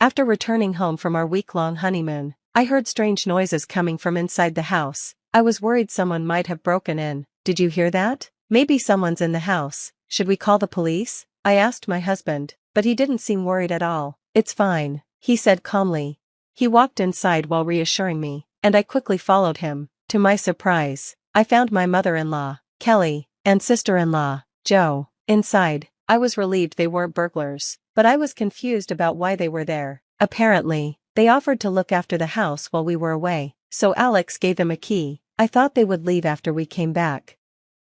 After returning home from our week-long honeymoon, I heard strange noises coming from inside the house. I was worried someone might have broken in. Did you hear that? Maybe someone's in the house. Should we call the police? I asked my husband, but he didn't seem worried at all. It's fine, he said calmly. He walked inside while reassuring me, and I quickly followed him. To my surprise, I found my mother-in-law, Kelly, and sister-in-law, Jo, inside. I was relieved they weren't burglars, but I was confused about why they were there. Apparently, they offered to look after the house while we were away, so Alex gave them a key. I thought they would leave after we came back.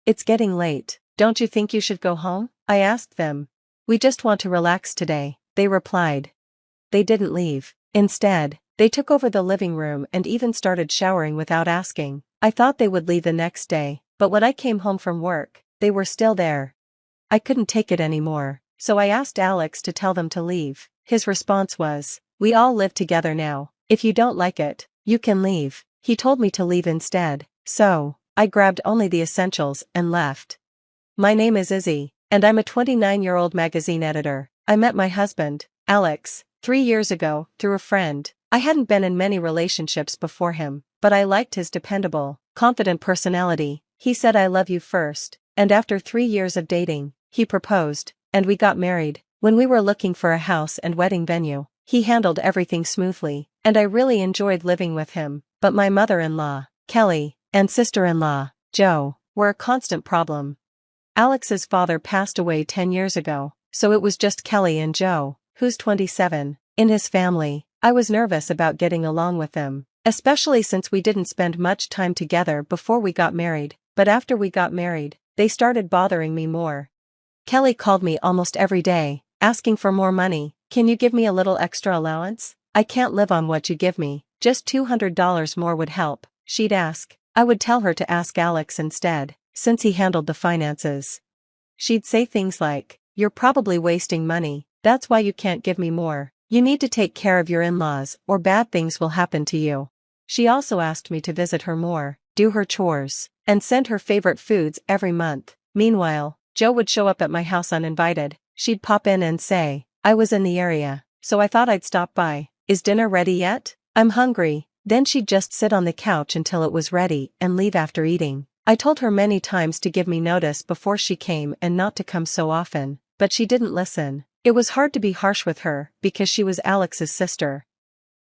It's getting late. Don't you think you should go home? I asked them. We just want to relax today, they replied. They didn't leave. Instead, they took over the living room and even started showering without asking. I thought they would leave the next day, but when I came home from work, they were still there. I couldn't take it anymore, so I asked Alex to tell them to leave. His response was, "We all live together now. If you don't like it, you can leave." He told me to leave instead, so I grabbed only the essentials and left. My name is Izzy, and I'm a 29-year-old magazine editor. I met my husband, Alex, 3 years ago, through a friend. I hadn't been in many relationships before him, but I liked his dependable, confident personality. He said I love you first, and after 3 years of dating, he proposed, and we got married. When we were looking for a house and wedding venue, he handled everything smoothly, and I really enjoyed living with him. But my mother-in-law, Kelly, and sister-in-law, Jo, were a constant problem. Alex's father passed away 10 years ago, so it was just Kelly and Jo, who's 27, in his family. I was nervous about getting along with them, especially since we didn't spend much time together before we got married, but after we got married, they started bothering me more. Kelly called me almost every day, asking for more money. "Can you give me a little extra allowance? I can't live on what you give me, just $200 more would help," she'd ask. I would tell her to ask Alex instead, since he handled the finances. She'd say things like, "You're probably wasting money, that's why you can't give me more. You need to take care of your in-laws or bad things will happen to you." She also asked me to visit her more, do her chores, and send her favorite foods every month. Meanwhile, Jo would show up at my house uninvited. She'd pop in and say, "I was in the area, so I thought I'd stop by. Is dinner ready yet? I'm hungry." Then she'd just sit on the couch until it was ready and leave after eating. I told her many times to give me notice before she came and not to come so often, but she didn't listen. It was hard to be harsh with her because she was Alex's sister.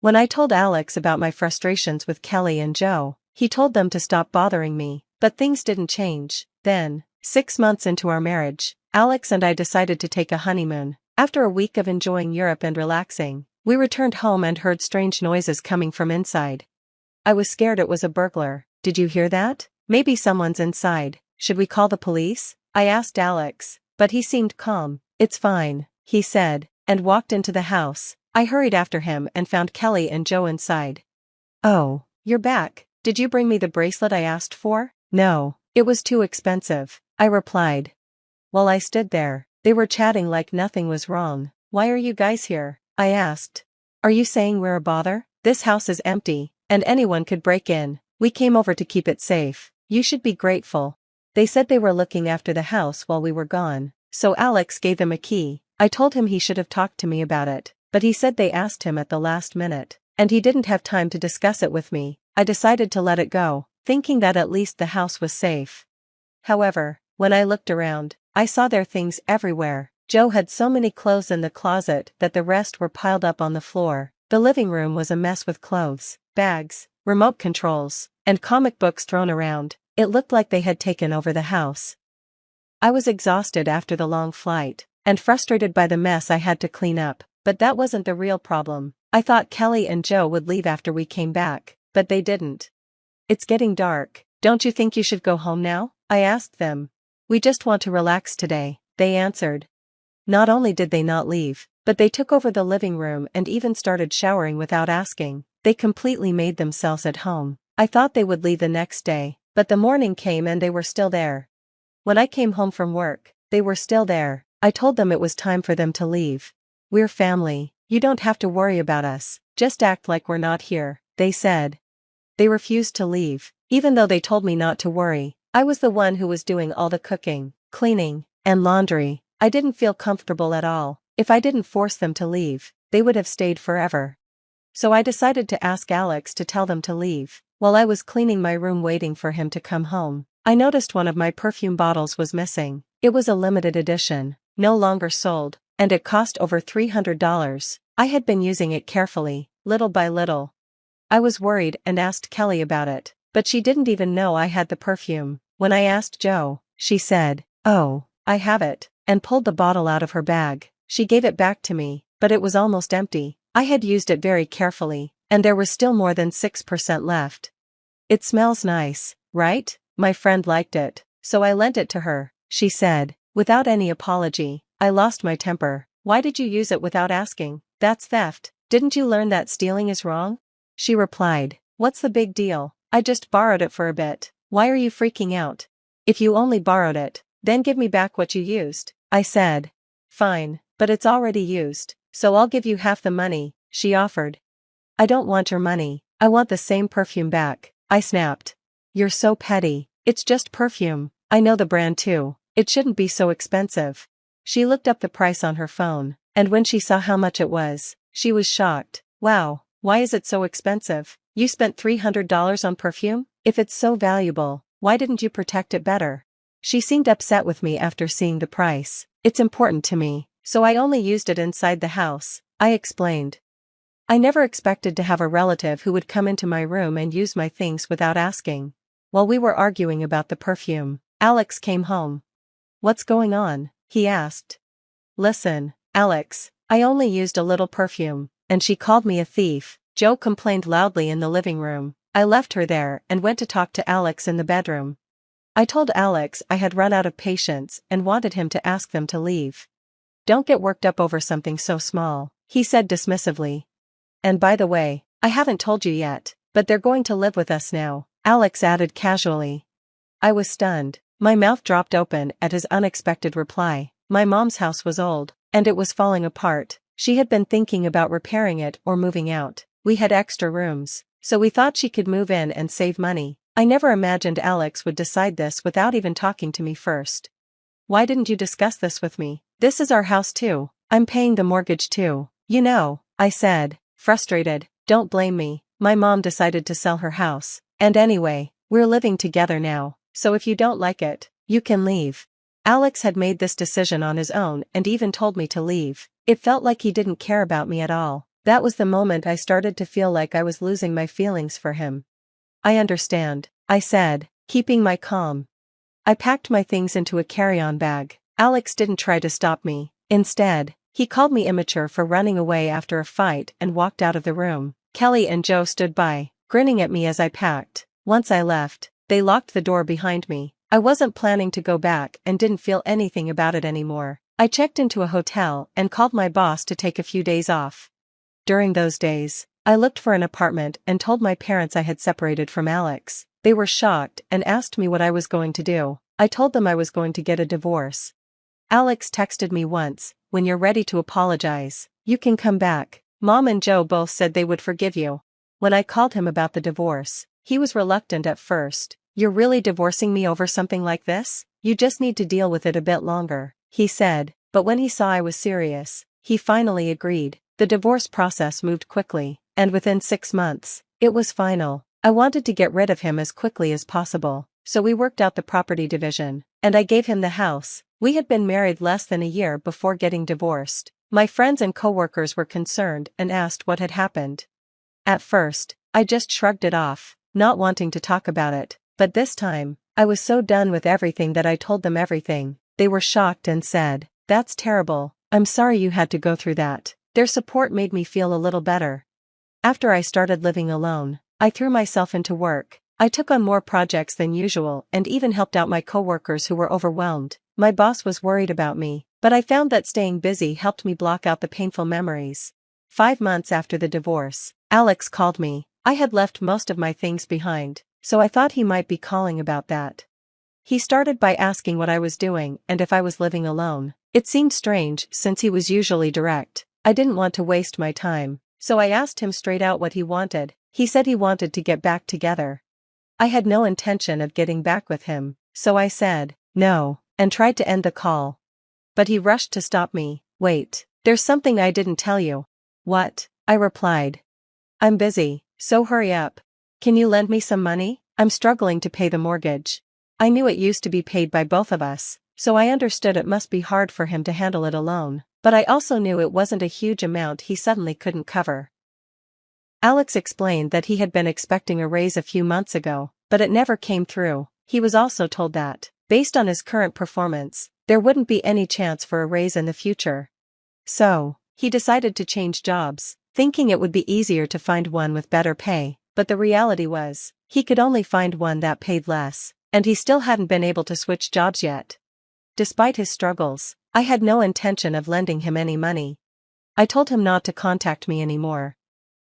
When I told Alex about my frustrations with Kelly and Jo, he told them to stop bothering me, but things didn't change. Then, 6 months into our marriage, Alex and I decided to take a honeymoon. After a week of enjoying Europe and relaxing, we returned home and heard strange noises coming from inside. I was scared it was a burglar. "Did you hear that? Maybe someone's inside. Should we call the police?" I asked Alex, but he seemed calm. "It's fine," he said, and walked into the house. I hurried after him and found Kelly and Jo inside. "Oh, you're back. Did you bring me the bracelet I asked for?" "No, it was too expensive," I replied. While I stood there, they were chatting like nothing was wrong. "Why are you guys here?" I asked. "Are you saying we're a bother? This house is empty, and anyone could break in. We came over to keep it safe. You should be grateful." They said they were looking after the house while we were gone, so Alex gave them a key. I told him he should have talked to me about it, but he said they asked him at the last minute, and he didn't have time to discuss it with me. I decided to let it go, thinking that at least the house was safe. However, when I looked around, I saw their things everywhere. Jo had so many clothes in the closet that the rest were piled up on the floor. The living room was a mess with clothes, bags, remote controls, and comic books thrown around. It looked like they had taken over the house. I was exhausted after the long flight, and frustrated by the mess I had to clean up, but that wasn't the real problem. I thought Kelly and Jo would leave after we came back, but they didn't. "It's getting dark. Don't you think you should go home now?" I asked them. "We just want to relax today," they answered. Not only did they not leave, but they took over the living room and even started showering without asking. They completely made themselves at home. I thought they would leave the next day, but the morning came and they were still there. When I came home from work, they were still there. I told them it was time for them to leave. "We're family. You don't have to worry about us. Just act like we're not here," they said. They refused to leave, even though they told me not to worry. I was the one who was doing all the cooking, cleaning, and laundry. I didn't feel comfortable at all. If I didn't force them to leave, they would have stayed forever. So I decided to ask Alex to tell them to leave. While I was cleaning my room waiting for him to come home, I noticed one of my perfume bottles was missing. It was a limited edition, no longer sold, and it cost over $300. I had been using it carefully, little by little. I was worried and asked Kelly about it, but she didn't even know I had the perfume. When I asked Jo, she said, "Oh, I have it," and pulled the bottle out of her bag. She gave it back to me, but it was almost empty. I had used it very carefully, and there was still more than 6% left. "It smells nice, right?" My friend liked it, so I lent it to her, she said, without any apology. I lost my temper. "Why did you use it without asking? That's theft. Didn't you learn that stealing is wrong?" She replied, "What's the big deal? I just borrowed it for a bit. Why are you freaking out? If you only borrowed it, then give me back what you used." I said, "Fine, but it's already used, so I'll give you half the money," she offered. "I don't want your money, I want the same perfume back," I snapped. "You're so petty. It's just perfume. I know the brand too. It shouldn't be so expensive." She looked up the price on her phone, and when she saw how much it was, she was shocked. "Wow, why is it so expensive? You spent $300 on perfume? If it's so valuable, why didn't you protect it better?" She seemed upset with me after seeing the price. "It's important to me, so I only used it inside the house," I explained. I never expected to have a relative who would come into my room and use my things without asking. While we were arguing about the perfume, Alex came home. "What's going on?" he asked. "Listen, Alex, I only used a little perfume, and she called me a thief." Jo complained loudly in the living room. I left her there and went to talk to Alex in the bedroom. I told Alex I had run out of patience and wanted him to ask them to leave. "Don't get worked up over something so small," he said dismissively. "And by the way, I haven't told you yet, but they're going to live with us now," Alex added casually. I was stunned. My mouth dropped open at his unexpected reply. My mom's house was old, and it was falling apart. She had been thinking about repairing it or moving out. We had extra rooms, so we thought she could move in and save money. I never imagined Alex would decide this without even talking to me first. "Why didn't you discuss this with me? This is our house too. I'm paying the mortgage too, you know," I said, frustrated. "Don't blame me. My mom decided to sell her house, and anyway, we're living together now, so if you don't like it, you can leave." Alex had made this decision on his own and even told me to leave. It felt like he didn't care about me at all. That was the moment I started to feel like I was losing my feelings for him. "I understand," I said, keeping my calm. I packed my things into a carry-on bag. Alex didn't try to stop me. Instead, he called me immature for running away after a fight and walked out of the room. Kelly and Jo stood by, grinning at me as I packed. Once I left, they locked the door behind me. I wasn't planning to go back and didn't feel anything about it anymore. I checked into a hotel and called my boss to take a few days off. During those days, I looked for an apartment and told my parents I had separated from Alex. They were shocked and asked me what I was going to do. I told them I was going to get a divorce. Alex texted me once, "When you're ready to apologize, you can come back." Mom and Jo both said they would forgive you. When I called him about the divorce, he was reluctant at first. "You're really divorcing me over something like this? You just need to deal with it a bit longer," he said, but when he saw I was serious, he finally agreed. The divorce process moved quickly, and within 6 months, it was final. I wanted to get rid of him as quickly as possible, so we worked out the property division, and I gave him the house. We had been married less than a year before getting divorced. My friends and coworkers were concerned and asked what had happened. At first, I just shrugged it off, not wanting to talk about it, but this time, I was so done with everything that I told them everything. They were shocked and said, "That's terrible. I'm sorry you had to go through that." Their support made me feel a little better. After I started living alone, I threw myself into work. I took on more projects than usual and even helped out my coworkers who were overwhelmed. My boss was worried about me, but I found that staying busy helped me block out the painful memories. 5 months after the divorce, Alex called me. I had left most of my things behind, so I thought he might be calling about that. He started by asking what I was doing and if I was living alone. It seemed strange since he was usually direct. I didn't want to waste my time, so I asked him straight out what he wanted. He said he wanted to get back together. I had no intention of getting back with him, so I said, no, and tried to end the call. But he rushed to stop me. "Wait, there's something I didn't tell you." What? I replied. I'm busy, so hurry up. Can you lend me some money? I'm struggling to pay the mortgage. I knew it used to be paid by both of us, so I understood it must be hard for him to handle it alone, but I also knew it wasn't a huge amount he suddenly couldn't cover. Alex explained that he had been expecting a raise a few months ago, but it never came through. He was also told that, based on his current performance, there wouldn't be any chance for a raise in the future. So, he decided to change jobs, thinking it would be easier to find one with better pay, but the reality was, he could only find one that paid less, and he still hadn't been able to switch jobs yet. Despite his struggles, I had no intention of lending him any money. I told him not to contact me anymore.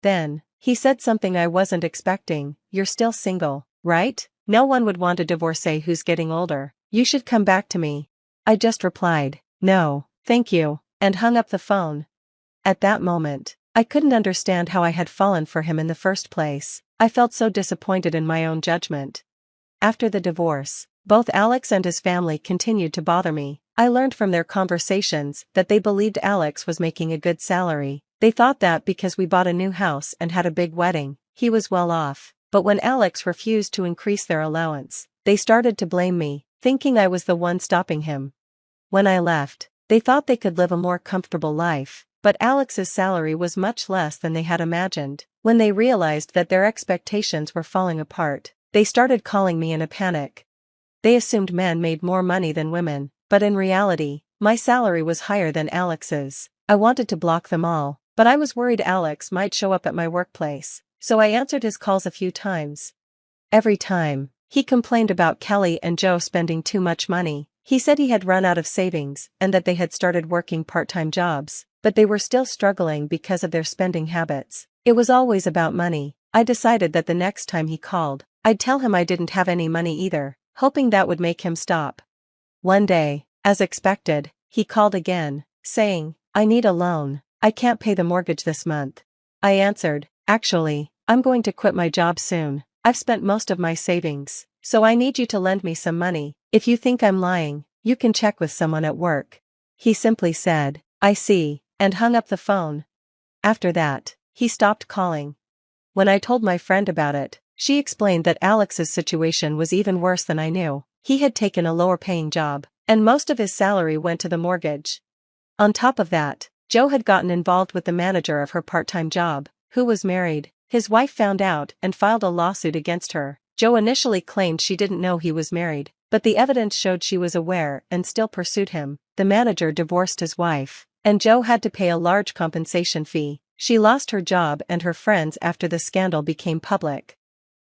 Then, he said something I wasn't expecting. You're still single, right? No one would want a divorcee who's getting older. You should come back to me. I just replied, no, thank you, and hung up the phone. At that moment, I couldn't understand how I had fallen for him in the first place. I felt so disappointed in my own judgment. After the divorce, both Alex and his family continued to bother me. I learned from their conversations that they believed Alex was making a good salary. They thought that because we bought a new house and had a big wedding, he was well off. But when Alex refused to increase their allowance, they started to blame me, thinking I was the one stopping him. When I left, they thought they could live a more comfortable life, but Alex's salary was much less than they had imagined. When they realized that their expectations were falling apart, they started calling me in a panic. They assumed men made more money than women, but in reality, my salary was higher than Alex's. I wanted to block them all, but I was worried Alex might show up at my workplace, so I answered his calls a few times. Every time, he complained about Kelly and Joe spending too much money. He said he had run out of savings and that they had started working part-time jobs, but they were still struggling because of their spending habits. It was always about money. I decided that the next time he called, I'd tell him I didn't have any money either, hoping that would make him stop. One day, as expected, he called again, saying, I need a loan. I can't pay the mortgage this month. I answered, actually, I'm going to quit my job soon. I've spent most of my savings, so I need you to lend me some money. If you think I'm lying, you can check with someone at work. He simply said, I see, and hung up the phone. After that, he stopped calling. When I told my friend about it, she explained that Alex's situation was even worse than I knew. He had taken a lower-paying job, and most of his salary went to the mortgage. On top of that, Joe had gotten involved with the manager of her part-time job, who was married. His wife found out and filed a lawsuit against her. Joe initially claimed she didn't know he was married, but the evidence showed she was aware and still pursued him. The manager divorced his wife, and Joe had to pay a large compensation fee. She lost her job and her friends after the scandal became public.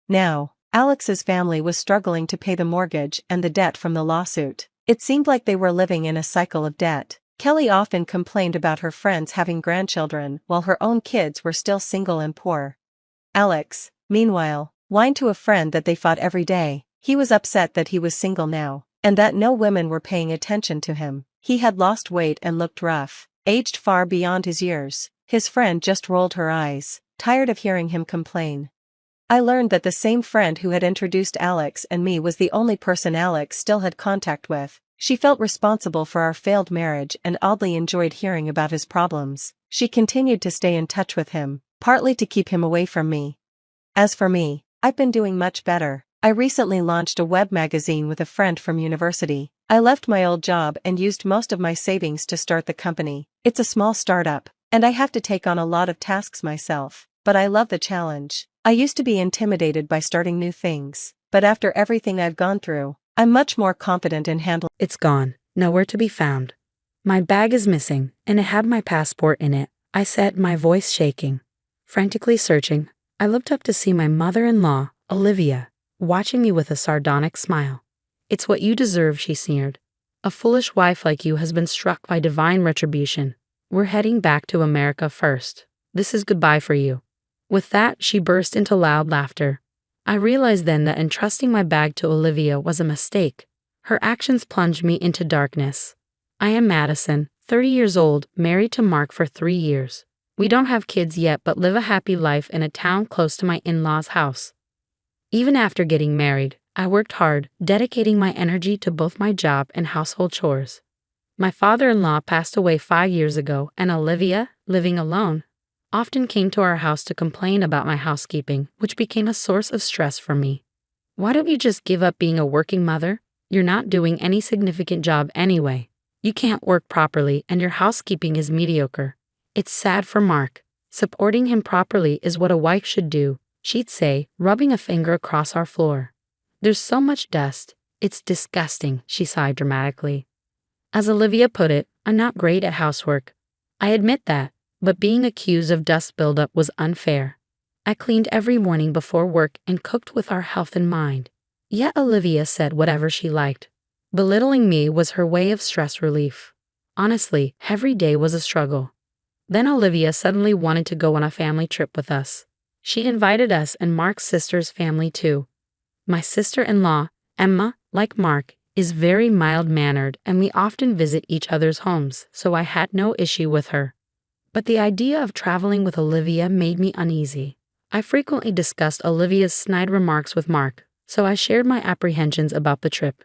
Now, Alex's family was struggling to pay the mortgage and the debt from the lawsuit. It seemed like they were living in a cycle of debt. Kelly often complained about her friends having grandchildren while her own kids were still single and poor. Alex, meanwhile, whined to a friend that they fought every day. He was upset that he was single now, and that no women were paying attention to him. He had lost weight and looked rough, aged far beyond his years. His friend just rolled her eyes, tired of hearing him complain. I learned that the same friend who had introduced Alex and me was the only person Alex still had contact with. She felt responsible for our failed marriage and oddly enjoyed hearing about his problems. She continued to stay in touch with him, partly to keep him away from me. As for me, I've been doing much better. I recently launched a web magazine with a friend from university. I left my old job and used most of my savings to start the company. It's a small startup, and I have to take on a lot of tasks myself, but I love the challenge. I used to be intimidated by starting new things, but after everything I've gone through, I'm much more confident in handling. It's gone, nowhere to be found. My bag is missing, and it had my passport in it, I said, my voice shaking. Frantically searching, I looked up to see my mother-in-law, Olivia, watching me with a sardonic smile. It's what you deserve, she sneered. A foolish wife like you has been struck by divine retribution. We're heading back to America first. This is goodbye for you. With that, she burst into loud laughter. I realized then that entrusting my bag to Olivia was a mistake. Her actions plunged me into darkness. I am Madison, 30 years old, married to Mark for 3 years. We don't have kids yet but live a happy life in a town close to my in-laws' house. Even after getting married, I worked hard, dedicating my energy to both my job and household chores. My father-in-law passed away 5 years ago, and Olivia, living alone, often came to our house to complain about my housekeeping, which became a source of stress for me. Why don't you just give up being a working mother? You're not doing any significant job anyway. You can't work properly and your housekeeping is mediocre. It's sad for Mark. Supporting him properly is what a wife should do, she'd say, rubbing a finger across our floor. There's so much dust. It's disgusting, she sighed dramatically. As Olivia put it, I'm not great at housework. I admit that, but being accused of dust buildup was unfair. I cleaned every morning before work and cooked with our health in mind. Yet Olivia said whatever she liked. Belittling me was her way of stress relief. Honestly, every day was a struggle. Then Olivia suddenly wanted to go on a family trip with us. She invited us and Mark's sister's family too. My sister-in-law, Emma, like Mark, is very mild-mannered and we often visit each other's homes, so I had no issue with her. But the idea of traveling with Olivia made me uneasy. I frequently discussed Olivia's snide remarks with Mark, so I shared my apprehensions about the trip.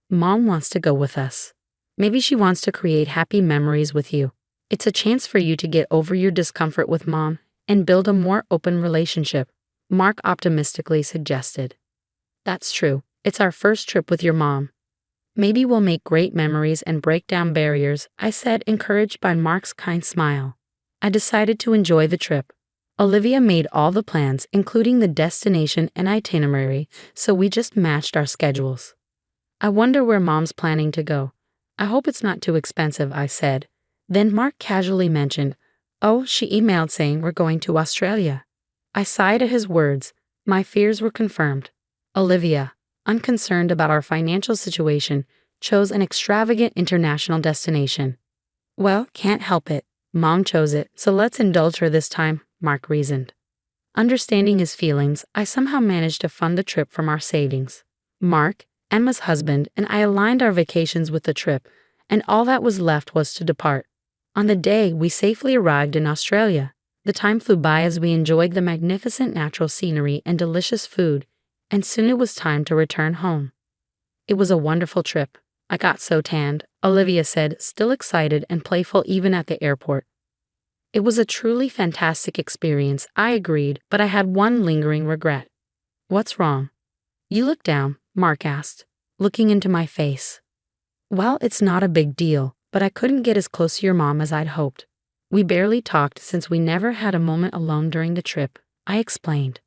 Mom wants to go with us. Maybe she wants to create happy memories with you. It's a chance for you to get over your discomfort with Mom and build a more open relationship, Mark optimistically suggested. That's true. It's our first trip with your mom. Maybe we'll make great memories and break down barriers, I said, encouraged by Mark's kind smile. I decided to enjoy the trip. Olivia made all the plans, including the destination and itinerary, so we just matched our schedules. I wonder where Mom's planning to go. I hope it's not too expensive, I said. Then Mark casually mentioned, oh, she emailed saying we're going to Australia. I sighed at his words. My fears were confirmed. Olivia, unconcerned about our financial situation, chose an extravagant international destination. Well, can't help it. Mom chose it, so let's indulge her this time, Mark reasoned. Understanding his feelings, I somehow managed to fund the trip from our savings. Mark, Emma's husband, and I aligned our vacations with the trip, and all that was left was to depart. On the day, we safely arrived in Australia. The time flew by as we enjoyed the magnificent natural scenery and delicious food, and soon it was time to return home. It was a wonderful trip. I got so tanned, Olivia said, still excited and playful even at the airport. It was a truly fantastic experience, I agreed, but I had one lingering regret. What's wrong? You look down, Mark asked, looking into my face. Well, it's not a big deal, but I couldn't get as close to your mom as I'd hoped. We barely talked since we never had a moment alone during the trip, I explained.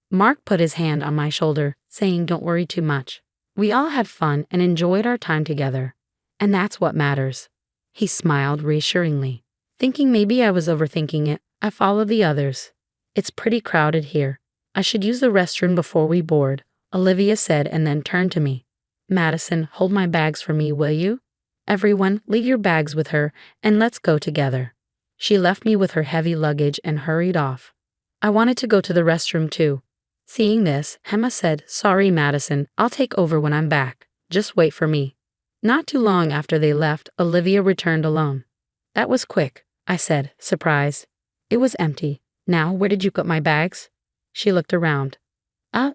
Mark put his hand on my shoulder, saying don't worry too much. We all had fun and enjoyed our time together. And that's what matters. He smiled reassuringly. Thinking maybe I was overthinking it, I followed the others. It's pretty crowded here. I should use the restroom before we board, Olivia said and then turned to me. Madison, hold my bags for me, will you? Everyone, leave your bags with her, and let's go together. She left me with her heavy luggage and hurried off. I wanted to go to the restroom too. Seeing this, Emma said, sorry Madison, I'll take over when I'm back. Just wait for me. Not too long after they left, Olivia returned alone. That was quick, I said, surprised. It was empty. Now, where did you put my bags? She looked around.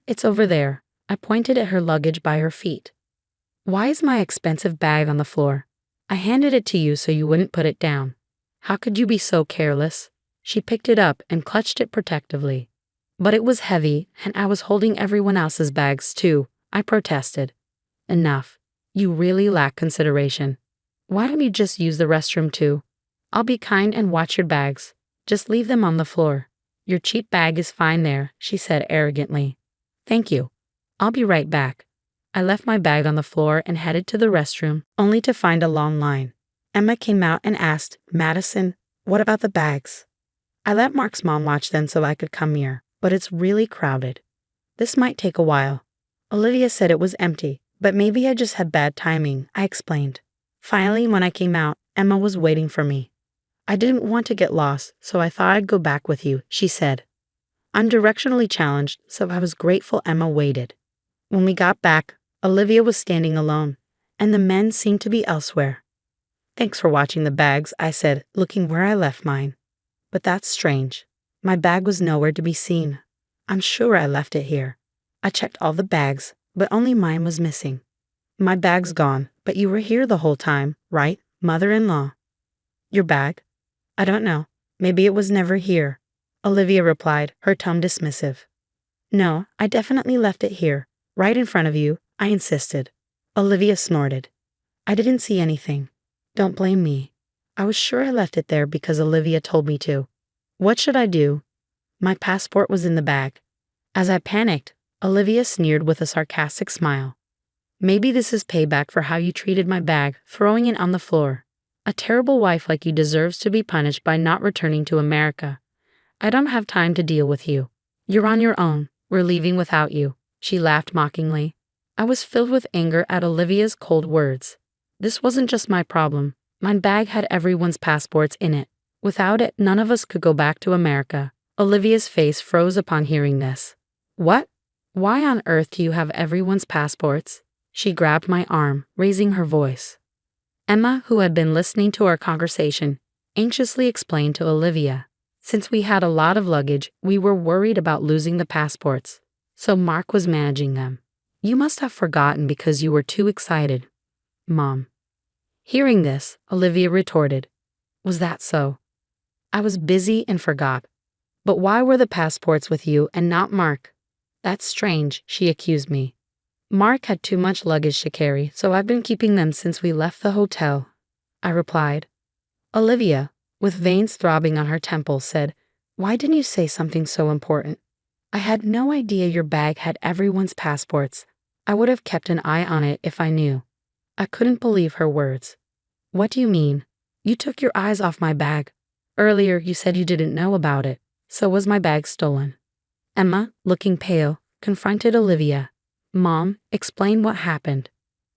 It's over there. I pointed at her luggage by her feet. Why is my expensive bag on the floor? I handed it to you so you wouldn't put it down. How could you be so careless? She picked it up and clutched it protectively. But it was heavy, and I was holding everyone else's bags too, I protested. Enough. You really lack consideration. Why don't you just use the restroom too? I'll be kind and watch your bags. Just leave them on the floor. Your cheap bag is fine there, she said arrogantly. Thank you. I'll be right back. I left my bag on the floor and headed to the restroom, only to find a long line. Emma came out and asked, Madison, what about the bags? I let Mark's mom watch them so I could come here, but it's really crowded. This might take a while. Olivia said it was empty, but maybe I just had bad timing, I explained. Finally, when I came out, Emma was waiting for me. I didn't want to get lost, so I thought I'd go back with you, she said. I'm directionally challenged, so I was grateful Emma waited. When we got back, Olivia was standing alone, and the men seemed to be elsewhere. Thanks for watching the bags, I said, looking where I left mine. But that's strange. My bag was nowhere to be seen. I'm sure I left it here. I checked all the bags, but only mine was missing. My bag's gone, but you were here the whole time, right, mother-in-law? Your bag? I don't know. Maybe it was never here. Olivia replied, her tone dismissive. No, I definitely left it here, right in front of you, I insisted. Olivia snorted. I didn't see anything. Don't blame me. I was sure I left it there because Olivia told me to. What should I do? My passport was in the bag. As I panicked, Olivia sneered with a sarcastic smile. Maybe this is payback for how you treated my bag, throwing it on the floor. A terrible wife like you deserves to be punished by not returning to America. I don't have time to deal with you. You're on your own. We're leaving without you. She laughed mockingly. I was filled with anger at Olivia's cold words. This wasn't just my problem. My bag had everyone's passports in it. Without it, none of us could go back to America. Olivia's face froze upon hearing this. What? Why on earth do you have everyone's passports? She grabbed my arm, raising her voice. Emma, who had been listening to our conversation, anxiously explained to Olivia. Since we had a lot of luggage, we were worried about losing the passports. So Mark was managing them. You must have forgotten because you were too excited. Mom. Hearing this, Olivia retorted. Was that so? I was busy and forgot. But why were the passports with you and not Mark? That's strange, she accused me. Mark had too much luggage to carry, so I've been keeping them since we left the hotel, I replied. Olivia, with veins throbbing on her temples, said, Why didn't you say something so important? I had no idea your bag had everyone's passports. I would have kept an eye on it if I knew. I couldn't believe her words. What do you mean? You took your eyes off my bag. Earlier you said you didn't know about it. So was my bag stolen? Emma, looking pale, confronted Olivia. Mom, explain what happened.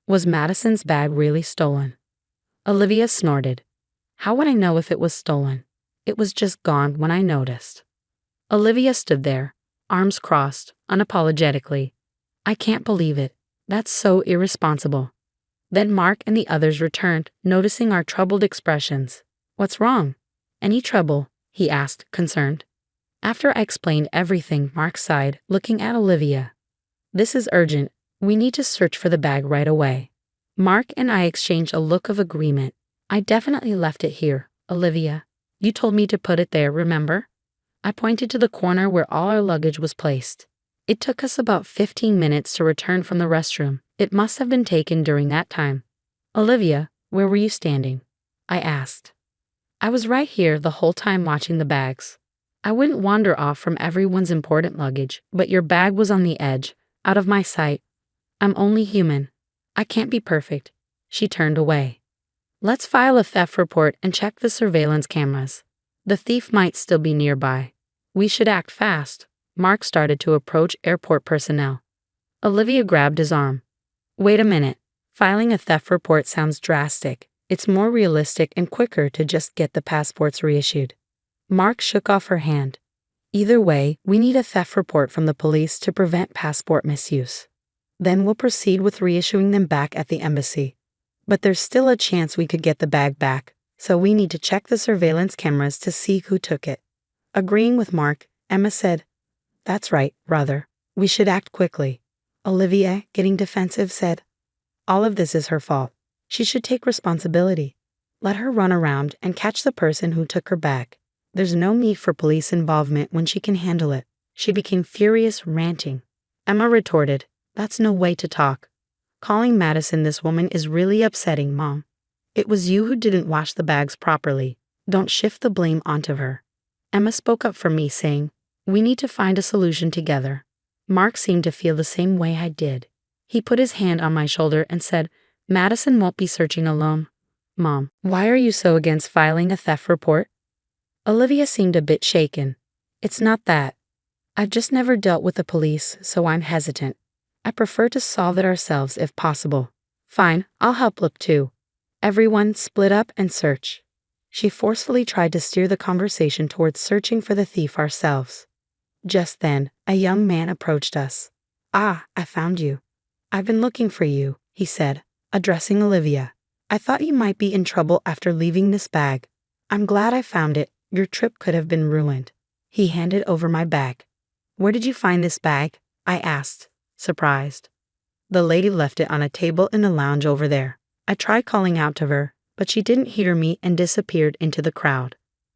Was Madison's bag really stolen? Olivia snorted. How would I know if it was stolen? It was just gone when I noticed. Olivia stood there, arms crossed, unapologetically. I can't believe it. That's so irresponsible. Then Mark and the others returned, noticing our troubled expressions. What's wrong? Any trouble? He asked, concerned. After I explained everything, Mark sighed, looking at Olivia. This is urgent. We need to search for the bag right away. Mark and I exchanged a look of agreement. I definitely left it here, Olivia. You told me to put it there, remember? I pointed to the corner where all our luggage was placed. It took us about 15 minutes to return from the restroom. It must have been taken during that time. Olivia, where were you standing? I asked. I was right here the whole time watching the bags. I wouldn't wander off from everyone's important luggage, but your bag was on the edge, out of my sight. I'm only human. I can't be perfect. She turned away. Let's file a theft report and check the surveillance cameras. The thief might still be nearby. We should act fast. Mark started to approach airport personnel. Olivia grabbed his arm. Wait a minute. Filing a theft report sounds drastic. It's more realistic and quicker to just get the passports reissued. Mark shook off her hand. Either way, we need a theft report from the police to prevent passport misuse. Then we'll proceed with reissuing them back at the embassy. But there's still a chance we could get the bag back, so we need to check the surveillance cameras to see who took it. Agreeing with Mark, Emma said, That's right, brother. We should act quickly. Olivia, getting defensive, said, All of this is her fault. She should take responsibility. Let her run around and catch the person who took her bag. There's no need for police involvement when she can handle it. She became furious, ranting. Emma retorted, That's no way to talk. Calling Madison this woman is really upsetting, Mom. It was you who didn't wash the bags properly. Don't shift the blame onto her. Emma spoke up for me, saying, We need to find a solution together. Mark seemed to feel the same way I did. He put his hand on my shoulder and said, Madison won't be searching alone. Mom, why are you so against filing a theft report? Olivia seemed a bit shaken. It's not that. I've just never dealt with the police, so I'm hesitant. I prefer to solve it ourselves if possible. Fine, I'll help look too. Everyone split up and search. She forcefully tried to steer the conversation towards searching for the thief ourselves. Just then, a young man approached us. Ah, I found you. I've been looking for you, he said, addressing Olivia. I thought you might be in trouble after leaving this bag. I'm glad I found it. Your trip could have been ruined. He handed over my bag. Where did you find this bag? I asked, surprised. The lady left it on a table in the lounge over there. I tried calling out to her, but she didn't hear me and disappeared into the crowd.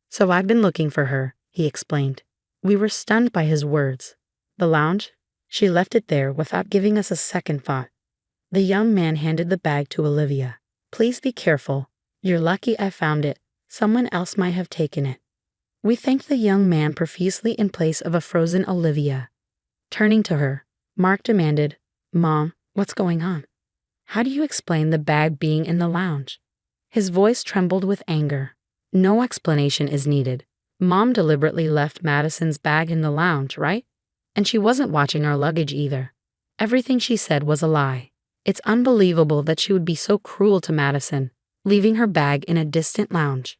So I've been looking for her, he explained. We were stunned by his words. The lounge? She left it there without giving us a second thought. The young man handed the bag to Olivia. Please be careful. You're lucky I found it. Someone else might have taken it. We thanked the young man profusely in place of a frozen Olivia. Turning to her, Mark demanded, Mom, what's going on? How do you explain the bag being in the lounge? His voice trembled with anger. No explanation is needed. Mom deliberately left Madison's bag in the lounge, right? And she wasn't watching our luggage either. Everything she said was a lie. It's unbelievable that she would be so cruel to Madison, leaving her bag in a distant lounge.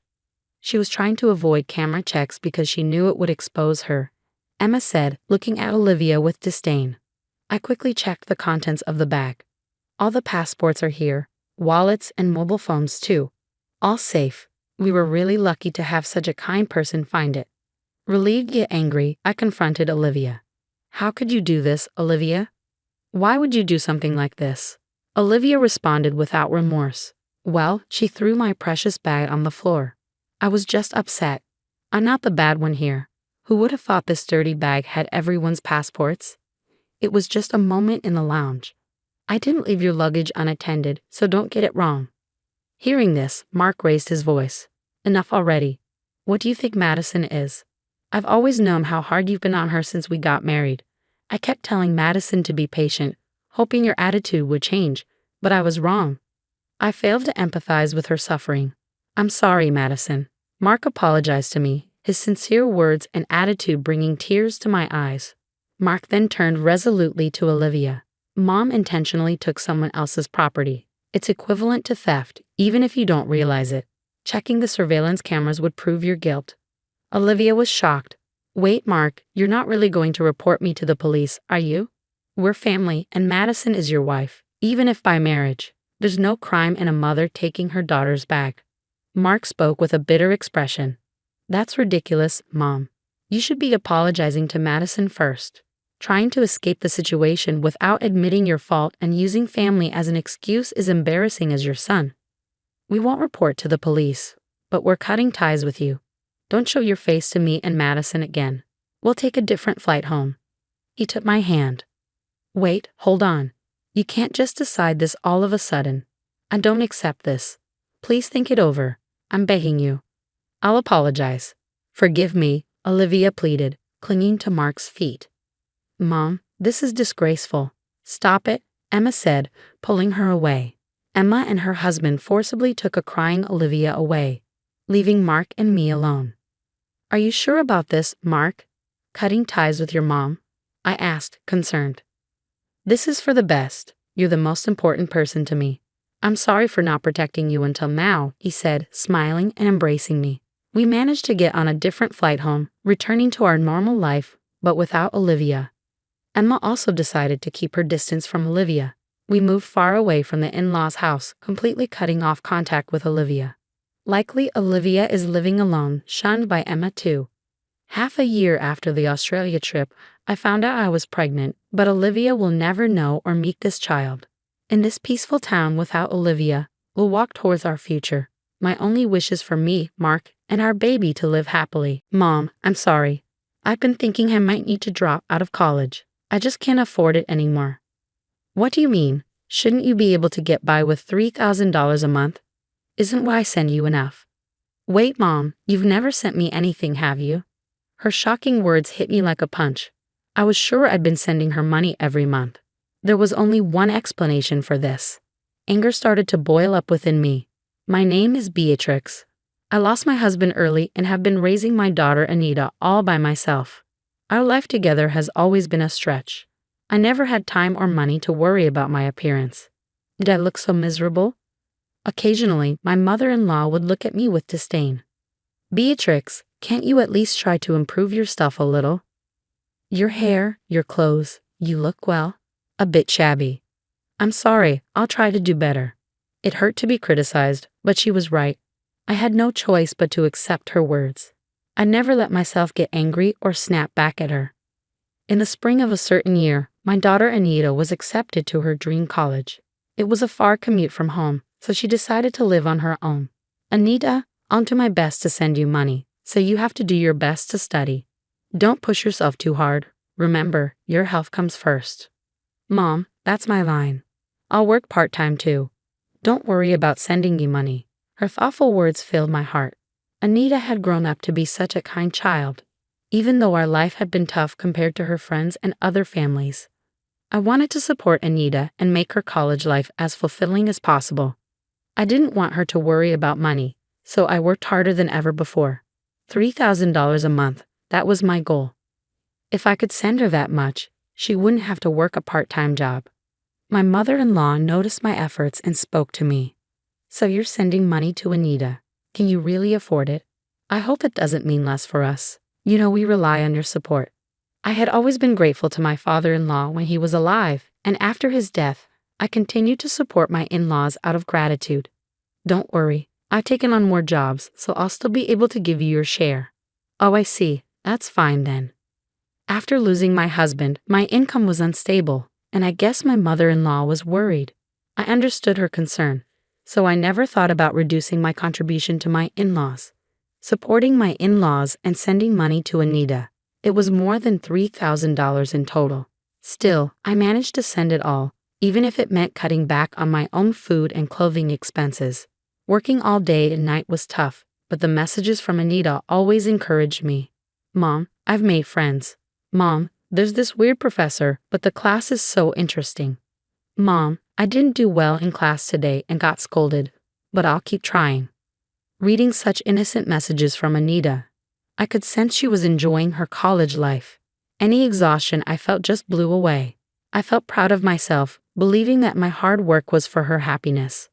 She was trying to avoid camera checks because she knew it would expose her, Emma said, looking at Olivia with disdain. I quickly checked the contents of the bag. All the passports are here, wallets and mobile phones too. All safe. We were really lucky to have such a kind person find it. Relieved yet angry, I confronted Olivia. How could you do this, Olivia? Why would you do something like this? Olivia responded without remorse. Well, she threw my precious bag on the floor. I was just upset. I'm not the bad one here. Who would have thought this dirty bag had everyone's passports? It was just a moment in the lounge. I didn't leave your luggage unattended, so don't get it wrong. Hearing this, Mark raised his voice. Enough already. What do you think Madison is? I've always known how hard you've been on her since we got married. I kept telling Madison to be patient, hoping your attitude would change, but I was wrong. I failed to empathize with her suffering. I'm sorry, Madison. Mark apologized to me, his sincere words and attitude bringing tears to my eyes. Mark then turned resolutely to Olivia. Mom intentionally took someone else's property. It's equivalent to theft, even if you don't realize it. Checking the surveillance cameras would prove your guilt. Olivia was shocked. Wait, Mark, you're not really going to report me to the police, are you? We're family, and Madison is your wife, even if by marriage. There's no crime in a mother taking her daughter's bag. Mark spoke with a bitter expression. That's ridiculous, Mom. You should be apologizing to Madison first. Trying to escape the situation without admitting your fault and using family as an excuse is embarrassing as your son. We won't report to the police, but we're cutting ties with you. Don't show your face to me and Madison again. We'll take a different flight home. He took my hand. Wait, hold on. You can't just decide this all of a sudden. I don't accept this. Please think it over. I'm begging you. I'll apologize. Forgive me, Olivia pleaded, clinging to Mark's feet. Mom, this is disgraceful. Stop it, Emma said, pulling her away. Emma and her husband forcibly took a crying Olivia away, leaving Mark and me alone. Are you sure about this, Mark? Cutting ties with your mom? I asked, concerned. This is for the best. You're the most important person to me. I'm sorry for not protecting you until now, he said, smiling and embracing me. We managed to get on a different flight home, returning to our normal life, but without Olivia. Emma also decided to keep her distance from Olivia. We moved far away from the in-laws' house, completely cutting off contact with Olivia. Likely Olivia is living alone, shunned by Emma too. Half a year after the Australia trip, I found out I was pregnant, but Olivia will never know or meet this child. In this peaceful town without Olivia, we'll walk towards our future. My only wish is for me, Mark, and our baby to live happily. Mom, I'm sorry. I've been thinking I might need to drop out of college. I just can't afford it anymore. What do you mean? Shouldn't you be able to get by with $3,000 a month? Isn't what I send you enough? Wait, Mom, you've never sent me anything, have you? Her shocking words hit me like a punch. I was sure I'd been sending her money every month. There was only one explanation for this. Anger started to boil up within me. My name is Beatrix. I lost my husband early and have been raising my daughter Anita all by myself. Our life together has always been a stretch. I never had time or money to worry about my appearance. Did I look so miserable? Occasionally, my mother-in-law would look at me with disdain. Beatrix, can't you at least try to improve your stuff a little? Your hair, your clothes, you look well. A bit shabby. I'm sorry, I'll try to do better. It hurt to be criticized, but she was right. I had no choice but to accept her words. I never let myself get angry or snap back at her. In the spring of a certain year, my daughter Anita was accepted to her dream college. It was a far commute from home, so she decided to live on her own. Anita, I'll do my best to send you money, so you have to do your best to study. Don't push yourself too hard. Remember, your health comes first. Mom, that's my line. I'll work part-time too. Don't worry about sending you money. Her thoughtful words filled my heart. Anita had grown up to be such a kind child, even though our life had been tough compared to her friends and other families. I wanted to support Anita and make her college life as fulfilling as possible. I didn't want her to worry about money, so I worked harder than ever before. $3,000 a month, that was my goal. If I could send her that much, she wouldn't have to work a part-time job. My mother-in-law noticed my efforts and spoke to me. So you're sending money to Anita. Can you really afford it? I hope it doesn't mean less for us. You know we rely on your support. I had always been grateful to my father-in-law when he was alive, and after his death, I continued to support my in-laws out of gratitude. Don't worry, I've taken on more jobs, so I'll still be able to give you your share. Oh, I see. That's fine then. After losing my husband, my income was unstable, and I guess my mother-in-law was worried. I understood her concern, so I never thought about reducing my contribution to my in-laws. Supporting my in-laws and sending money to Anita, it was more than $3,000 in total. Still, I managed to send it all, even if it meant cutting back on my own food and clothing expenses. Working all day and night was tough, but the messages from Anita always encouraged me. Mom, I've made friends. Mom, there's this weird professor, but the class is so interesting. Mom, I didn't do well in class today and got scolded, but I'll keep trying. Reading such innocent messages from Anita, I could sense she was enjoying her college life. Any exhaustion I felt just blew away. I felt proud of myself, believing that my hard work was for her happiness.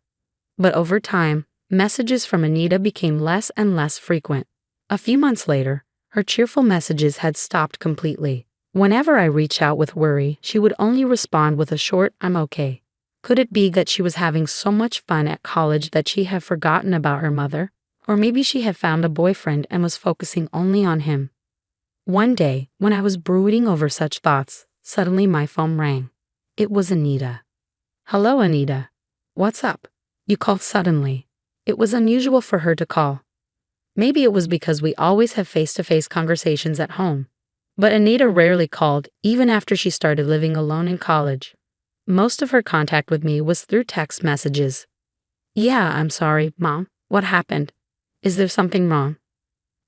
But over time, messages from Anita became less and less frequent. A few months later, her cheerful messages had stopped completely. Whenever I reached out with worry, she would only respond with a short, "I'm okay." Could it be that she was having so much fun at college that she had forgotten about her mother? Or maybe she had found a boyfriend and was focusing only on him. One day, when I was brooding over such thoughts, suddenly my phone rang. It was Anita. "Hello, Anita. What's up? You called suddenly." It was unusual for her to call. Maybe it was because we always have face-to-face conversations at home. But Anita rarely called, even after she started living alone in college. Most of her contact with me was through text messages. "Yeah, I'm sorry, Mom. What happened? Is there something wrong?"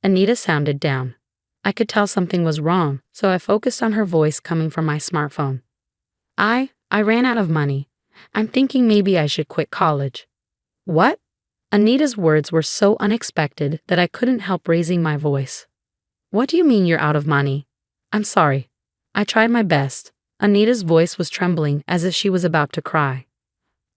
Anita sounded down. I could tell something was wrong, so I focused on her voice coming from my smartphone. I ran out of money. I'm thinking maybe I should quit college." "What?" Anita's words were so unexpected that I couldn't help raising my voice. "What do you mean you're out of money?" "I'm sorry. I tried my best." Anita's voice was trembling as if she was about to cry.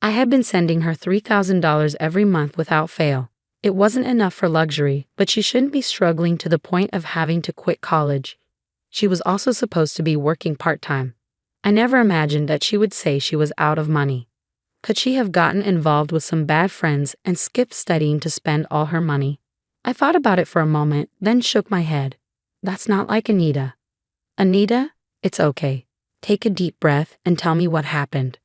I had been sending her $3,000 every month without fail. It wasn't enough for luxury, but she shouldn't be struggling to the point of having to quit college. She was also supposed to be working part-time. I never imagined that she would say she was out of money. Could she have gotten involved with some bad friends and skipped studying to spend all her money? I thought about it for a moment, then shook my head. That's not like Anita. "Anita, it's okay. Take a deep breath and tell me what happened."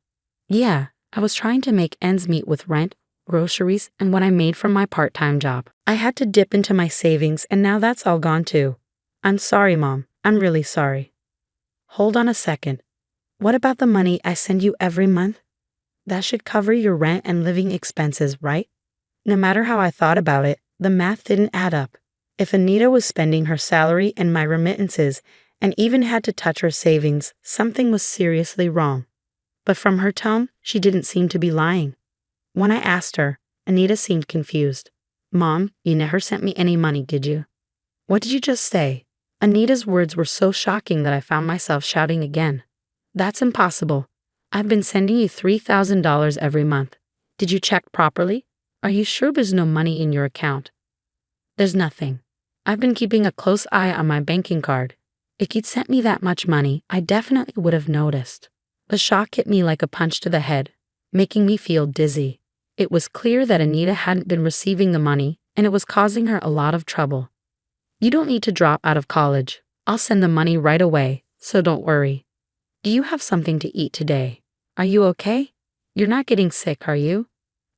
"Yeah, I was trying to make ends meet with rent, groceries, and what I made from my part-time job. I had to dip into my savings and now that's all gone too. I'm sorry, Mom. I'm really sorry." "Hold on a second. What about the money I send you every month? That should cover your rent and living expenses, right?" No matter how I thought about it, the math didn't add up. If Anita was spending her salary and my remittances and even had to touch her savings, something was seriously wrong. But from her tone, she didn't seem to be lying. When I asked her, Anita seemed confused. "Mom, you never sent me any money, did you?" "What did you just say?" Anita's words were so shocking that I found myself shouting again. "That's impossible. I've been sending you $3,000 every month. Did you check properly? Are you sure there's no money in your account?" "There's nothing. I've been keeping a close eye on my banking card. If you'd sent me that much money, I definitely would have noticed." The shock hit me like a punch to the head, making me feel dizzy. It was clear that Anita hadn't been receiving the money, and it was causing her a lot of trouble. "You don't need to drop out of college. I'll send the money right away, so don't worry. Do you have something to eat today? Are you okay? You're not getting sick, are you?"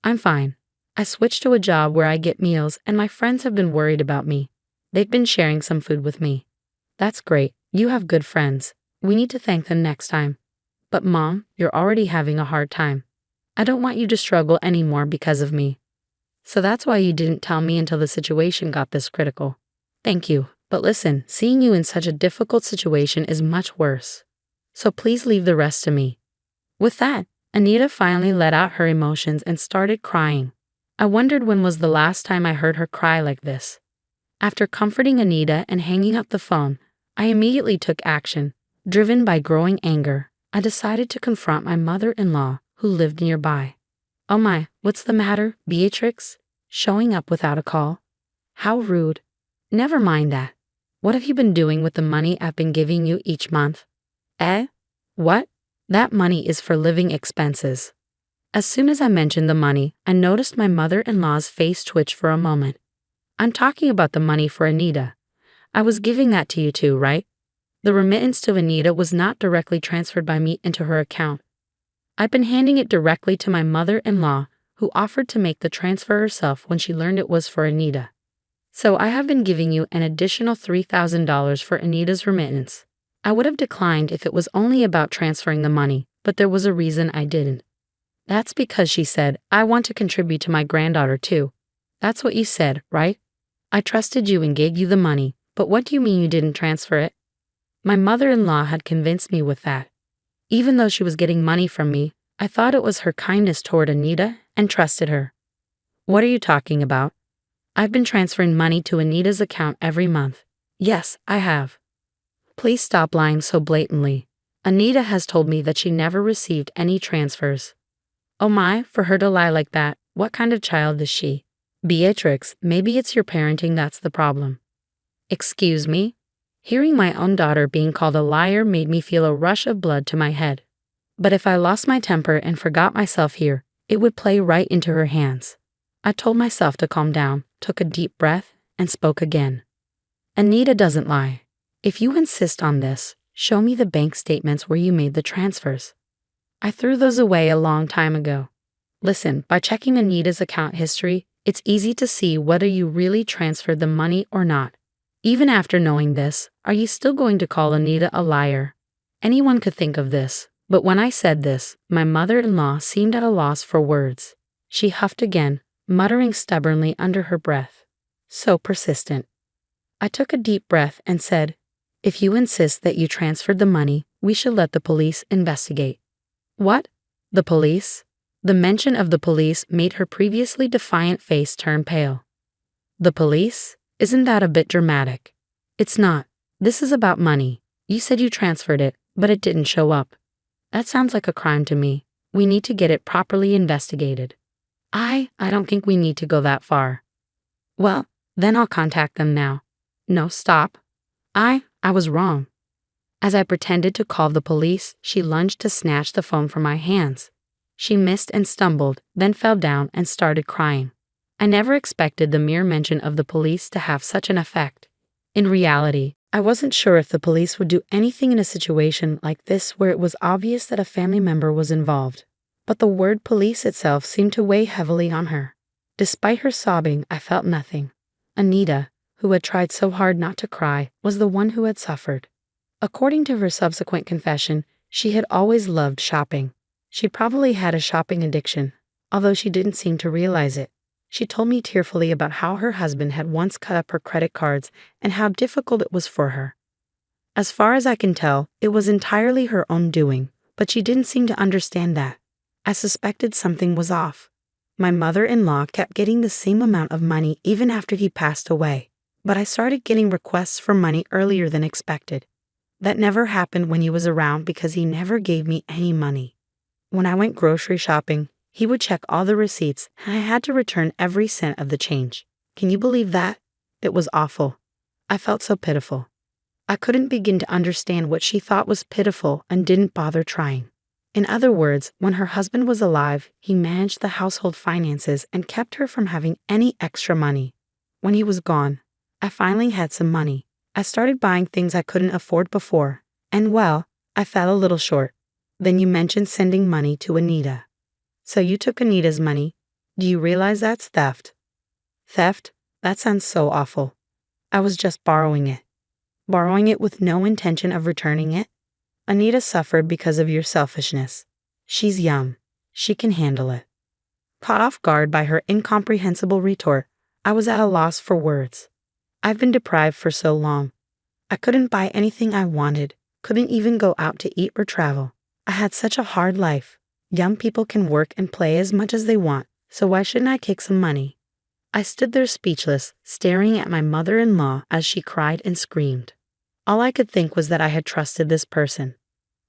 "I'm fine. I switched to a job where I get meals and my friends have been worried about me. They've been sharing some food with me." That's great. You have good friends. We need to thank them next time. But Mom, you're already having a hard time. I don't want you to struggle anymore because of me. So that's why you didn't tell me until the situation got this critical. Thank you. But listen, seeing you in such a difficult situation is much worse. So please leave the rest to me. With that, Anita finally let out her emotions and started crying. I wondered when was the last time I heard her cry like this. After comforting Anita and hanging up the phone, I immediately took action. Driven by growing anger, I decided to confront my mother-in-law, who lived nearby. Oh my, what's the matter, Beatrix? Showing up without a call? How rude. Never mind that. What have you been doing with the money I've been giving you each month? Eh? What? That money is for living expenses. As soon as I mentioned the money, I noticed my mother-in-law's face twitch for a moment. I'm talking about the money for Anita. I was giving that to you too, right? The remittance to Anita was not directly transferred by me into her account. I've been handing it directly to my mother-in-law, who offered to make the transfer herself when she learned it was for Anita. So I have been giving you an additional $3,000 for Anita's remittance. I would have declined if it was only about transferring the money, but there was a reason I didn't. That's because she said, I want to contribute to my granddaughter too. That's what you said, right? I trusted you and gave you the money, but what do you mean you didn't transfer it? My mother-in-law had convinced me with that. Even though she was getting money from me, I thought it was her kindness toward Anita and trusted her. What are you talking about? I've been transferring money to Anita's account every month. Yes, I have. Please stop lying so blatantly. Anita has told me that she never received any transfers. Oh my, for her to lie like that, what kind of child is she? Beatrix, maybe it's your parenting that's the problem. Excuse me? Hearing my own daughter being called a liar made me feel a rush of blood to my head. But if I lost my temper and forgot myself here, it would play right into her hands. I told myself to calm down, took a deep breath, and spoke again. Anita doesn't lie. If you insist on this, show me the bank statements where you made the transfers. I threw those away a long time ago. Listen, by checking Anita's account history, it's easy to see whether you really transferred the money or not. Even after knowing this, are you still going to call Anita a liar? Anyone could think of this, but when I said this, my mother-in-law seemed at a loss for words. She huffed again, muttering stubbornly under her breath. So persistent. I took a deep breath and said, if you insist that you transferred the money, we should let the police investigate. What? The police? The mention of the police made her previously defiant face turn pale. The police? Isn't that a bit dramatic? It's not. This is about money. You said you transferred it, but it didn't show up. That sounds like a crime to me. We need to get it properly investigated. I don't think we need to go that far. Well, then I'll contact them now. No, stop. I was wrong. As I pretended to call the police, she lunged to snatch the phone from my hands. She missed and stumbled, then fell down and started crying. I never expected the mere mention of the police to have such an effect. In reality, I wasn't sure if the police would do anything in a situation like this where it was obvious that a family member was involved. But the word police itself seemed to weigh heavily on her. Despite her sobbing, I felt nothing. Anita, who had tried so hard not to cry, was the one who had suffered. According to her subsequent confession, she had always loved shopping. She probably had a shopping addiction, although she didn't seem to realize it. She told me tearfully about how her husband had once cut up her credit cards and how difficult it was for her. As far as I can tell, it was entirely her own doing, but she didn't seem to understand that. I suspected something was off. My mother-in-law kept getting the same amount of money even after he passed away, but I started getting requests for money earlier than expected. That never happened when he was around because he never gave me any money. When I went grocery shopping, he would check all the receipts, and I had to return every cent of the change. Can you believe that? It was awful. I felt so pitiful. I couldn't begin to understand what she thought was pitiful and didn't bother trying. In other words, when her husband was alive, he managed the household finances and kept her from having any extra money. When he was gone, I finally had some money. I started buying things I couldn't afford before, and well, I fell a little short. Then you mentioned sending money to Anita. So you took Anita's money. Do you realize that's theft? Theft? That sounds so awful. I was just borrowing it. borrowing it with no intention of returning it? Anita suffered because of your selfishness. She's young. She can handle it. Caught off guard by her incomprehensible retort, I was at a loss for words. I've been deprived for so long. I couldn't buy anything I wanted, couldn't even go out to eat or travel. I had such a hard life. Young people can work and play as much as they want, so why shouldn't I take some money? I stood there speechless, staring at my mother-in-law as she cried and screamed. All I could think was that I had trusted this person.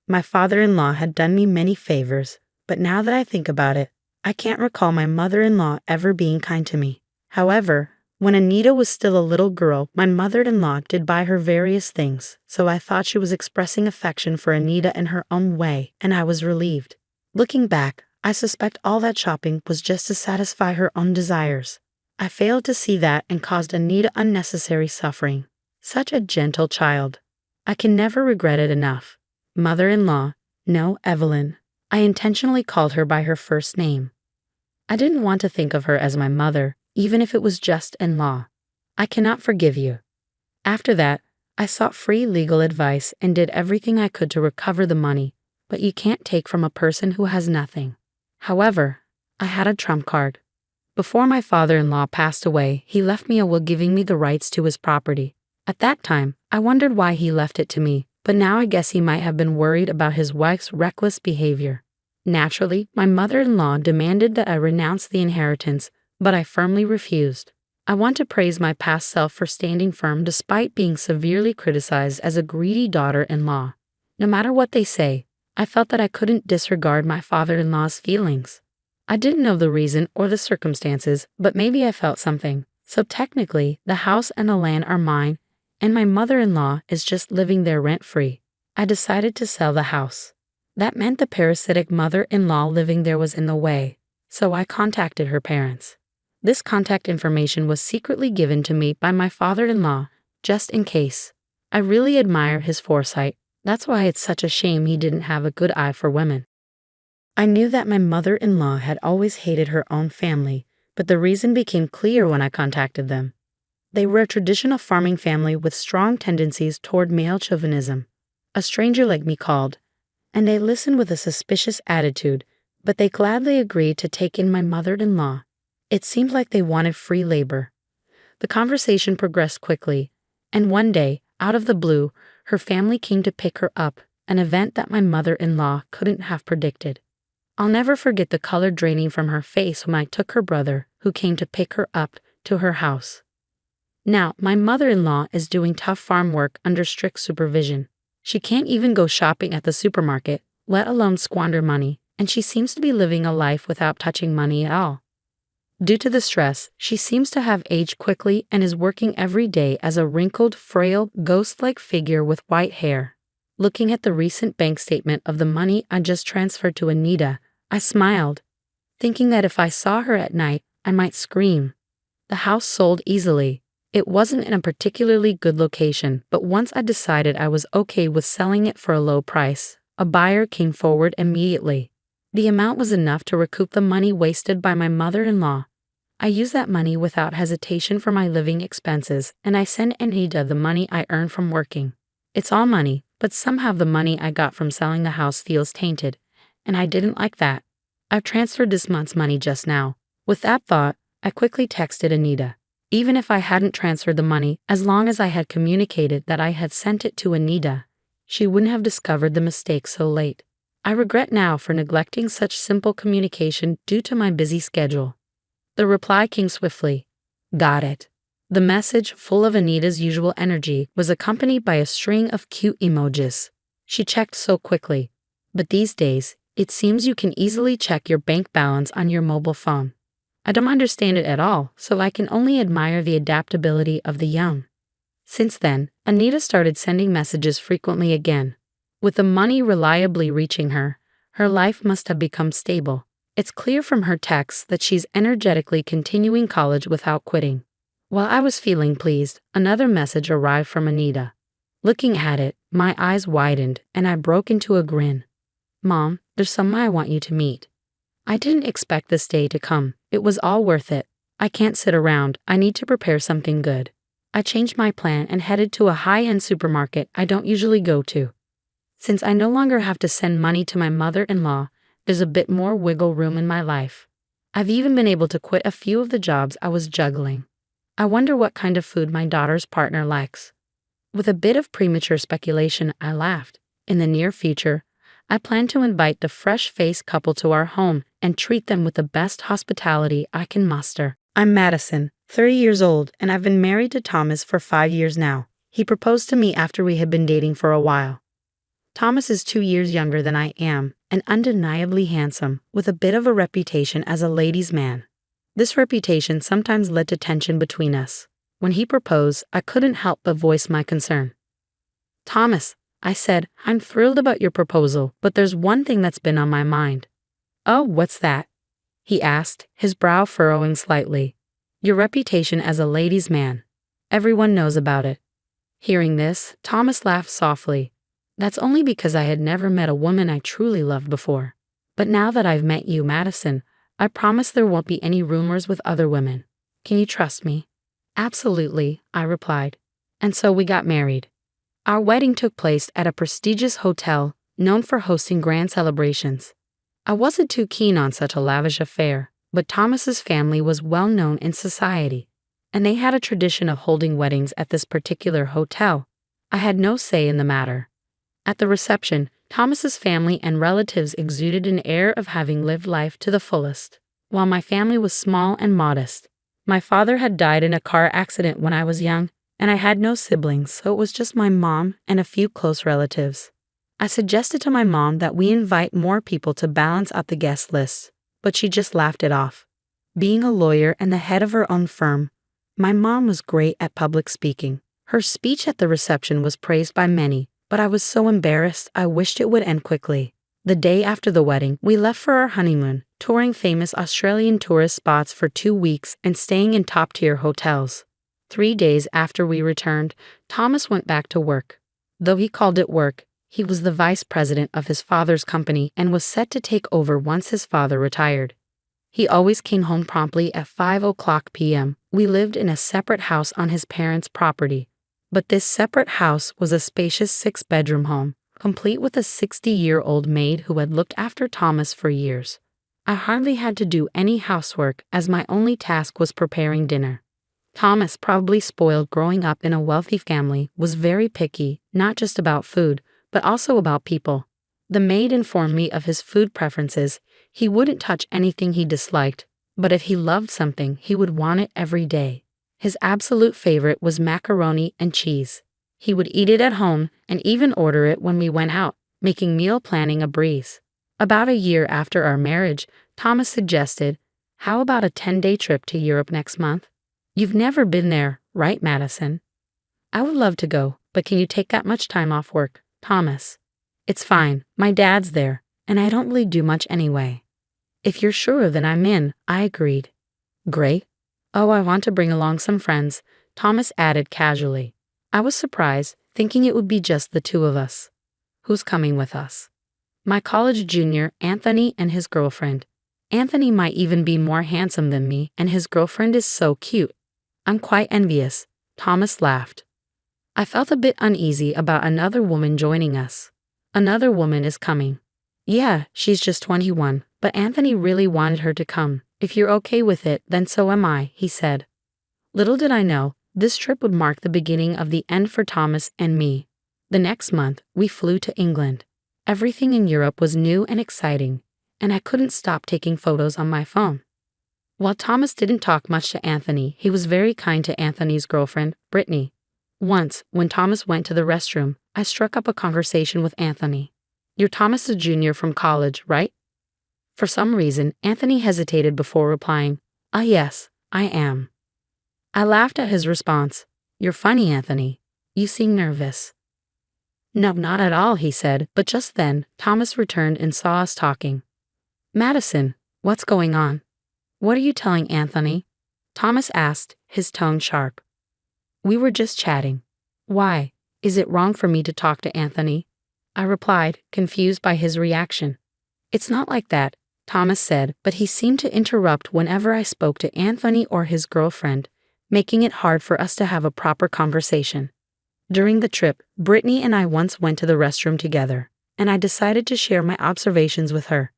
My father-in-law had done me many favors, but now that I think about it, I can't recall my mother-in-law ever being kind to me. However, when Anita was still a little girl, my mother-in-law did buy her various things, so I thought she was expressing affection for Anita in her own way, and I was relieved. Looking back, I suspect all that shopping was just to satisfy her own desires. I failed to see that and caused Anita unnecessary suffering. Such a gentle child. I can never regret it enough. Mother-in-law, no, Evelyn. I intentionally called her by her first name. I didn't want to think of her as my mother, even if it was just in-law. I cannot forgive you. After that, I sought free legal advice and did everything I could to recover the money, but you can't take from a person who has nothing. However, I had a trump card. Before my father-in-law passed away, he left me a will giving me the rights to his property. At that time, I wondered why he left it to me, but now I guess he might have been worried about his wife's reckless behavior. Naturally, my mother-in-law demanded that I renounce the inheritance, but I firmly refused. I want to praise my past self for standing firm despite being severely criticized as a greedy daughter-in-law. No matter what they say, I felt that I couldn't disregard my father-in-law's feelings. I didn't know the reason or the circumstances, but maybe I felt something. So technically, the house and the land are mine, and my mother-in-law is just living there rent-free. I decided to sell the house. That meant the parasitic mother-in-law living there was in the way, so I contacted her parents. This contact information was secretly given to me by my father-in-law, just in case. I really admire his foresight. That's why it's such a shame he didn't have a good eye for women. I knew that my mother-in-law had always hated her own family, but the reason became clear when I contacted them. They were a traditional farming family with strong tendencies toward male chauvinism. A stranger like me called, and they listened with a suspicious attitude, but they gladly agreed to take in my mother-in-law. It seemed like they wanted free labor. The conversation progressed quickly, and one day, out of the blue, her family came to pick her up, an event that my mother-in-law couldn't have predicted. I'll never forget the color draining from her face when I took her brother, who came to pick her up, to her house. Now, my mother-in-law is doing tough farm work under strict supervision. She can't even go shopping at the supermarket, let alone squander money, and she seems to be living a life without touching money at all. Due to the stress, she seems to have aged quickly and is working every day as a wrinkled, frail, ghost-like figure with white hair. Looking at the recent bank statement of the money I just transferred to Anita, I smiled, thinking that if I saw her at night, I might scream. The house sold easily. It wasn't in a particularly good location, but once I decided I was okay with selling it for a low price, a buyer came forward immediately. The amount was enough to recoup the money wasted by my mother-in-law. I used that money without hesitation for my living expenses, and I sent Anita the money I earned from working. It's all money, but somehow the money I got from selling the house feels tainted, and I didn't like that. I've transferred this month's money just now. With that thought, I quickly texted Anita. Even if I hadn't transferred the money, as long as I had communicated that I had sent it to Anita, she wouldn't have discovered the mistake so late. I regret now for neglecting such simple communication due to my busy schedule. The reply came swiftly. Got it. The message, full of Anita's usual energy, was accompanied by a string of cute emojis. She checked so quickly. But these days, it seems you can easily check your bank balance on your mobile phone. I don't understand it at all, so I can only admire the adaptability of the young. Since then, Anita started sending messages frequently again. With the money reliably reaching her, her life must have become stable. It's clear from her texts that she's energetically continuing college without quitting. While I was feeling pleased, another message arrived from Anita. Looking at it, my eyes widened and I broke into a grin. Mom, there's someone I want you to meet. I didn't expect this day to come. It was all worth it. I can't sit around. I need to prepare something good. I changed my plan and headed to a high-end supermarket I don't usually go to. Since I no longer have to send money to my mother-in-law, there's a bit more wiggle room in my life. I've even been able to quit a few of the jobs I was juggling. I wonder what kind of food my daughter's partner likes. With a bit of premature speculation, I laughed. In the near future, I plan to invite the fresh-faced couple to our home and treat them with the best hospitality I can muster. I'm Madison, 30 years old, and I've been married to Thomas for 5 years now. He proposed to me after we had been dating for a while. Thomas is 2 years younger than I am, and undeniably handsome, with a bit of a reputation as a ladies' man. This reputation sometimes led to tension between us. When he proposed, I couldn't help but voice my concern. "Thomas," I said, "I'm thrilled about your proposal, but there's one thing that's been on my mind." "Oh, what's that?" he asked, his brow furrowing slightly. "Your reputation as a ladies' man. Everyone knows about it." Hearing this, Thomas laughed softly. "That's only because I had never met a woman I truly loved before. But now that I've met you, Madison, I promise there won't be any rumors with other women. Can you trust me?" "Absolutely," I replied. And so we got married. Our wedding took place at a prestigious hotel known for hosting grand celebrations. I wasn't too keen on such a lavish affair, but Thomas's family was well known in society, and they had a tradition of holding weddings at this particular hotel. I had no say in the matter. At the reception, Thomas's family and relatives exuded an air of having lived life to the fullest, while my family was small and modest. My father had died in a car accident when I was young, and I had no siblings, so it was just my mom and a few close relatives. I suggested to my mom that we invite more people to balance out the guest list, but she just laughed it off. Being a lawyer and the head of her own firm, my mom was great at public speaking. Her speech at the reception was praised by many, but I was so embarrassed I wished it would end quickly. The day after the wedding, we left for our honeymoon, touring famous Australian tourist spots for 2 weeks and staying in top-tier hotels. 3 days after we returned, Thomas went back to work. Though he called it work, he was the vice president of his father's company and was set to take over once his father retired. He always came home promptly at 5:00 p.m. We lived in a separate house on his parents' property, but this separate house was a spacious 6-bedroom home, complete with a 60-year-old maid who had looked after Thomas for years. I hardly had to do any housework, as my only task was preparing dinner. Thomas, probably spoiled growing up in a wealthy family, was very picky, not just about food, but also about people. The maid informed me of his food preferences. He wouldn't touch anything he disliked, but if he loved something, he would want it every day. His absolute favorite was macaroni and cheese. He would eat it at home and even order it when we went out, making meal planning a breeze. About a year after our marriage, Thomas suggested, "How about a 10-day trip to Europe next month? You've never been there, right, Madison?" "I would love to go, but can you take that much time off work, Thomas?" "It's fine, my dad's there, and I don't really do much anyway." "If you're sure, then I'm in," I agreed. "Great. Oh, I want to bring along some friends," Thomas added casually. I was surprised, thinking it would be just the two of us. "Who's coming with us?" "My college junior, Anthony, and his girlfriend. Anthony might even be more handsome than me, and his girlfriend is so cute. I'm quite envious." Thomas laughed. I felt a bit uneasy about another woman joining us. "Another woman is coming." "Yeah, she's just 21, but Anthony really wanted her to come. If you're okay with it, then so am I," he said. Little did I know, this trip would mark the beginning of the end for Thomas and me. The next month, we flew to England. Everything in Europe was new and exciting, and I couldn't stop taking photos on my phone. While Thomas didn't talk much to Anthony, he was very kind to Anthony's girlfriend, Brittany. Once, when Thomas went to the restroom, I struck up a conversation with Anthony. "You're Thomas's junior from college, right?" For some reason, Anthony hesitated before replying, "Ah, yes, I am." I laughed at his response. "You're funny, Anthony. You seem nervous." "No, not at all," he said, but just then, Thomas returned and saw us talking. "Madison, what's going on? What are you telling Anthony?" Thomas asked, his tone sharp. "We were just chatting." "Why? Is it wrong for me to talk to Anthony?" I replied, confused by his reaction. "It's not like that," Thomas said, but he seemed to interrupt whenever I spoke to Anthony or his girlfriend, making it hard for us to have a proper conversation. During the trip, Brittany and I once went to the restroom together, and I decided to share my observations with her.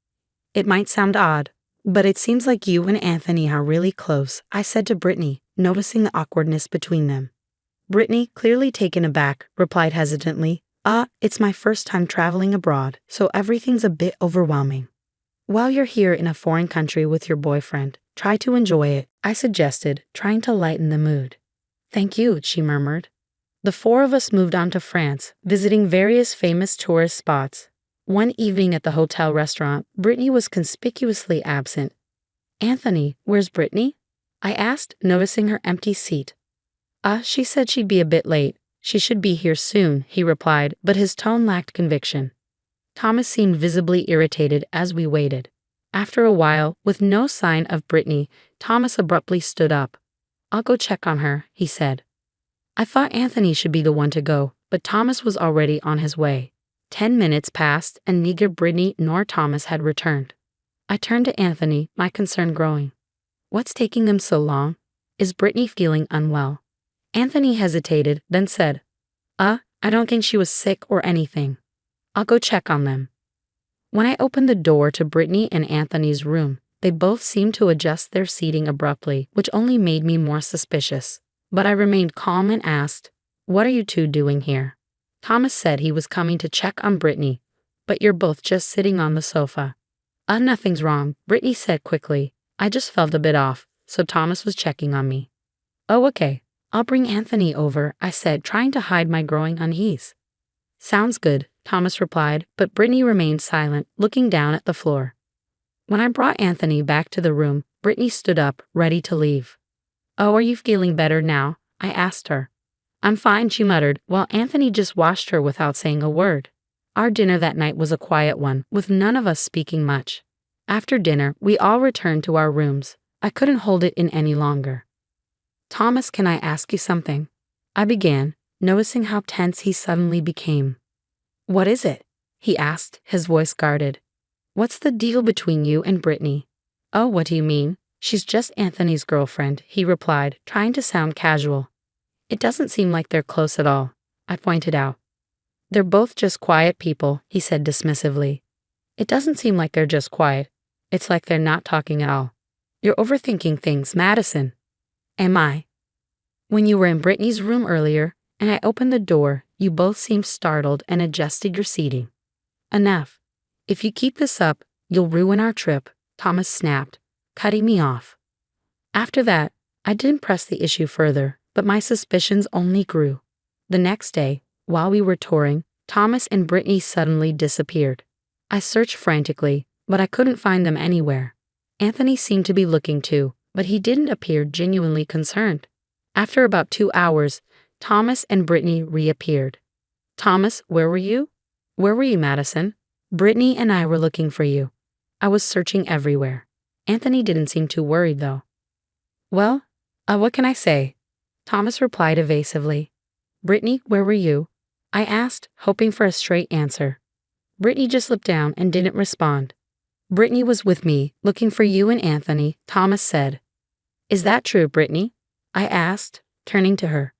It might sound odd, but it seems like you and Anthony are really close, I said to Brittany, noticing the awkwardness between them. Brittany, clearly taken aback, replied hesitantly, it's my first time traveling abroad, so everything's a bit overwhelming. While you're here in a foreign country with your boyfriend, try to enjoy it, I suggested, trying to lighten the mood. Thank you, she murmured. The four of us moved on to France, visiting various famous tourist spots. One evening at the hotel restaurant, Brittany was conspicuously absent. Anthony, where's Brittany? I asked, noticing her empty seat. She said she'd be a bit late. She should be here soon, he replied, but his tone lacked conviction. Thomas seemed visibly irritated as we waited. After a while, with no sign of Brittany, Thomas abruptly stood up. I'll go check on her, he said. I thought Anthony should be the one to go, but Thomas was already on his way. 10 minutes passed, and neither Brittany nor Thomas had returned. I turned to Anthony, my concern growing. What's taking them so long? Is Brittany feeling unwell? Anthony hesitated, then said, I don't think she was sick or anything. I'll go check on them. When I opened the door to Brittany and Anthony's room, they both seemed to adjust their seating abruptly, which only made me more suspicious. But I remained calm and asked, what are you two doing here? Thomas said he was coming to check on Brittany, but you're both just sitting on the sofa. Nothing's wrong, Brittany said quickly. I just felt a bit off, so Thomas was checking on me. Oh, okay. I'll bring Anthony over, I said, trying to hide my growing unease. Sounds good, Thomas replied, but Brittany remained silent, looking down at the floor. When I brought Anthony back to the room, Brittany stood up, ready to leave. Oh, are you feeling better now? I asked her. I'm fine, she muttered, while Anthony just watched her without saying a word. Our dinner that night was a quiet one, with none of us speaking much. After dinner, we all returned to our rooms. I couldn't hold it in any longer. Thomas, can I ask you something? I began, noticing how tense he suddenly became. What is it? He asked, his voice guarded. What's the deal between you and Brittany? Oh, what do you mean? She's just Anthony's girlfriend, he replied, trying to sound casual. It doesn't seem like they're close at all, I pointed out. They're both just quiet people, he said dismissively. It doesn't seem like they're just quiet. It's like they're not talking at all. You're overthinking things, Madison. Am I? When you were in Brittany's room earlier, and I opened the door, you both seemed startled and adjusted your seating. Enough. If you keep this up, you'll ruin our trip, Thomas snapped, cutting me off. After that, I didn't press the issue further, but my suspicions only grew. The next day, while we were touring, Thomas and Brittany suddenly disappeared. I searched frantically, but I couldn't find them anywhere. Anthony seemed to be looking too, but he didn't appear genuinely concerned. After about 2 hours, Thomas and Brittany reappeared. Thomas, where were you? Where were you, Madison? Brittany and I were looking for you. I was searching everywhere. Anthony didn't seem too worried, though. Well, what can I say? Thomas replied evasively. Brittany, where were you? I asked, hoping for a straight answer. Brittany just slipped down and didn't respond. Brittany was with me, looking for you and Anthony, Thomas said. Is that true, Brittany? I asked, turning to her.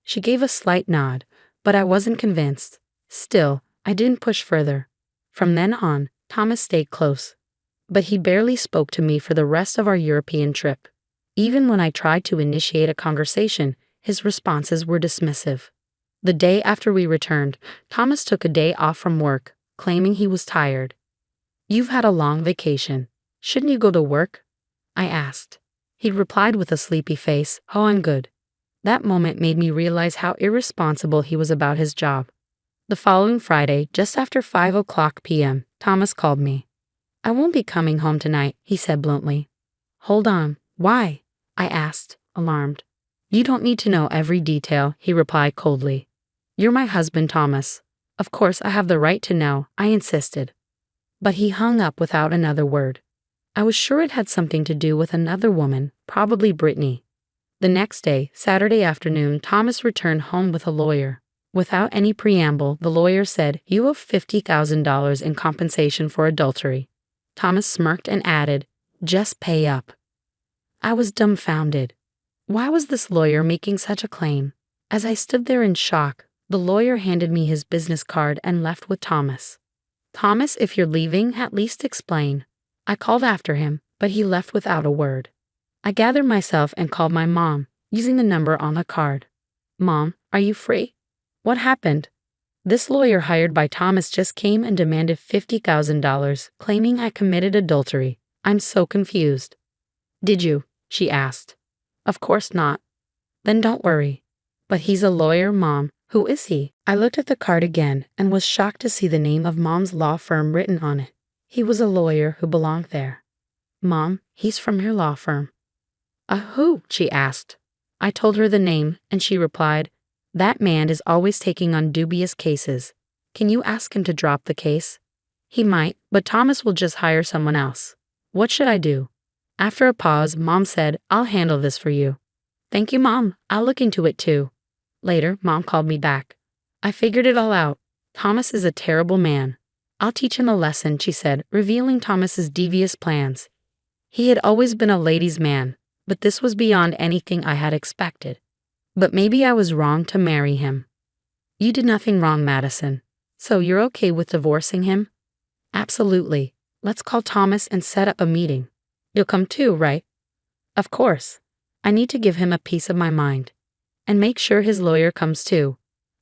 She gave a slight nod, but I wasn't convinced. Still, I didn't push further. From then on, Thomas stayed close. But he barely spoke to me for the rest of our European trip. Even when I tried to initiate a conversation, his responses were dismissive. The day after we returned, Thomas took a day off from work, claiming he was tired. You've had a long vacation. Shouldn't you go to work? I asked. He replied with a sleepy face, Oh, I'm good. That moment made me realize how irresponsible he was about his job. The following Friday, just after 5:00 p.m., Thomas called me. I won't be coming home tonight, he said bluntly. Hold on, why? I asked, alarmed. You don't need to know every detail, he replied coldly. You're my husband, Thomas. Of course I have the right to know, I insisted. But he hung up without another word. I was sure it had something to do with another woman, probably Brittany. The next day, Saturday afternoon, Thomas returned home with a lawyer. Without any preamble, the lawyer said, You owe $50,000 in compensation for adultery. Thomas smirked and added, Just pay up. I was dumbfounded. Why was this lawyer making such a claim? As I stood there in shock, the lawyer handed me his business card and left with Thomas. Thomas, if you're leaving, at least explain. I called after him, but he left without a word. I gathered myself and called my mom, using the number on the card. Mom, are you free? What happened? This lawyer hired by Thomas just came and demanded $50,000, claiming I committed adultery. I'm so confused. Did you? She asked. Of course not. Then don't worry. But he's a lawyer, Mom. Who is he? I looked at the card again and was shocked to see the name of Mom's law firm written on it. He was a lawyer who belonged there. Mom, he's from your law firm. Who? She asked. I told her the name, and she replied, that man is always taking on dubious cases. Can you ask him to drop the case? He might, but Thomas will just hire someone else. What should I do? After a pause, Mom said, I'll handle this for you. Thank you, Mom. I'll look into it too. Later, Mom called me back. I figured it all out. Thomas is a terrible man. I'll teach him a lesson, she said, revealing Thomas's devious plans. He had always been a ladies' man, but this was beyond anything I had expected. But maybe I was wrong to marry him. You did nothing wrong, Madison. So you're okay with divorcing him? Absolutely. Let's call Thomas and set up a meeting. You'll come too, right? Of course. I need to give him a piece of my mind. And make sure his lawyer comes too.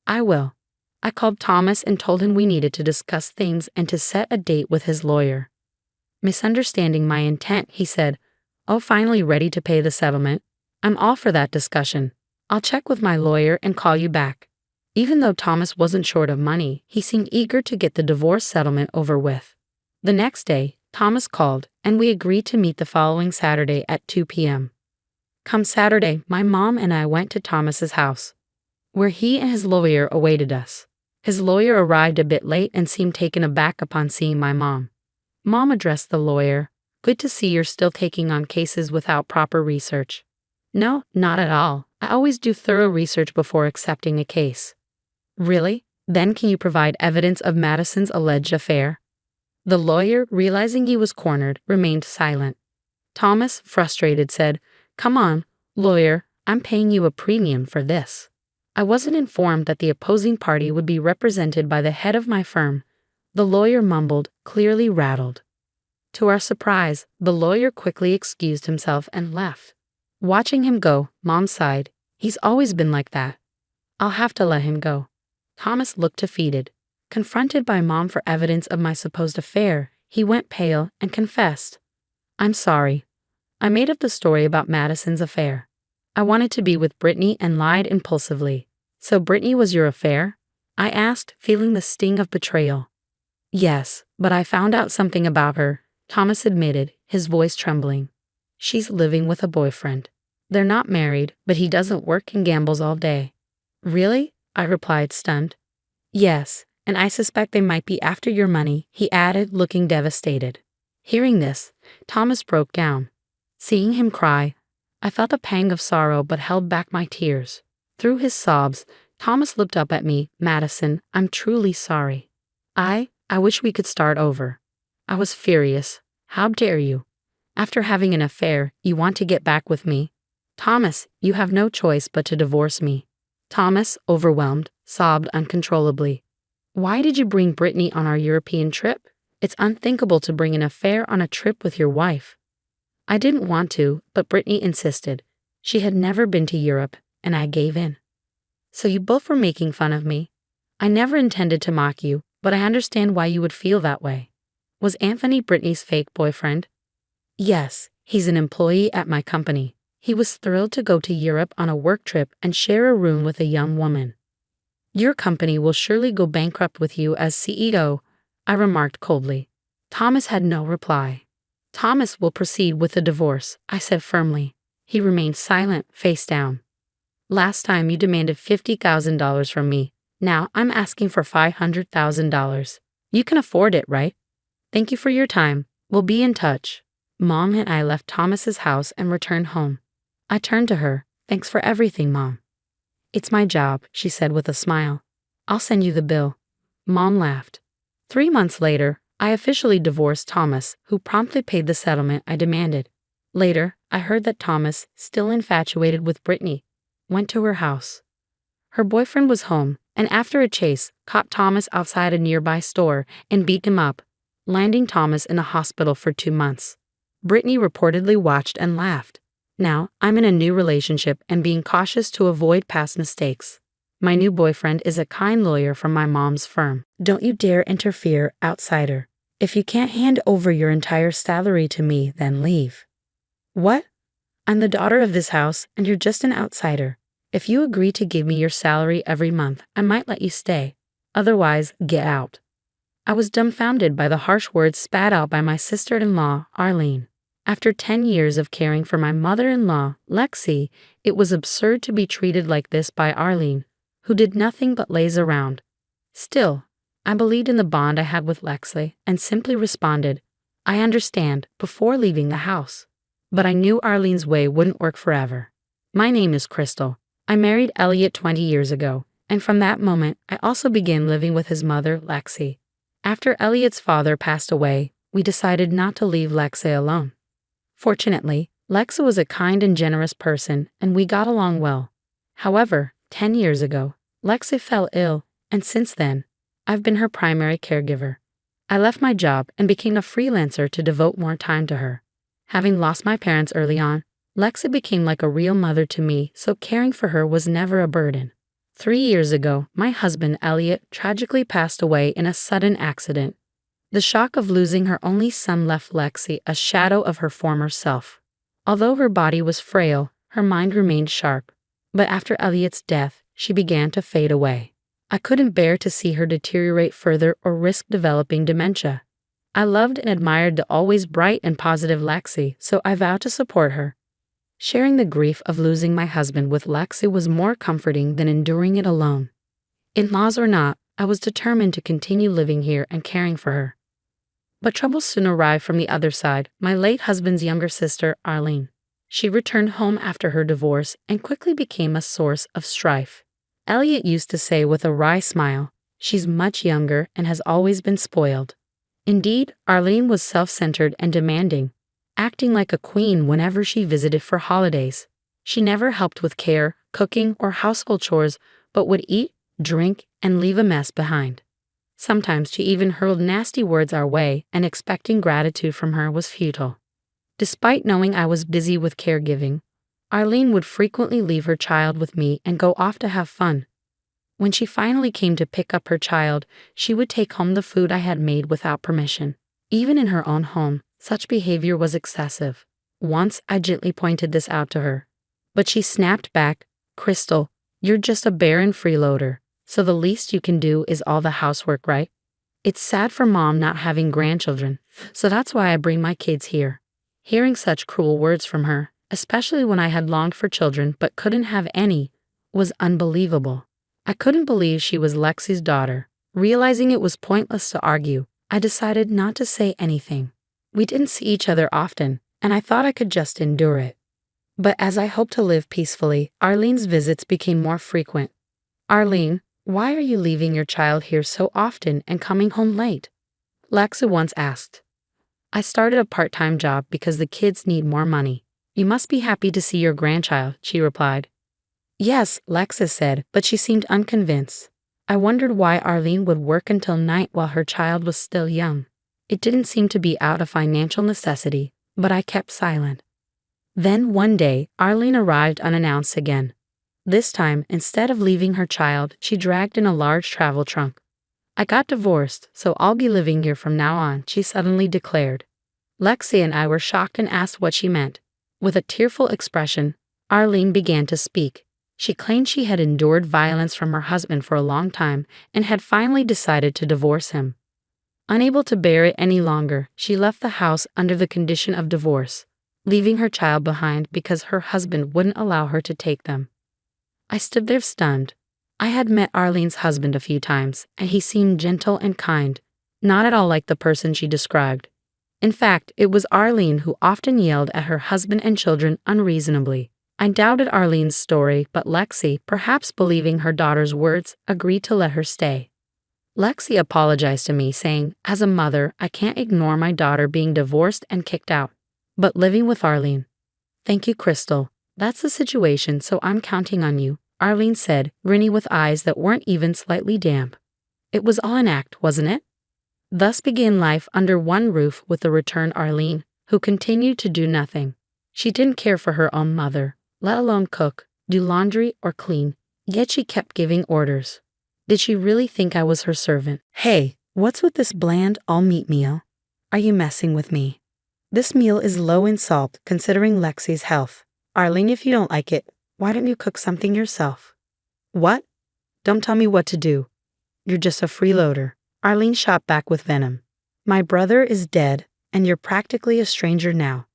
I will. I called Thomas and told him we needed to discuss things and to set a date with his lawyer. Misunderstanding my intent, he said, Oh, finally ready to pay the settlement. I'm all for that discussion. I'll check with my lawyer and call you back. Even though Thomas wasn't short of money, he seemed eager to get the divorce settlement over with. The next day, Thomas called, and we agreed to meet the following Saturday at 2 p.m. Come Saturday, my mom and I went to Thomas's house, where he and his lawyer awaited us. His lawyer arrived a bit late and seemed taken aback upon seeing my mom. Mom addressed the lawyer. Good to see you're still taking on cases without proper research. No, not at all. I always do thorough research before accepting a case. Really? Then can you provide evidence of Madison's alleged affair? The lawyer, realizing he was cornered, remained silent. Thomas, frustrated, said, Come on, lawyer, I'm paying you a premium for this. I wasn't informed that the opposing party would be represented by the head of my firm. The lawyer mumbled, clearly rattled. To our surprise, the lawyer quickly excused himself and left. Watching him go, Mom sighed. He's always been like that. I'll have to let him go. Thomas looked defeated. Confronted by Mom for evidence of my supposed affair, he went pale and confessed. I'm sorry. I made up the story about Madison's affair. I wanted to be with Brittany and lied impulsively. So Brittany was your affair? I asked, feeling the sting of betrayal. Yes, but I found out something about her, Thomas admitted, his voice trembling. She's living with a boyfriend. They're not married, but he doesn't work and gambles all day. Really? I replied, stunned. Yes, and I suspect they might be after your money, he added, looking devastated. Hearing this, Thomas broke down. Seeing him cry, I felt a pang of sorrow but held back my tears. Through his sobs, Thomas looked up at me. Madison, I'm truly sorry. I wish we could start over. I was furious. How dare you? After having an affair, you want to get back with me? Thomas, you have no choice but to divorce me. Thomas, overwhelmed, sobbed uncontrollably. Why did you bring Brittany on our European trip? It's unthinkable to bring an affair on a trip with your wife. I didn't want to, but Brittany insisted. She had never been to Europe, and I gave in. So you both were making fun of me. I never intended to mock you, but I understand why you would feel that way. Was Anthony Brittany's fake boyfriend? Yes, he's an employee at my company. He was thrilled to go to Europe on a work trip and share a room with a young woman. Your company will surely go bankrupt with you as CEO, I remarked coldly. Thomas had no reply. Thomas will proceed with the divorce, I said firmly. He remained silent, face down. Last time you demanded $50,000 from me. Now I'm asking for $500,000. You can afford it, right? Thank you for your time. We'll be in touch. Mom and I left Thomas's house and returned home. I turned to her. Thanks for everything, Mom. It's my job, she said with a smile. I'll send you the bill. Mom laughed. 3 months later, I officially divorced Thomas, who promptly paid the settlement I demanded. Later, I heard that Thomas, still infatuated with Brittany, went to her house. Her boyfriend was home, and after a chase, caught Thomas outside a nearby store and beat him up, landing Thomas in a hospital for 2 months. Brittany reportedly watched and laughed. Now, I'm in a new relationship and being cautious to avoid past mistakes. My new boyfriend is a kind lawyer from my mom's firm. Don't you dare interfere, outsider. If you can't hand over your entire salary to me, then leave. What? I'm the daughter of this house, and you're just an outsider. If you agree to give me your salary every month, I might let you stay. Otherwise, get out. I was dumbfounded by the harsh words spat out by my sister-in-law, Arlene. After 10 years of caring for my mother-in-law, Lexi, it was absurd to be treated like this by Arlene, who did nothing but laze around. Still, I believed in the bond I had with Lexi and simply responded, I understand, before leaving the house. But I knew Arlene's way wouldn't work forever. My name is Crystal. I married Elliot 20 years ago, and from that moment, I also began living with his mother, Lexi. After Elliot's father passed away, we decided not to leave Lexi alone. Fortunately, Lexi was a kind and generous person, and we got along well. However, 10 years ago, Lexi fell ill, and since then, I've been her primary caregiver. I left my job and became a freelancer to devote more time to her. Having lost my parents early on, Lexi became like a real mother to me, so caring for her was never a burden. 3 years ago, my husband, Elliot, tragically passed away in a sudden accident. The shock of losing her only son left Lexi a shadow of her former self. Although her body was frail, her mind remained sharp. But after Elliot's death, she began to fade away. I couldn't bear to see her deteriorate further or risk developing dementia. I loved and admired the always bright and positive Lexi, so I vowed to support her. Sharing the grief of losing my husband with Lexi was more comforting than enduring it alone. In-laws or not, I was determined to continue living here and caring for her. But trouble soon arrived from the other side, my late husband's younger sister, Arlene. She returned home after her divorce and quickly became a source of strife. Elliot used to say with a wry smile, she's much younger and has always been spoiled. Indeed, Arlene was self-centered and demanding, acting like a queen whenever she visited for holidays. She never helped with care, cooking, or household chores, but would eat, drink, and leave a mess behind. Sometimes she even hurled nasty words our way, and expecting gratitude from her was futile. Despite knowing I was busy with caregiving, Arlene would frequently leave her child with me and go off to have fun. When she finally came to pick up her child, she would take home the food I had made without permission. Even in her own home, such behavior was excessive. Once I gently pointed this out to her, but she snapped back, Crystal, you're just a barren freeloader, so the least you can do is all the housework, right? It's sad for mom not having grandchildren, so that's why I bring my kids here. Hearing such cruel words from her, especially when I had longed for children but couldn't have any, was unbelievable. I couldn't believe she was Lexi's daughter. Realizing it was pointless to argue, I decided not to say anything. We didn't see each other often, and I thought I could just endure it. But as I hoped to live peacefully, Arlene's visits became more frequent. Arlene, why are you leaving your child here so often and coming home late? Lexi once asked. I started a part-time job because the kids need more money. You must be happy to see your grandchild, she replied. Yes, Lexi said, but she seemed unconvinced. I wondered why Arlene would work until night while her child was still young. It didn't seem to be out of financial necessity, but I kept silent. Then one day, Arlene arrived unannounced again. This time, instead of leaving her child, she dragged in a large travel trunk. I got divorced, so I'll be living here from now on, she suddenly declared. Lexi and I were shocked and asked what she meant. With a tearful expression, Arlene began to speak. She claimed she had endured violence from her husband for a long time and had finally decided to divorce him. Unable to bear it any longer, she left the house under the condition of divorce, leaving her child behind because her husband wouldn't allow her to take them. I stood there stunned. I had met Arlene's husband a few times, and he seemed gentle and kind, not at all like the person she described. In fact, it was Arlene who often yelled at her husband and children unreasonably. I doubted Arlene's story, but Lexi, perhaps believing her daughter's words, agreed to let her stay. Lexi apologized to me, saying, as a mother, I can't ignore my daughter being divorced and kicked out. but living with Arlene. Thank you, Crystal. That's the situation, so I'm counting on you, Arlene said, grinning with eyes that weren't even slightly damp. It was all an act, wasn't it? Thus began life under one roof with the returned Arlene, who continued to do nothing. She didn't care for her own mother, let alone cook, do laundry, or clean, yet she kept giving orders. Did she really think I was her servant? Hey, what's with this bland all-meat meal? Are you messing with me? This meal is low in salt considering Lexi's health. Arlene, if you don't like it, why don't you cook something yourself? What? Don't tell me what to do. You're just a freeloader. Arlene shot back with venom. My brother is dead, and you're practically a stranger now.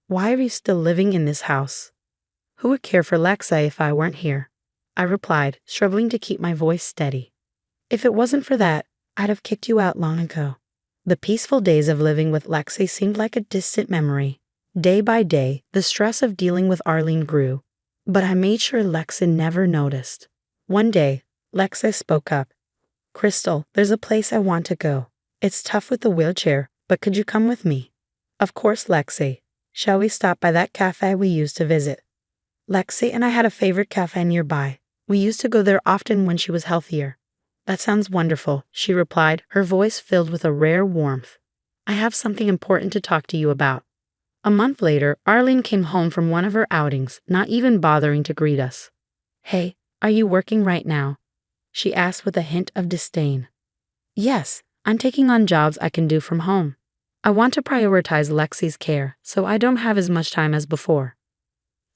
Why are you still living in this house? Who would care for Lexi if I weren't here? I replied, struggling to keep my voice steady. If it wasn't for that, I'd have kicked you out long ago. The peaceful days of living with Lexi seemed like a distant memory. Day by day, the stress of dealing with Arlene grew, but I made sure Lexi never noticed. One day, Lexi spoke up. Crystal, there's a place I want to go. It's tough with the wheelchair, but could you come with me? Of course, Lexi. Shall we stop by that cafe we used to visit? Lexi and I had a favorite cafe nearby. We used to go there often when she was healthier. That sounds wonderful, she replied, her voice filled with a rare warmth. I have something important to talk to you about. A month later, Arlene came home from one of her outings, not even bothering to greet us. Hey, are you working right now? She asked with a hint of disdain. Yes, I'm taking on jobs I can do from home. I want to prioritize Lexi's care, so I don't have as much time as before.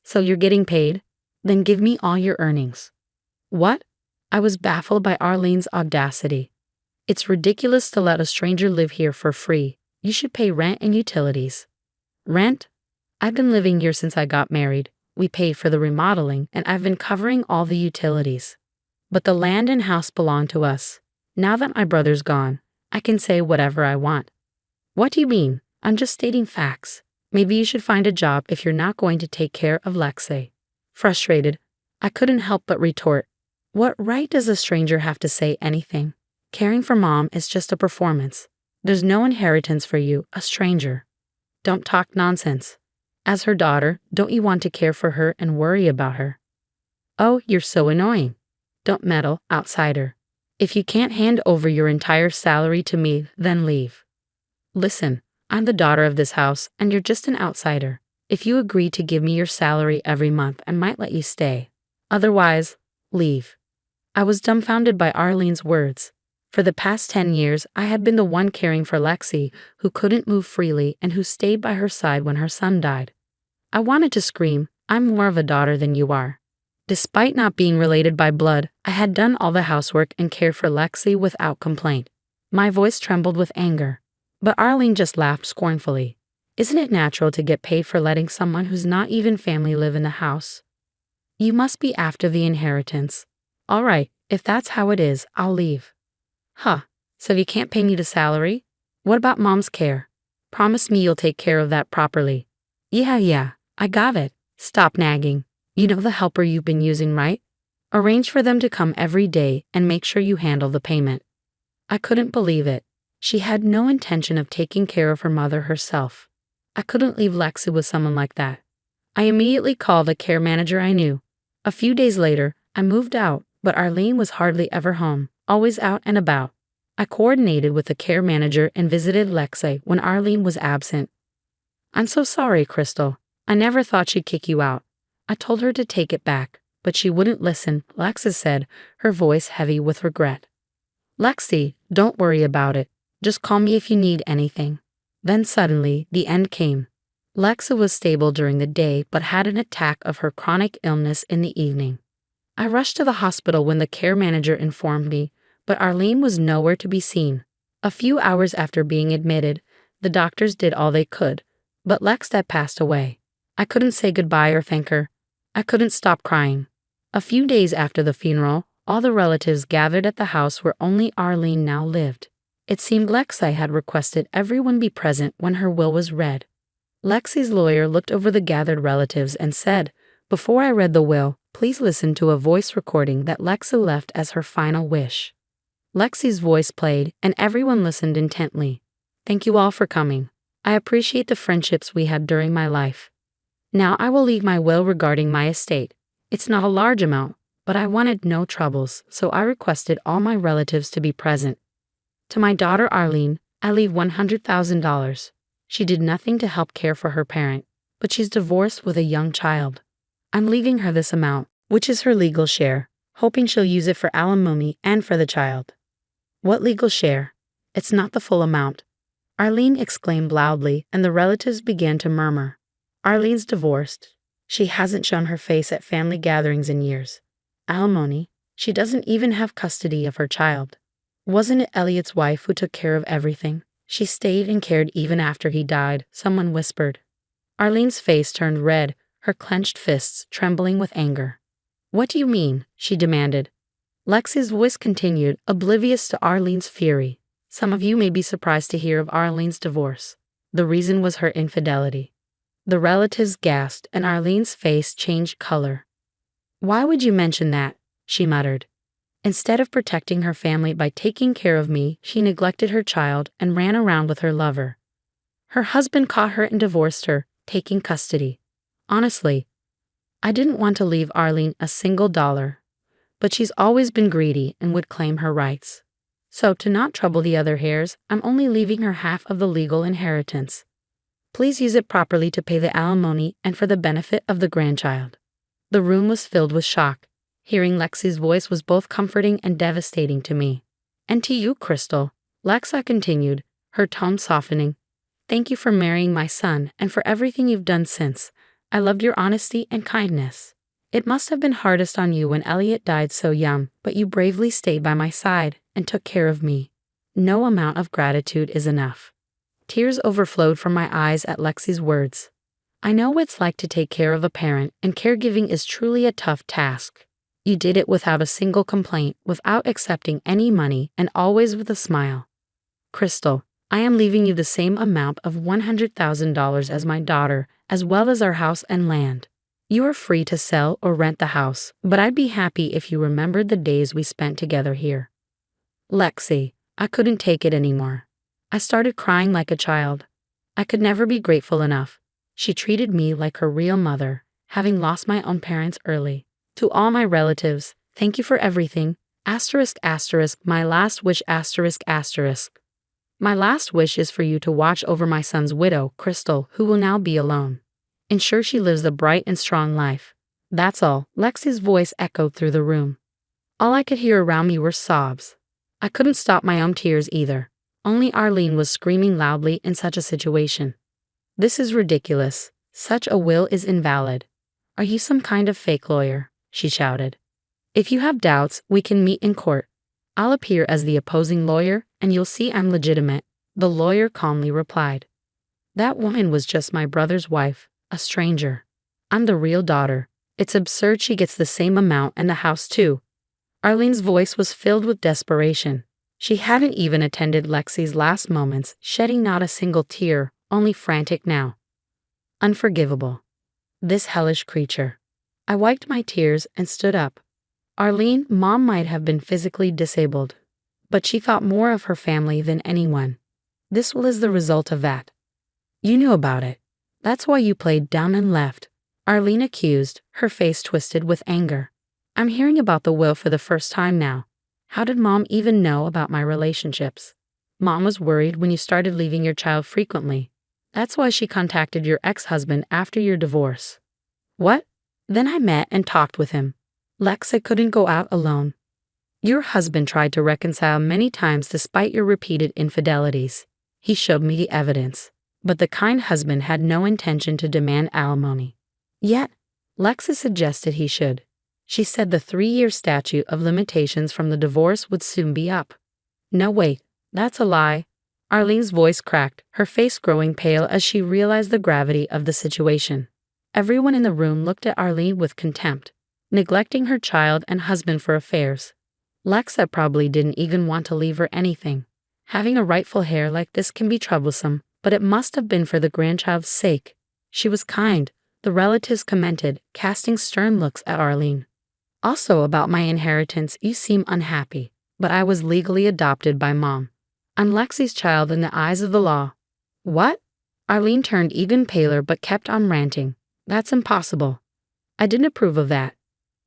So you're getting paid? Then give me all your earnings. What? I was baffled by Arlene's audacity. It's ridiculous to let a stranger live here for free. You should pay rent and utilities. Rent? I've been living here since I got married. We paid for the remodeling, and I've been covering all the utilities. But the land and house belong to us. Now that my brother's gone, I can say whatever I want. What do you mean? I'm just stating facts. Maybe you should find a job if you're not going to take care of Lexi. Frustrated, I couldn't help but retort. What right does a stranger have to say anything? Caring for Mom is just a performance. There's no inheritance for you, a stranger. Don't talk nonsense. As her daughter, don't you want to care for her and worry about her? Oh, you're so annoying. Don't meddle, outsider. If you can't hand over your entire salary to me, then leave. Listen, I'm the daughter of this house, and you're just an outsider. If you agree to give me your salary every month, I might let you stay. Otherwise, leave. I was dumbfounded by Arlene's words. For the past 10 years, I had been the one caring for Lexi, who couldn't move freely and who stayed by her side when her son died. I wanted to scream, I'm more of a daughter than you are. Despite not being related by blood, I had done all the housework and cared for Lexi without complaint. My voice trembled with anger. But Arlene just laughed scornfully. Isn't it natural to get paid for letting someone who's not even family live in the house? You must be after the inheritance. All right, if that's how it is, I'll leave. Huh, so you can't pay me the salary? What about Mom's care? Promise me you'll take care of that properly. Yeah, I got it. Stop nagging. You know the helper you've been using, right? Arrange for them to come every day and make sure you handle the payment. I couldn't believe it. She had no intention of taking care of her mother herself. I couldn't leave Lexi with someone like that. I immediately called a care manager I knew. A few days later, I moved out, but Arlene was hardly ever home, always out and about. I coordinated with the care manager and visited Lexi when Arlene was absent. I'm so sorry, Crystal. I never thought she'd kick you out. I told her to take it back, but she wouldn't listen, Lexi said, her voice heavy with regret. Lexi, don't worry about it. Just call me if you need anything. Then suddenly, the end came. Lexi was stable during the day but had an attack of her chronic illness in the evening. I rushed to the hospital when the care manager informed me, but Arlene was nowhere to be seen. A few hours after being admitted, the doctors did all they could, but Lex had passed away. I couldn't say goodbye or thank her. I couldn't stop crying. A few days after the funeral, all the relatives gathered at the house where only Arlene now lived. It seemed Lexi had requested everyone be present when her will was read. Lexi's lawyer looked over the gathered relatives and said, "Before I read the will, please listen to a voice recording that Lexi left as her final wish." Lexi's voice played, and everyone listened intently. "Thank you all for coming. I appreciate the friendships we had during my life. Now I will leave my will regarding my estate. It's not a large amount, but I wanted no troubles, so I requested all my relatives to be present. To my daughter Arlene, I leave $100,000. She did nothing to help care for her parent, but she's divorced with a young child. I'm leaving her this amount, which is her legal share, hoping she'll use it for alimony and for the child. What legal share? It's not the full amount. Arlene exclaimed loudly, and the relatives began to murmur. Arlene's divorced. She hasn't shown her face at family gatherings in years. Alimony? She doesn't even have custody of her child. Wasn't it Elliot's wife who took care of everything? She stayed and cared even after he died, someone whispered. Arlene's face turned red, her clenched fists trembling with anger. What do you mean? She demanded. Lexi's voice continued, oblivious to Arlene's fury. Some of you may be surprised to hear of Arlene's divorce. The reason was her infidelity. The relatives gasped, and Arlene's face changed color. Why would you mention that? She muttered. Instead of protecting her family by taking care of me, she neglected her child and ran around with her lover. Her husband caught her and divorced her, taking custody. Honestly, I didn't want to leave Arlene a single dollar, but she's always been greedy and would claim her rights. So to not trouble the other heirs, I'm only leaving her half of the legal inheritance. Please use it properly to pay the alimony and for the benefit of the grandchild. The room was filled with shock. Hearing Lexi's voice was both comforting and devastating to me. And to you, Crystal, Lexa continued, her tone softening. Thank you for marrying my son and for everything you've done since. I loved your honesty and kindness. It must have been hardest on you when Elliot died so young, but you bravely stayed by my side and took care of me. No amount of gratitude is enough. Tears overflowed from my eyes at Lexi's words. I know what it's like to take care of a parent, and caregiving is truly a tough task. You did it without a single complaint, without accepting any money, and always with a smile. Crystal, I am leaving you the same amount of $100,000 as my daughter, as well as our house and land. You are free to sell or rent the house, but I'd be happy if you remembered the days we spent together here. Lexi, I couldn't take it anymore. I started crying like a child. I could never be grateful enough. She treated me like her real mother, having lost my own parents early. To all my relatives, thank you for everything. My last wish, My last wish is for you to watch over my son's widow, Crystal, who will now be alone. Ensure she lives a bright and strong life. That's all. Lexi's voice echoed through the room. All I could hear around me were sobs. I couldn't stop my own tears either. Only Arlene was screaming loudly in such a situation. This is ridiculous. Such a will is invalid. Are you some kind of fake lawyer? She shouted. If you have doubts, we can meet in court. I'll appear as the opposing lawyer, and you'll see I'm legitimate, the lawyer calmly replied. That woman was just my brother's wife, a stranger. I'm the real daughter. It's absurd she gets the same amount and the house too. Arlene's voice was filled with desperation. She hadn't even attended Lexi's last moments, shedding not a single tear, only frantic now. Unforgivable. This hellish creature. I wiped my tears and stood up. Arlene, Mom might have been physically disabled, but she thought more of her family than anyone. This was the result of that. You knew about it. That's why you played down and left, Arlene accused, her face twisted with anger. I'm hearing about the will for the first time now. How did Mom even know about my relationships? Mom was worried when you started leaving your child frequently. That's why she contacted your ex-husband after your divorce. What? Then I met and talked with him. Lexa couldn't go out alone. Your husband tried to reconcile many times despite your repeated infidelities. He showed me the evidence. But the kind husband had no intention to demand alimony. Yet, Lexa suggested he should. She said the 3-year statute of limitations from the divorce would soon be up. No, wait, that's a lie. Arlene's voice cracked, her face growing pale as she realized the gravity of the situation. Everyone in the room looked at Arlene with contempt, neglecting her child and husband for affairs. Lexa probably didn't even want to leave her anything. Having a rightful heir like this can be troublesome, but it must have been for the grandchild's sake. She was kind, the relatives commented, casting stern looks at Arlene. Also about my inheritance, you seem unhappy, but I was legally adopted by Mom. I'm Lexi's child in the eyes of the law. What? Arlene turned even paler but kept on ranting. That's impossible. I didn't approve of that.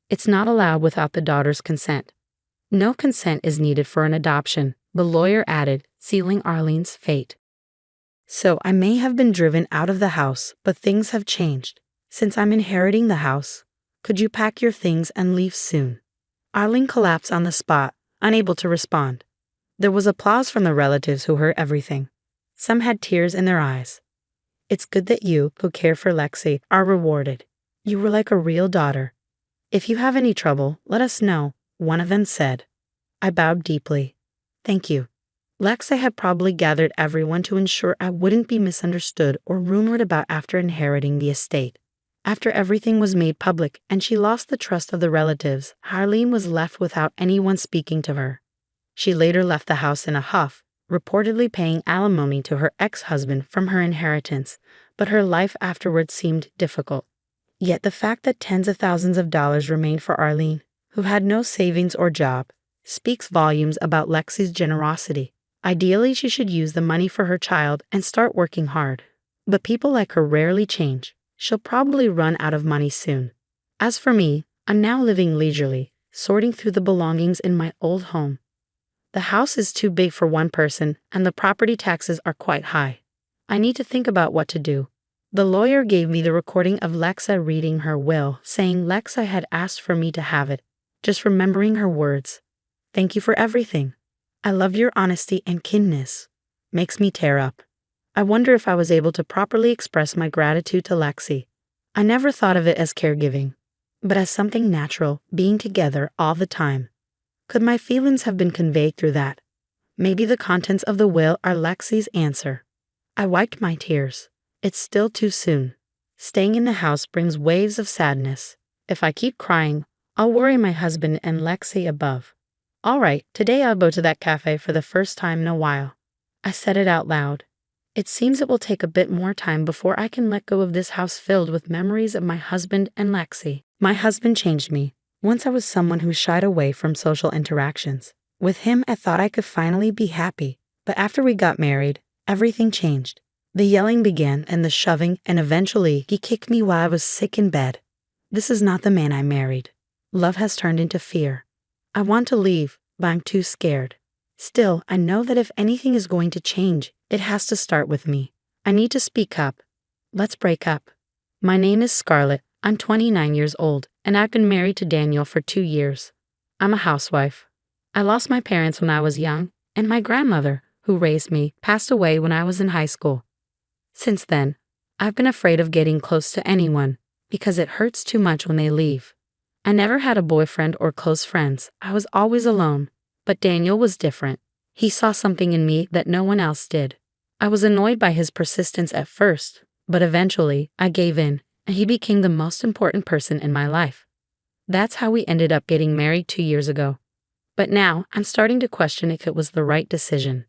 It's not allowed without the daughter's consent. No consent is needed for an adoption, the lawyer added, sealing Arlene's fate. So I may have been driven out of the house, but things have changed. Since I'm inheriting the house, could you pack your things and leave soon? Arlene collapsed on the spot, unable to respond. There was applause from the relatives who heard everything. Some had tears in their eyes. It's good that you, who care for Lexi, are rewarded. You were like a real daughter. If you have any trouble, let us know, one of them said. I bowed deeply. Thank you. Lexi had probably gathered everyone to ensure I wouldn't be misunderstood or rumored about after inheriting the estate. After everything was made public and she lost the trust of the relatives, Arlene was left without anyone speaking to her. She later left the house in a huff, reportedly paying alimony to her ex-husband from her inheritance, but her life afterwards seemed difficult. Yet the fact that tens of thousands of dollars remained for Arlene, who had no savings or job, speaks volumes about Lexi's generosity. Ideally, she should use the money for her child and start working hard. But people like her rarely change. She'll probably run out of money soon. As for me, I'm now living leisurely, sorting through the belongings in my old home. The house is too big for one person, and the property taxes are quite high. I need to think about what to do. The lawyer gave me the recording of Lexa reading her will, saying Lexa had asked for me to have it, just remembering her words. Thank you for everything. I love your honesty and kindness. Makes me tear up. I wonder if I was able to properly express my gratitude to Lexi. I never thought of it as caregiving, but as something natural, being together all the time. Could my feelings have been conveyed through that? Maybe the contents of the will are Lexi's answer. I wiped my tears. It's still too soon. Staying in the house brings waves of sadness. If I keep crying, I'll worry my husband and Lexi above. All right, today I'll go to that cafe for the first time in a while. I said it out loud. It seems it will take a bit more time before I can let go of this house filled with memories of my husband and Lexi. My husband changed me. Once I was someone who shied away from social interactions. With him, I thought I could finally be happy. But after we got married, everything changed. The yelling began and the shoving, and eventually he kicked me while I was sick in bed. This is not the man I married. Love has turned into fear. I want to leave, but I'm too scared. Still, I know that if anything is going to change, it has to start with me. I need to speak up. Let's break up. My name is Scarlett. I'm 29 years old, and I've been married to Daniel for 2 years. I'm a housewife. I lost my parents when I was young, and my grandmother, who raised me, passed away when I was in high school. Since then, I've been afraid of getting close to anyone, because it hurts too much when they leave. I never had a boyfriend or close friends. I was always alone. But Daniel was different. He saw something in me that no one else did. I was annoyed by his persistence at first, but eventually I gave in, and he became the most important person in my life. That's how we ended up getting married 2 years ago. But now I'm starting to question if it was the right decision.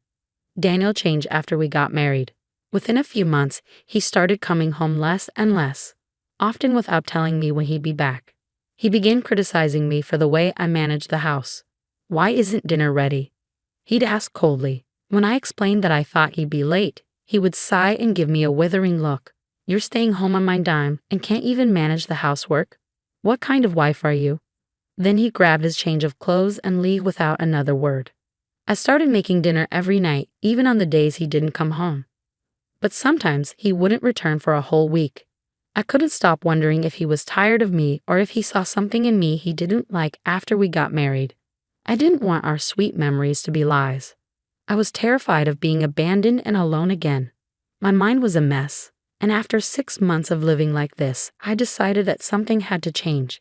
Daniel changed after we got married. Within a few months, he started coming home less and less, often without telling me when he'd be back. He began criticizing me for the way I managed the house. Why isn't dinner ready? He'd ask coldly. When I explained that I thought he'd be late, he would sigh and give me a withering look. You're staying home on my dime and can't even manage the housework? What kind of wife are you? Then he'd grab his change of clothes and leave without another word. I started making dinner every night, even on the days he didn't come home. But sometimes he wouldn't return for a whole week. I couldn't stop wondering if he was tired of me or if he saw something in me he didn't like after we got married. I didn't want our sweet memories to be lies. I was terrified of being abandoned and alone again. My mind was a mess, and after 6 months of living like this, I decided that something had to change.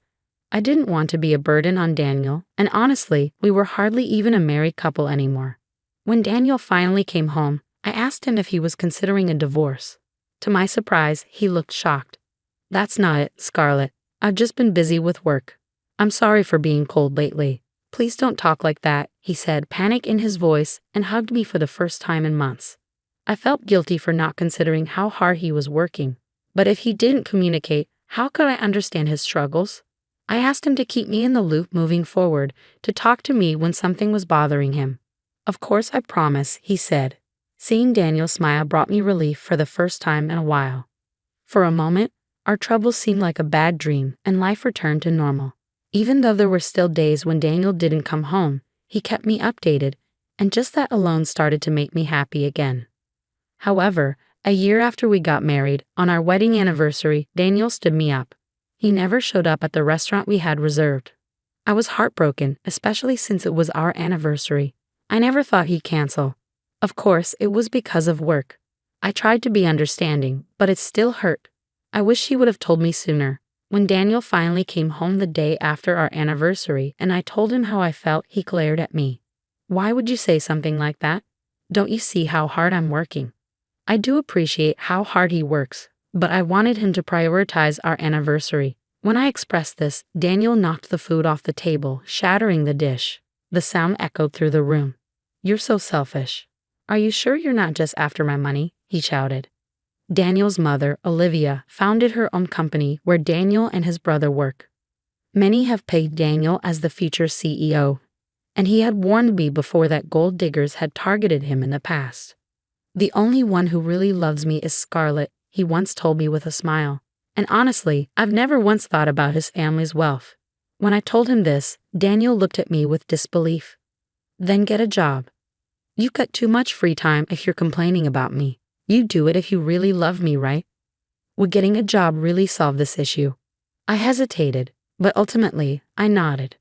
I didn't want to be a burden on Daniel, and honestly, we were hardly even a married couple anymore. When Daniel finally came home, I asked him if he was considering a divorce. To my surprise, he looked shocked. That's not it, Scarlett. I've just been busy with work. I'm sorry for being cold lately. Please don't talk like that, he said, panic in his voice, and hugged me for the first time in months. I felt guilty for not considering how hard he was working. But if he didn't communicate, how could I understand his struggles? I asked him to keep me in the loop moving forward, to talk to me when something was bothering him. Of course I promise, he said. Seeing Daniel smile brought me relief for the first time in a while. For a moment, our troubles seemed like a bad dream and life returned to normal. Even though there were still days when Daniel didn't come home, he kept me updated, and just that alone started to make me happy again. However, a year after we got married, on our wedding anniversary, Daniel stood me up. He never showed up at the restaurant we had reserved. I was heartbroken, especially since it was our anniversary. I never thought he'd cancel. Of course, it was because of work. I tried to be understanding, but it still hurt. I wish he would have told me sooner. When Daniel finally came home the day after our anniversary and I told him how I felt, he glared at me. "Why would you say something like that? Don't you see how hard I'm working?" I do appreciate how hard he works, but I wanted him to prioritize our anniversary. When I expressed this, Daniel knocked the food off the table, shattering the dish. The sound echoed through the room. "You're so selfish. Are you sure you're not just after my money?" he shouted. Daniel's mother, Olivia, founded her own company where Daniel and his brother work. Many have pegged Daniel as the future CEO, and he had warned me before that gold diggers had targeted him in the past. "The only one who really loves me is Scarlett," he once told me with a smile. And honestly, I've never once thought about his family's wealth. When I told him this, Daniel looked at me with disbelief. "Then get a job. You've got too much free time if you're complaining about me. You do it if you really love me, right?" Would getting a job really solve this issue? I hesitated, but ultimately, I nodded.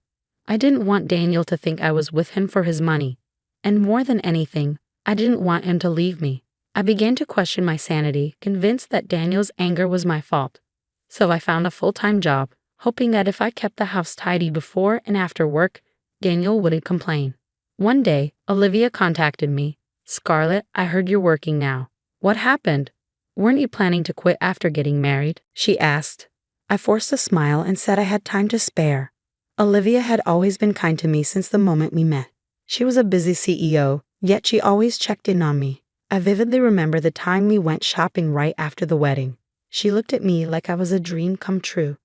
I didn't want Daniel to think I was with him for his money. And more than anything, I didn't want him to leave me. I began to question my sanity, convinced that Daniel's anger was my fault. So I found a full-time job, hoping that if I kept the house tidy before and after work, Daniel wouldn't complain. One day, Olivia contacted me. "Scarlett, I heard you're working now. What happened? Weren't you planning to quit after getting married?" she asked. I forced a smile and said I had time to spare. Olivia had always been kind to me since the moment we met. She was a busy CEO, yet she always checked in on me. I vividly remember the time we went shopping right after the wedding. She looked at me like I was a dream come true.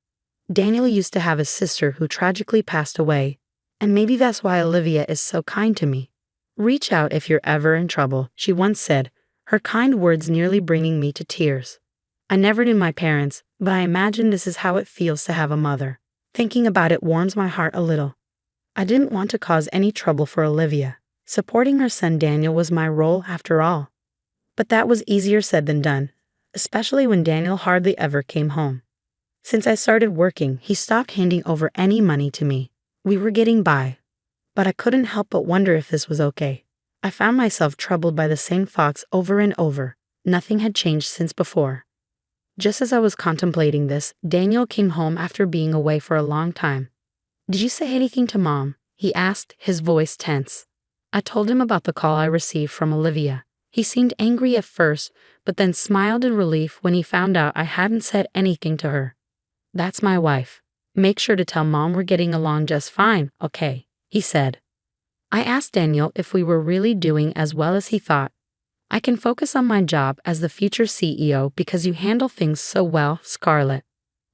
Daniel used to have a sister who tragically passed away, and maybe that's why Olivia is so kind to me. "Reach out if you're ever in trouble," she once said, her kind words nearly bringing me to tears. I never knew my parents, but I imagine this is how it feels to have a mother. Thinking about it warms my heart a little. I didn't want to cause any trouble for Olivia. Supporting her son Daniel was my role after all. But that was easier said than done, especially when Daniel hardly ever came home. Since I started working, he stopped handing over any money to me. We were getting by, but I couldn't help but wonder if this was okay. I found myself troubled by the same thoughts over and over. Nothing had changed since before. Just as I was contemplating this, Daniel came home after being away for a long time. "Did you say anything to Mom?" he asked, his voice tense. I told him about the call I received from Olivia. He seemed angry at first, but then smiled in relief when he found out I hadn't said anything to her. "That's my wife. Make sure to tell Mom we're getting along just fine, okay?" he said. I asked Daniel if we were really doing as well as he thought. "I can focus on my job as the future CEO because you handle things so well, Scarlett.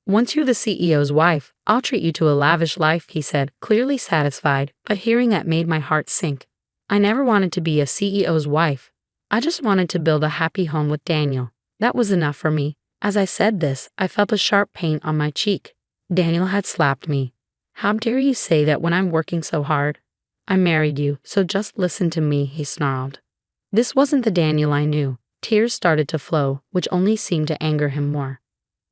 Once you're the CEO's wife, I'll treat you to a lavish life," he said, clearly satisfied, but hearing that made my heart sink. I never wanted to be a CEO's wife. I just wanted to build a happy home with Daniel. That was enough for me. As I said this, I felt a sharp pain on my cheek. Daniel had slapped me. "How dare you say that when I'm working so hard? I married you, so just listen to me," he snarled. This wasn't the Daniel I knew. Tears started to flow, which only seemed to anger him more.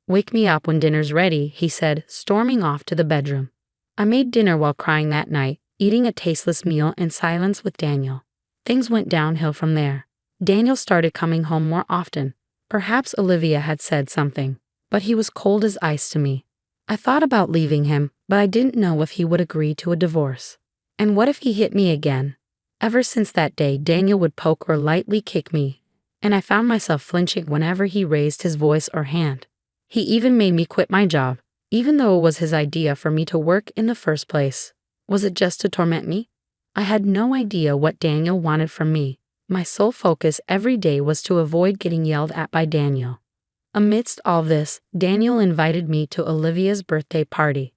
"Wake me up when dinner's ready," he said, storming off to the bedroom. I made dinner while crying that night, eating a tasteless meal in silence with Daniel. Things went downhill from there. Daniel started coming home more often. Perhaps Olivia had said something, but he was cold as ice to me. I thought about leaving him, but I didn't know if he would agree to a divorce. And what if he hit me again? Ever since that day, Daniel would poke or lightly kick me, and I found myself flinching whenever he raised his voice or hand. He even made me quit my job, even though it was his idea for me to work in the first place. Was it just to torment me? I had no idea what Daniel wanted from me. My sole focus every day was to avoid getting yelled at by Daniel. Amidst all this, Daniel invited me to Olivia's birthday party.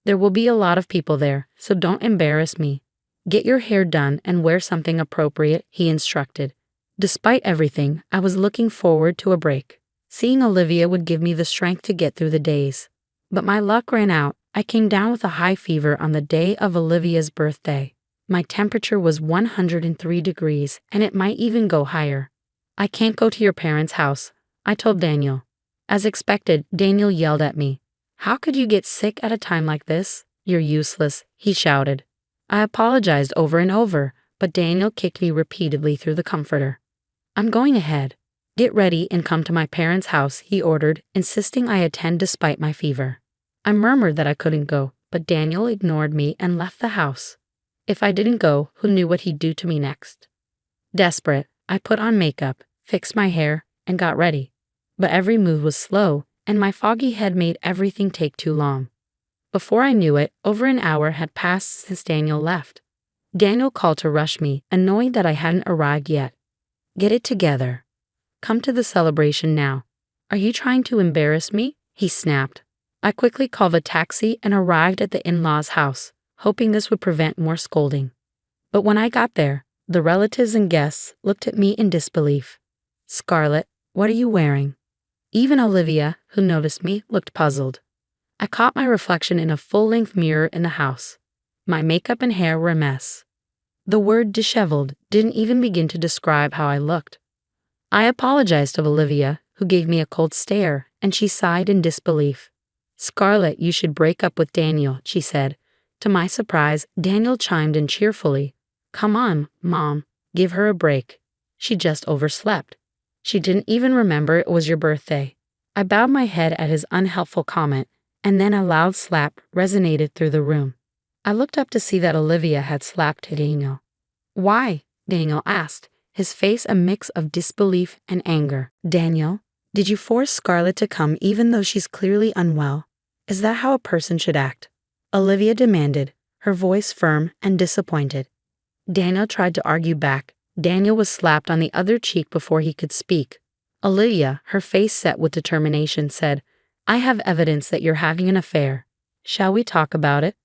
"There will be a lot of people there, so don't embarrass me. Get your hair done and wear something appropriate," he instructed. Despite everything, I was looking forward to a break. Seeing Olivia would give me the strength to get through the days. But my luck ran out. I came down with a high fever on the day of Olivia's birthday. My temperature was 103 degrees, and it might even go higher. "I can't go to your parents' house," I told Daniel. As expected, Daniel yelled at me. "How could you get sick at a time like this? You're useless," he shouted. I apologized over and over, but Daniel kicked me repeatedly through the comforter. "I'm going ahead. Get ready and come to my parents' house," he ordered, insisting I attend despite my fever. I murmured that I couldn't go, but Daniel ignored me and left the house. If I didn't go, who knew what he'd do to me next? Desperate, I put on makeup, fixed my hair, and got ready. But every move was slow, and my foggy head made everything take too long. Before I knew it, over an hour had passed since Daniel left. Daniel called to rush me, annoyed that I hadn't arrived yet. "Get it together. Come to the celebration now. Are you trying to embarrass me?" he snapped. I quickly called a taxi and arrived at the in-laws' house, hoping this would prevent more scolding. But when I got there, the relatives and guests looked at me in disbelief. "Scarlett, what are you wearing?" Even Olivia, who noticed me, looked puzzled. I caught my reflection in a full-length mirror in the house. My makeup and hair were a mess. The word disheveled didn't even begin to describe how I looked. I apologized to Olivia, who gave me a cold stare, and she sighed in disbelief. "Scarlett, you should break up with Daniel," she said. To my surprise, Daniel chimed in cheerfully. "Come on, Mom, give her a break. She just overslept. She didn't even remember it was your birthday." I bowed my head at his unhelpful comment, and then a loud slap resonated through the room. I looked up to see that Olivia had slapped Daniel. "Why?" Daniel asked, his face a mix of disbelief and anger. "Daniel, did you force Scarlett to come even though she's clearly unwell? Is that how a person should act?" Olivia demanded, her voice firm and disappointed. Daniel tried to argue back. Daniel was slapped on the other cheek before he could speak. Olivia, her face set with determination, said, "I have evidence that you're having an affair. Shall we talk about it?"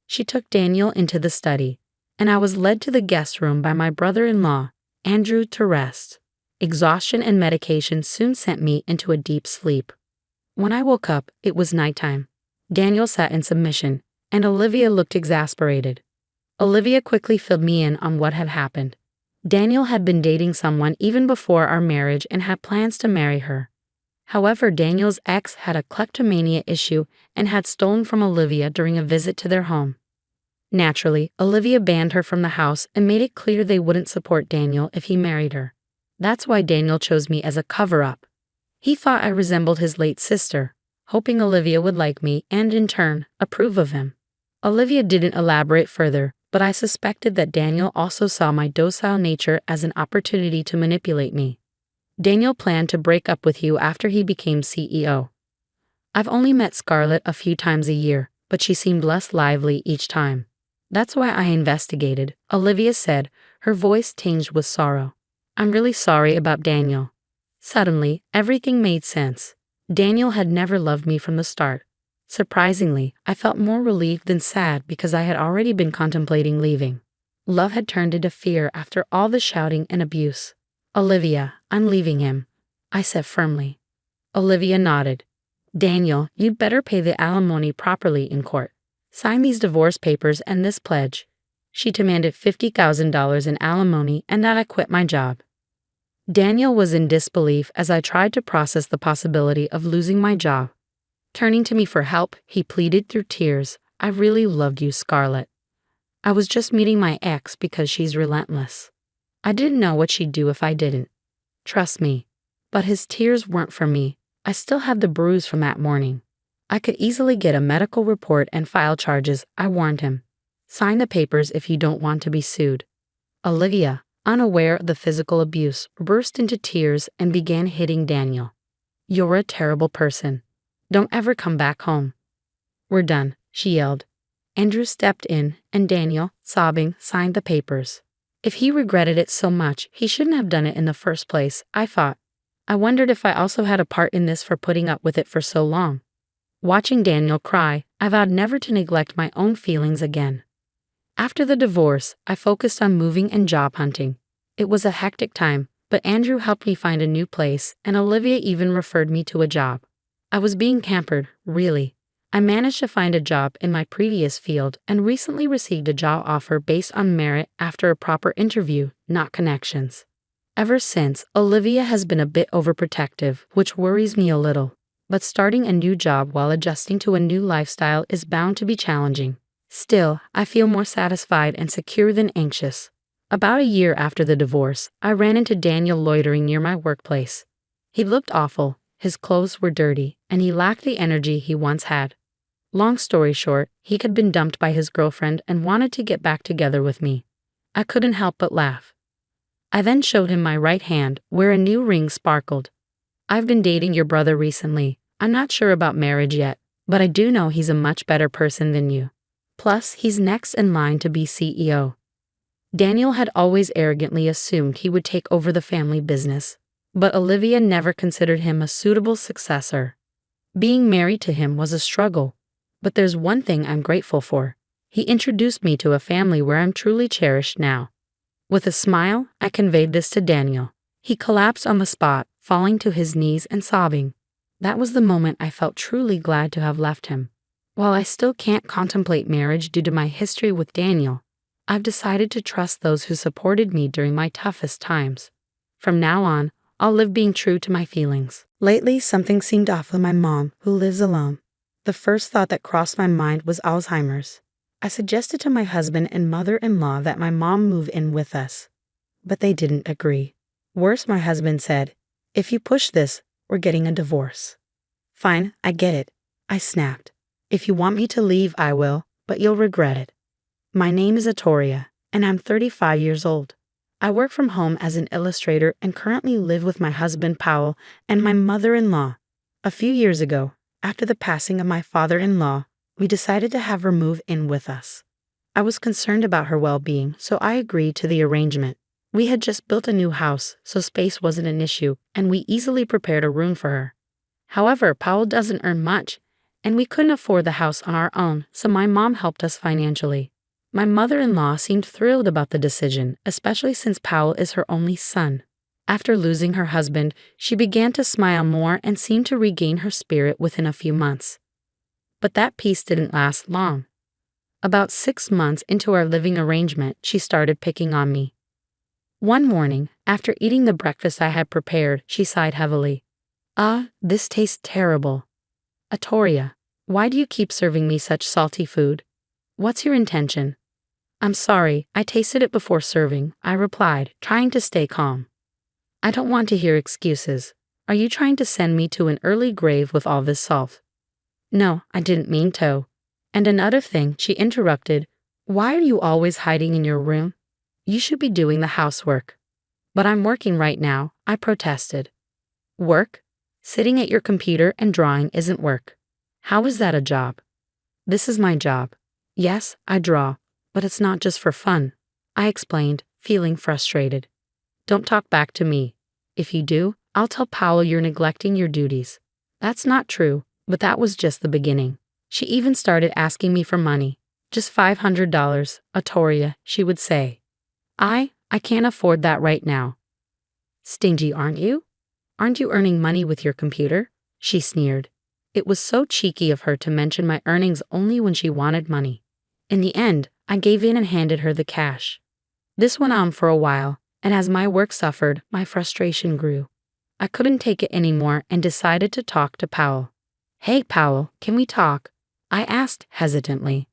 She took Daniel into the study, and I was led to the guest room by my brother-in-law, Andrew, to rest. Exhaustion and medication soon sent me into a deep sleep. When I woke up, it was nighttime. Daniel sat in submission, and Olivia looked exasperated. Olivia quickly filled me in on what had happened. Daniel had been dating someone even before our marriage and had plans to marry her. However, Daniel's ex had a kleptomania issue and had stolen from Olivia during a visit to their home. Naturally, Olivia banned her from the house and made it clear they wouldn't support Daniel if he married her. That's why Daniel chose me as a cover-up. He thought I resembled his late sister, hoping Olivia would like me and, in turn, approve of him. Olivia didn't elaborate further, but I suspected that Daniel also saw my docile nature as an opportunity to manipulate me. Daniel planned to break up with you after he became CEO. I've only met Scarlett a few times a year, but she seemed less lively each time. That's why I investigated, Olivia said, her voice tinged with sorrow. I'm really sorry about Daniel. Suddenly, everything made sense. Daniel had never loved me from the start. Surprisingly, I felt more relieved than sad because I had already been contemplating leaving. Love had turned into fear after all the shouting and abuse. Olivia, I'm leaving him, I said firmly. Olivia nodded. Daniel, you'd better pay the alimony properly in court. Sign these divorce papers and this pledge. She demanded $50,000 in alimony and that I quit my job. Daniel was in disbelief as I tried to process the possibility of losing my job. Turning to me for help, he pleaded through tears, I really loved you, Scarlett. I was just meeting my ex because she's relentless. I didn't know what she'd do if I didn't. Trust me. But his tears weren't for me. I still had the bruise from that morning. I could easily get a medical report and file charges, I warned him. Sign the papers if you don't want to be sued. Olivia, unaware of the physical abuse, burst into tears and began hitting Daniel. You're a terrible person. Don't ever come back home. We're done, she yelled. Andrew stepped in, and Daniel, sobbing, signed the papers. If he regretted it so much, he shouldn't have done it in the first place, I thought. I wondered if I also had a part in this for putting up with it for so long. Watching Daniel cry, I vowed never to neglect my own feelings again. After the divorce, I focused on moving and job hunting. It was a hectic time, But Andrew helped me find a new place, and Olivia even referred me to a job. I was being pampered, really. I managed to find a job in my previous field and recently received a job offer based on merit after a proper interview, not connections. Ever since, Olivia has been a bit overprotective, which worries me a little. But starting a new job while adjusting to a new lifestyle is bound to be challenging. Still, I feel more satisfied and secure than anxious. About a year after the divorce, I ran into Daniel loitering near my workplace. He looked awful, his clothes were dirty, and he lacked the energy he once had. Long story short, he had been dumped by his girlfriend and wanted to get back together with me. I couldn't help but laugh. I then showed him my right hand, where a new ring sparkled. "I've been dating your brother recently. I'm not sure about marriage yet, but I do know he's a much better person than you. Plus, he's next in line to be CEO." Daniel had always arrogantly assumed he would take over the family business, but Olivia never considered him a suitable successor. Being married to him was a struggle, but there's one thing I'm grateful for. He introduced me to a family where I'm truly cherished now. With a smile, I conveyed this to Daniel. He collapsed on the spot, falling to his knees and sobbing. That was the moment I felt truly glad to have left him. While I still can't contemplate marriage due to my history with Daniel, I've decided to trust those who supported me during my toughest times. From now on, I'll live being true to my feelings. Lately, something seemed off with my mom, who lives alone. The first thought that crossed my mind was Alzheimer's. I suggested to my husband and mother-in-law that my mom move in with us, but they didn't agree. Worse, my husband said, "If you push this, we're getting a divorce." "Fine, I get it," I snapped. "If you want me to leave, I will, but you'll regret it." My name is Atoria, and I'm 35 years old. I work from home as an illustrator and currently live with my husband Powell and my mother-in-law. A few years ago, after the passing of my father-in-law, we decided to have her move in with us. I was concerned about her well-being, so I agreed to the arrangement. We had just built a new house, so space wasn't an issue, and we easily prepared a room for her. However, Powell doesn't earn much, and we couldn't afford the house on our own, so my mom helped us financially. My mother-in-law seemed thrilled about the decision, especially since Powell is her only son. After losing her husband, she began to smile more and seemed to regain her spirit within a few months. But that peace didn't last long. About 6 months into our living arrangement, she started picking on me. One morning, after eating the breakfast I had prepared, she sighed heavily. This tastes terrible." "Atoria, why do you keep serving me such salty food? What's your intention?" "I'm sorry, I tasted it before serving," I replied, trying to stay calm. "I don't want to hear excuses. Are you trying to send me to an early grave with all this salt?" "No, I didn't mean to." "And another thing," she interrupted, "why are you always hiding in your room? You should be doing the housework." "But I'm working right now," I protested. "Work? Sitting at your computer and drawing isn't work. How is that a job?" "This is my job. Yes, I draw, but it's not just for fun," I explained, feeling frustrated. "Don't talk back to me. If you do, I'll tell Powell you're neglecting your duties." That's not true, but that was just the beginning. She even started asking me for money. "Just $500, Atoria," she would say. I can't afford that right now." "Stingy, aren't you? Aren't you earning money with your computer?" she sneered. It was so cheeky of her to mention my earnings only when she wanted money. In the end, I gave in and handed her the cash. This went on for a while, and as my work suffered, my frustration grew. I couldn't take it anymore and decided to talk to Powell. "Hey, Powell, can we talk?" I asked hesitantly.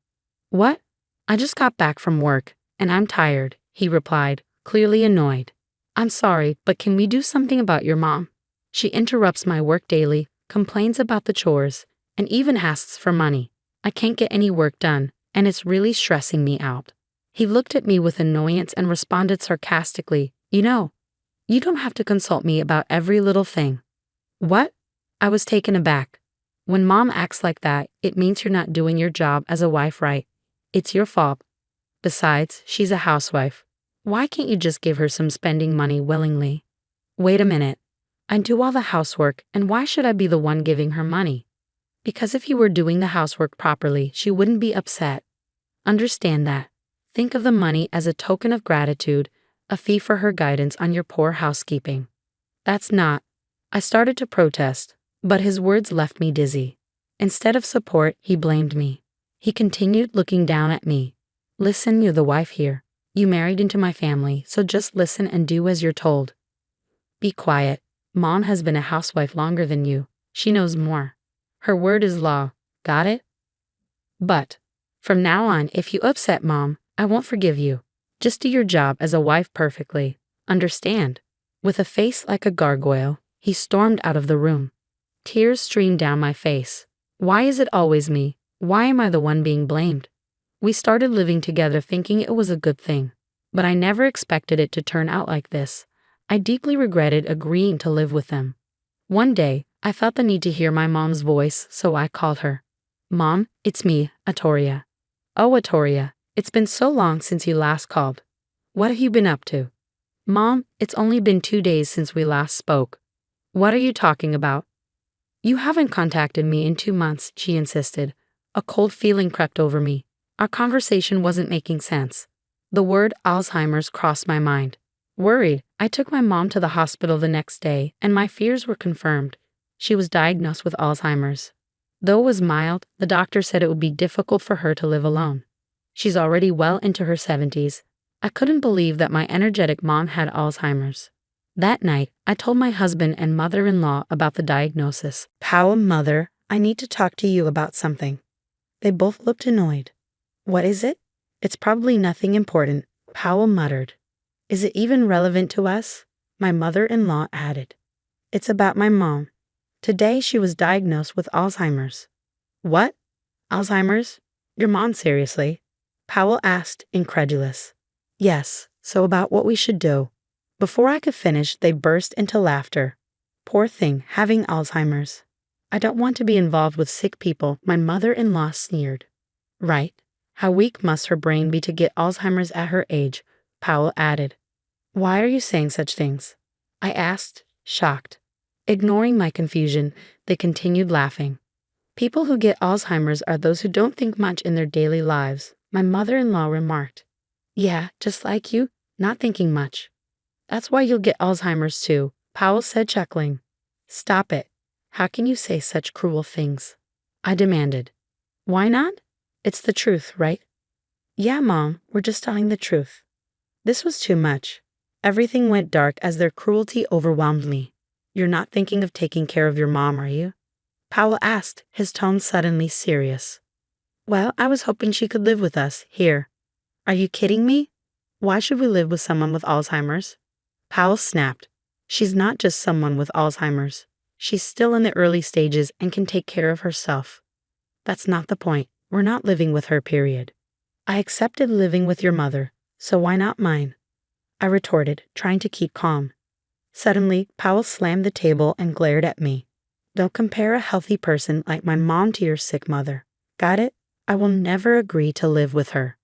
"What?" "I just got back from work, and I'm tired," he replied, clearly annoyed. "I'm sorry, but can we do something about your mom? She interrupts my work daily, complains about the chores, and even asks for money. I can't get any work done, and it's really stressing me out." He looked at me with annoyance and responded sarcastically, "You know, you don't have to consult me about every little thing." "What?" I was taken aback. "When mom acts like that, it means you're not doing your job as a wife right. It's your fault. Besides, she's a housewife. Why can't you just give her some spending money willingly?" "Wait a minute. I do all the housework, and why should I be the one giving her money?" "Because if you were doing the housework properly, she wouldn't be upset. Understand that. Think of the money as a token of gratitude, a fee for her guidance on your poor housekeeping. That's not. I started to protest, but his words left me dizzy. Instead of support, he blamed me. He continued looking down at me. Listen, you're the wife here. You married into my family, so just listen and do as you're told. Be quiet. Mom has been a housewife longer than you. She knows more. Her word is law. Got it? But from now on, if you upset Mom, I won't forgive you. Just do your job as a wife perfectly. Understand? With a face like a gargoyle, he stormed out of the room. Tears streamed down my face. Why is it always me? Why am I the one being blamed? We started living together thinking it was a good thing, but I never expected it to turn out like this. I deeply regretted agreeing to live with them. One day, I felt the need to hear my mom's voice, so I called her. Mom, it's me, Atoria. Oh, Atoria, it's been so long since you last called. What have you been up to? Mom, it's only been 2 days since we last spoke. What are you talking about? You haven't contacted me in 2 months, she insisted. A cold feeling crept over me. Our conversation wasn't making sense. The word Alzheimer's crossed my mind. Worried, I took my mom to the hospital the next day, and my fears were confirmed. She was diagnosed with Alzheimer's. Though it was mild, the doctor said it would be difficult for her to live alone. She's already well into her 70s. I couldn't believe that my energetic mom had Alzheimer's. That night, I told my husband and mother-in-law about the diagnosis. Powell, Mother, I need to talk to you about something. They both looked annoyed. What is it? It's probably nothing important, Powell muttered. Is it even relevant to us? My mother-in-law added. It's about my mom. Today she was diagnosed with Alzheimer's. What? Alzheimer's? Your mom, seriously? Powell asked, incredulous. Yes, so about what we should do. Before I could finish, they burst into laughter. Poor thing, having Alzheimer's. I don't want to be involved with sick people, my mother-in-law sneered. Right. How weak must her brain be to get Alzheimer's at her age, Powell added. Why are you saying such things? I asked, shocked. Ignoring my confusion, they continued laughing. People who get Alzheimer's are those who don't think much in their daily lives, my mother-in-law remarked. Yeah, just like you, not thinking much. That's why you'll get Alzheimer's too, Powell said, chuckling. Stop it. How can you say such cruel things? I demanded. Why not? It's the truth, right? Yeah, Mom, we're just telling the truth. This was too much. Everything went dark as their cruelty overwhelmed me. You're not thinking of taking care of your mom, are you? Powell asked, his tone suddenly serious. Well, I was hoping she could live with us, here. Are you kidding me? Why should we live with someone with Alzheimer's? Powell snapped. She's not just someone with Alzheimer's. She's still in the early stages and can take care of herself. That's not the point. We're not living with her, period. I accepted living with your mother, so why not mine? I retorted, trying to keep calm. Suddenly, Powell slammed the table and glared at me. Don't compare a healthy person like my mom to your sick mother. Got it? I will never agree to live with her.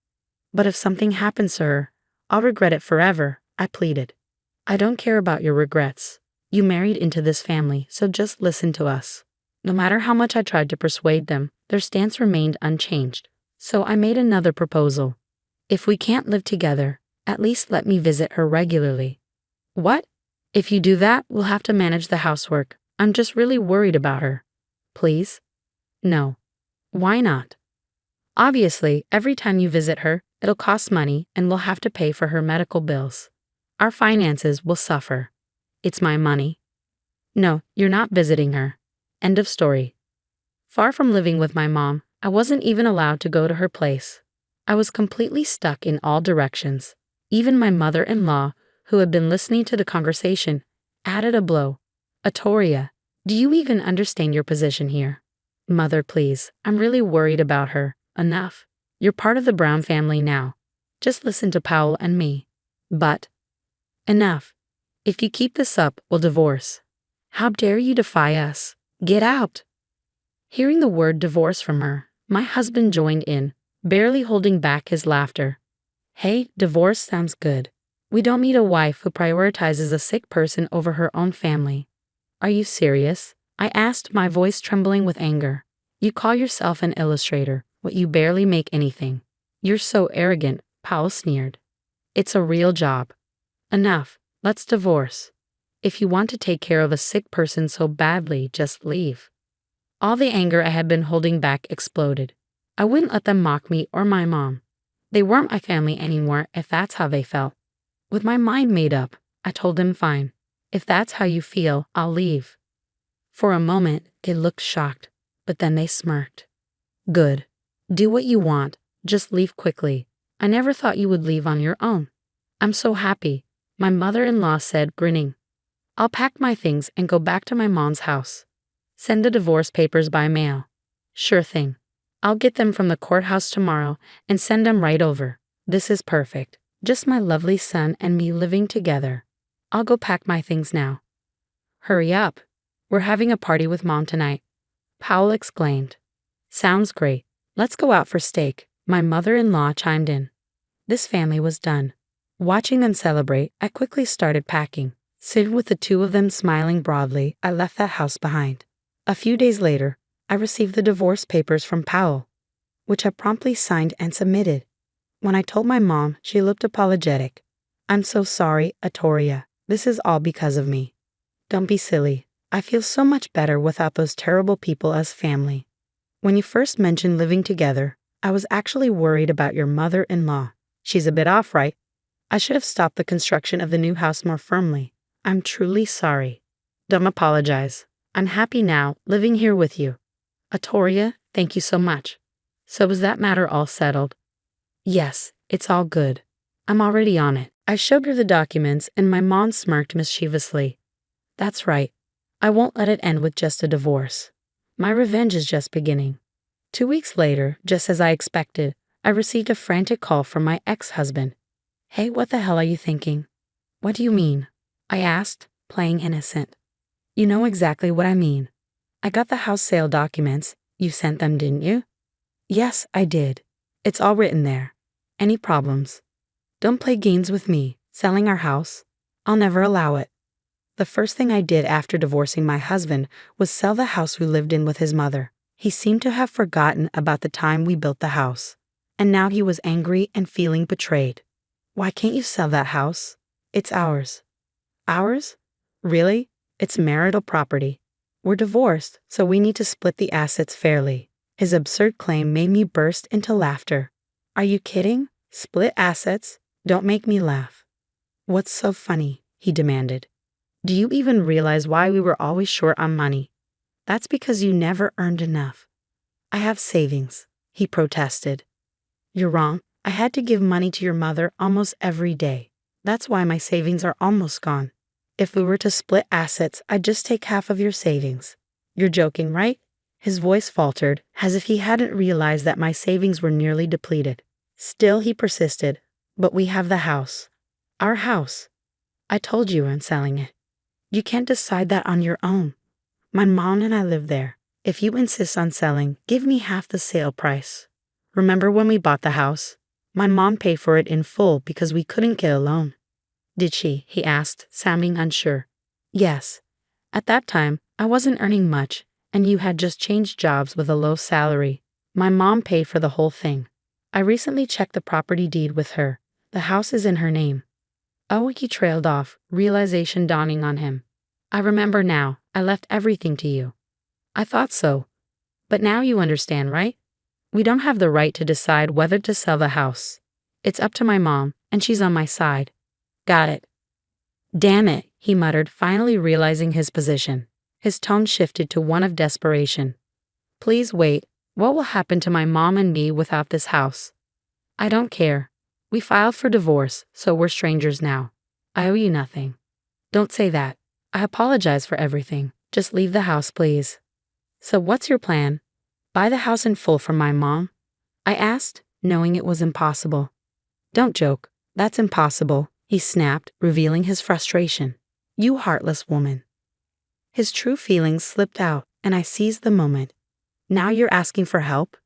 But if something happens to her, I'll regret it forever, I pleaded. I don't care about your regrets. You married into this family, so just listen to us. No matter how much I tried to persuade them, their stance remained unchanged. So I made another proposal. If we can't live together, at least let me visit her regularly. What? If you do that, we'll have to manage the housework. I'm just really worried about her. Please? No. Why not? Obviously, every time you visit her, it'll cost money and we'll have to pay for her medical bills. Our finances will suffer. It's my money. No, you're not visiting her. End of story. Far from living with my mom, I wasn't even allowed to go to her place. I was completely stuck in all directions. Even my mother-in-law, who had been listening to the conversation, added a blow. Atoria, do you even understand your position here? Mother, please, I'm really worried about her. Enough. You're part of the Brown family now. Just listen to Powell and me. But enough. If you keep this up, we'll divorce. How dare you defy us? Get out. Hearing the word divorce from her, my husband joined in, barely holding back his laughter. Hey, divorce sounds good. We don't need a wife who prioritizes a sick person over her own family. Are you serious? I asked, my voice trembling with anger. You call yourself an illustrator, but you barely make anything. You're so arrogant, Powell sneered. It's a real job. Enough, let's divorce. If you want to take care of a sick person so badly, just leave. All the anger I had been holding back exploded. I wouldn't let them mock me or my mom. They weren't my family anymore if that's how they felt. With my mind made up, I told them fine. If that's how you feel, I'll leave. For a moment, they looked shocked, but then they smirked. Good. Do what you want, just leave quickly. I never thought you would leave on your own. I'm so happy, my mother-in-law said, grinning. I'll pack my things and go back to my mom's house. Send the divorce papers by mail. Sure thing. I'll get them from the courthouse tomorrow and send them right over. This is perfect. Just my lovely son and me living together. I'll go pack my things now. Hurry up. We're having a party with Mom tonight, Powell exclaimed. Sounds great. Let's go out for steak, my mother-in-law chimed in. This family was done. Watching them celebrate, I quickly started packing. Sitting with the two of them smiling broadly, I left that house behind. A few days later, I received the divorce papers from Powell, which I promptly signed and submitted. When I told my mom, she looked apologetic. I'm so sorry, Atoria. This is all because of me. Don't be silly. I feel so much better without those terrible people as family. When you first mentioned living together, I was actually worried about your mother-in-law. She's a bit off, right? I should have stopped the construction of the new house more firmly. I'm truly sorry. Don't apologize. I'm happy now, living here with you. Atoria, thank you so much. So is that matter all settled? Yes, it's all good. I'm already on it. I showed her the documents and my mom smirked mischievously. That's right. I won't let it end with just a divorce. My revenge is just beginning. 2 weeks later, just as I expected, I received a frantic call from my ex-husband. Hey, what the hell are you thinking? What do you mean? I asked, playing innocent. You know exactly what I mean. I got the house sale documents. You sent them, didn't you? Yes, I did. It's all written there. Any problems? Don't play games with me, selling our house. I'll never allow it. The first thing I did after divorcing my husband was sell the house we lived in with his mother. He seemed to have forgotten about the time we built the house. And now he was angry and feeling betrayed. Why can't you sell that house? It's ours. Ours? Really? It's marital property. We're divorced, so we need to split the assets fairly. His absurd claim made me burst into laughter. Are you kidding? Split assets? Don't make me laugh. What's so funny? He demanded. Do you even realize why we were always short on money? That's because you never earned enough. I have savings, he protested. You're wrong. I had to give money to your mother almost every day. That's why my savings are almost gone. If we were to split assets, I'd just take half of your savings. You're joking, right? His voice faltered, as if he hadn't realized that my savings were nearly depleted. Still, he persisted. But we have the house. Our house. I told you I'm selling it. You can't decide that on your own. My mom and I live there. If you insist on selling, give me half the sale price. Remember when we bought the house? My mom paid for it in full because we couldn't get a loan. Did she? He asked, sounding unsure. Yes. At that time, I wasn't earning much, and you had just changed jobs with a low salary. My mom paid for the whole thing. I recently checked the property deed with her. The house is in her name. Oh, he trailed off, realization dawning on him. I remember now. I left everything to you. I thought so. But now you understand, right? We don't have the right to decide whether to sell the house. It's up to my mom, and she's on my side. Got it. Damn it, he muttered, finally realizing his position. His tone shifted to one of desperation. Please wait. What will happen to my mom and me without this house? I don't care. We filed for divorce, so we're strangers now. I owe you nothing. Don't say that. I apologize for everything. Just leave the house, please. So what's your plan? Buy the house in full from my mom? I asked, knowing it was impossible. Don't joke. That's impossible, he snapped, revealing his frustration. You heartless woman. His true feelings slipped out, and I seized the moment. Now you're asking for help?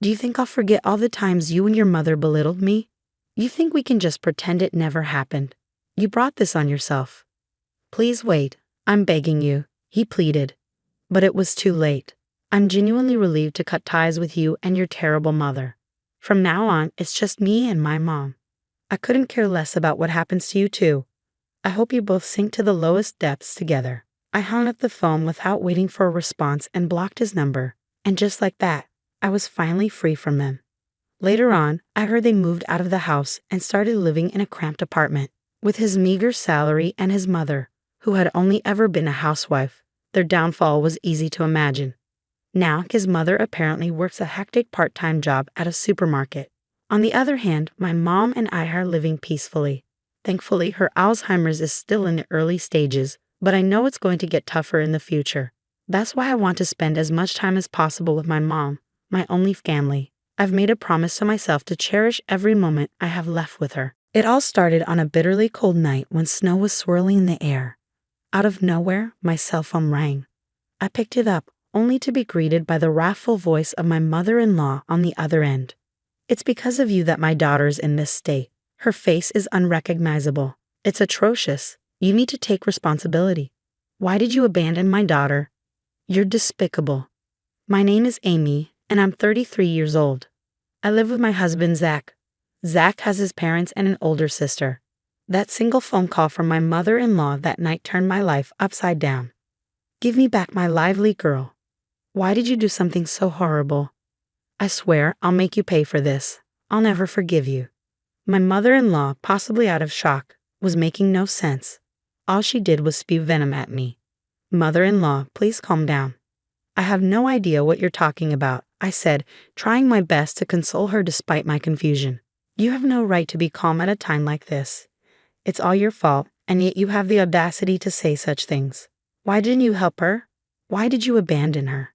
Do you think I'll forget all the times you and your mother belittled me? You think we can just pretend it never happened? You brought this on yourself. Please wait. I'm begging you, he pleaded. But it was too late. I'm genuinely relieved to cut ties with you and your terrible mother. From now on, it's just me and my mom. I couldn't care less about what happens to you too. I hope you both sink to the lowest depths together. I hung up the phone without waiting for a response and blocked his number. And just like that, I was finally free from them. Later on, I heard they moved out of the house and started living in a cramped apartment. With his meager salary and his mother, who had only ever been a housewife, their downfall was easy to imagine. Now, his mother apparently works a hectic part-time job at a supermarket. On the other hand, my mom and I are living peacefully. Thankfully, her Alzheimer's is still in the early stages, but I know it's going to get tougher in the future. That's why I want to spend as much time as possible with my mom, my only family. I've made a promise to myself to cherish every moment I have left with her. It all started on a bitterly cold night when snow was swirling in the air. Out of nowhere, my cell phone rang. I picked it up, only to be greeted by the wrathful voice of my mother-in-law on the other end. It's because of you that my daughter's in this state. Her face is unrecognizable. It's atrocious. You need to take responsibility. Why did you abandon my daughter? You're despicable. My name is Amy, and I'm 33 years old. I live with my husband, Zach. Zach has his parents and an older sister. That single phone call from my mother-in-law that night turned my life upside down. Give me back my lively girl. Why did you do something so horrible? I swear I'll make you pay for this. I'll never forgive you. My mother-in-law, possibly out of shock, was making no sense. All she did was spew venom at me. Mother-in-law, please calm down. I have no idea what you're talking about, I said, trying my best to console her despite my confusion. You have no right to be calm at a time like this. It's all your fault, and yet you have the audacity to say such things. Why didn't you help her? Why did you abandon her?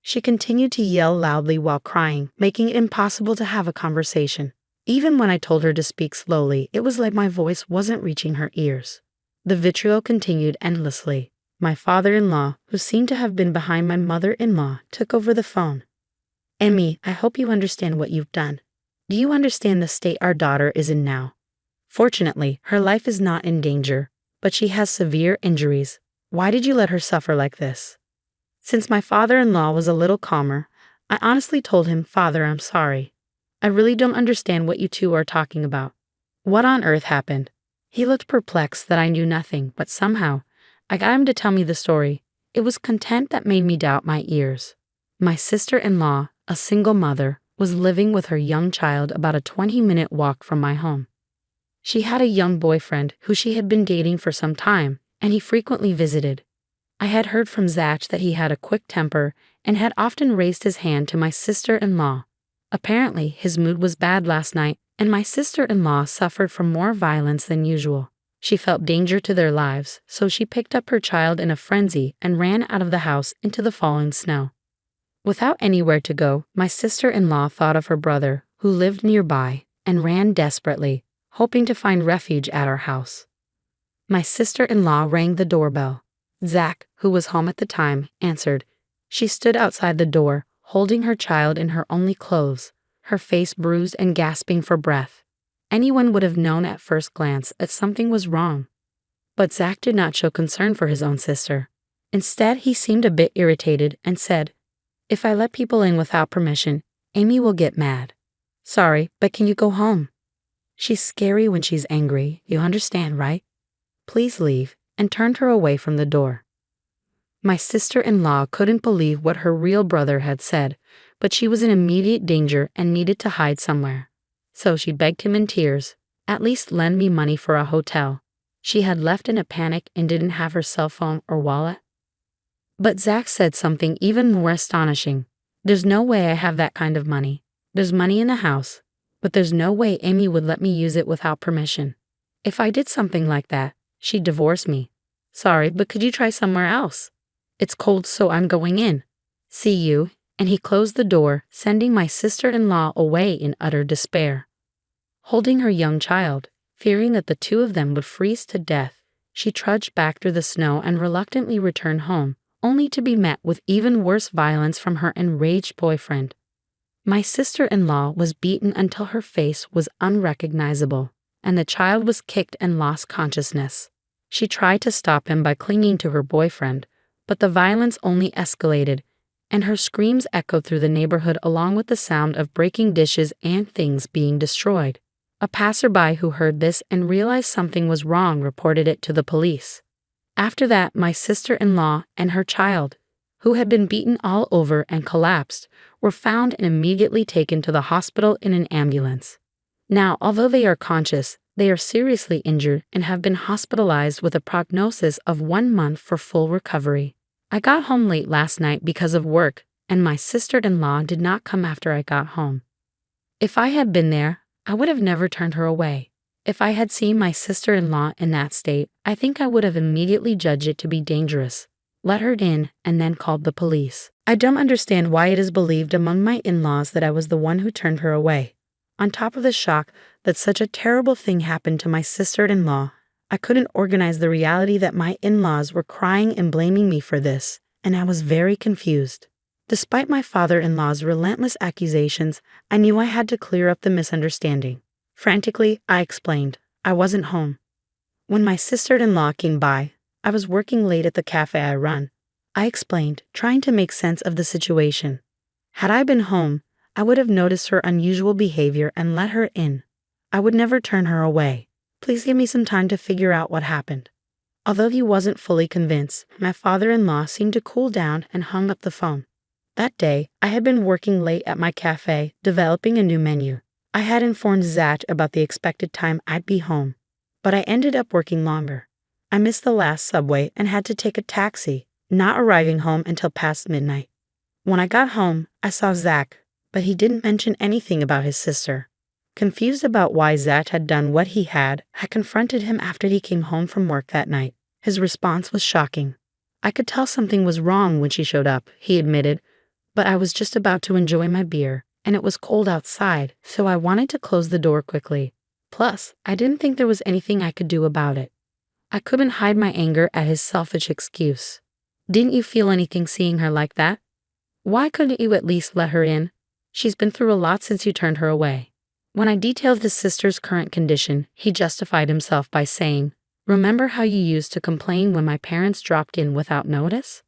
She continued to yell loudly while crying, making it impossible to have a conversation. Even when I told her to speak slowly, it was like my voice wasn't reaching her ears. The vitriol continued endlessly. My father-in-law, who seemed to have been behind my mother-in-law, took over the phone. Emmy, I hope you understand what you've done. Do you understand the state our daughter is in now? Fortunately, her life is not in danger, but she has severe injuries. Why did you let her suffer like this? Since my father-in-law was a little calmer, I honestly told him, Father, I'm sorry. I really don't understand what you two are talking about. What on earth happened? He looked perplexed that I knew nothing, but somehow, I got him to tell me the story. It was content that made me doubt my ears. My sister-in-law, a single mother, was living with her young child about a 20-minute walk from my home. She had a young boyfriend who she had been dating for some time, and he frequently visited. I had heard from Zach that he had a quick temper and had often raised his hand to my sister-in-law. Apparently, his mood was bad last night, and my sister-in-law suffered from more violence than usual. She felt danger to their lives, so she picked up her child in a frenzy and ran out of the house into the falling snow. Without anywhere to go, my sister-in-law thought of her brother, who lived nearby, and ran desperately, hoping to find refuge at our house. My sister-in-law rang the doorbell. Zach, who was home at the time, answered. She stood outside the door, holding her child in her only clothes, her face bruised and gasping for breath. Anyone would have known at first glance that something was wrong. But Zach did not show concern for his own sister. Instead, he seemed a bit irritated and said, If I let people in without permission, Amy will get mad. Sorry, but can you go home? She's scary when she's angry, you understand, right? Please leave, and turned her away from the door. My sister-in-law couldn't believe what her real brother had said, but she was in immediate danger and needed to hide somewhere. So she begged him in tears, at least lend me money for a hotel. She had left in a panic and didn't have her cell phone or wallet. But Zach said something even more astonishing. There's no way I have that kind of money. There's money in the house, but there's no way Amy would let me use it without permission. If I did something like that, she'd divorce me. Sorry, but could you try somewhere else? It's cold, so I'm going in. See you. And he closed the door, sending my sister-in-law away in utter despair. Holding her young child, fearing that the two of them would freeze to death, she trudged back through the snow and reluctantly returned home, only to be met with even worse violence from her enraged boyfriend. My sister-in-law was beaten until her face was unrecognizable, and the child was kicked and lost consciousness. She tried to stop him by clinging to her boyfriend, but the violence only escalated, and her screams echoed through the neighborhood along with the sound of breaking dishes and things being destroyed. A passerby who heard this and realized something was wrong reported it to the police. After that, my sister-in-law and her child, who had been beaten all over and collapsed, were found and immediately taken to the hospital in an ambulance. Now, although they are conscious, they are seriously injured and have been hospitalized with a prognosis of 1 month for full recovery. I got home late last night because of work, and my sister-in-law did not come after I got home. If I had been there, I would have never turned her away. If I had seen my sister-in-law in that state, I think I would have immediately judged it to be dangerous, let her in, and then called the police. I don't understand why it is believed among my in-laws that I was the one who turned her away. On top of the shock that such a terrible thing happened to my sister-in-law, I couldn't organize the reality that my in-laws were crying and blaming me for this, and I was very confused. Despite my father-in-law's relentless accusations, I knew I had to clear up the misunderstanding. Frantically, I explained, I wasn't home. When my sister-in-law came by, I was working late at the cafe I run. I explained, trying to make sense of the situation. Had I been home, I would have noticed her unusual behavior and let her in. I would never turn her away. Please give me some time to figure out what happened. Although he wasn't fully convinced, my father-in-law seemed to cool down and hung up the phone. That day, I had been working late at my cafe, developing a new menu. I had informed Zach about the expected time I'd be home, but I ended up working longer. I missed the last subway and had to take a taxi, not arriving home until past midnight. When I got home, I saw Zach, but he didn't mention anything about his sister. Confused about why Zach had done what he had, I confronted him after he came home from work that night. His response was shocking. I could tell something was wrong when she showed up, he admitted, but I was just about to enjoy my beer, and it was cold outside, so I wanted to close the door quickly. Plus, I didn't think there was anything I could do about it. I couldn't hide my anger at his selfish excuse. Didn't you feel anything seeing her like that? Why couldn't you at least let her in? She's been through a lot since you turned her away. When I detailed his sister's current condition, he justified himself by saying, "Remember how you used to complain when my parents dropped in without notice?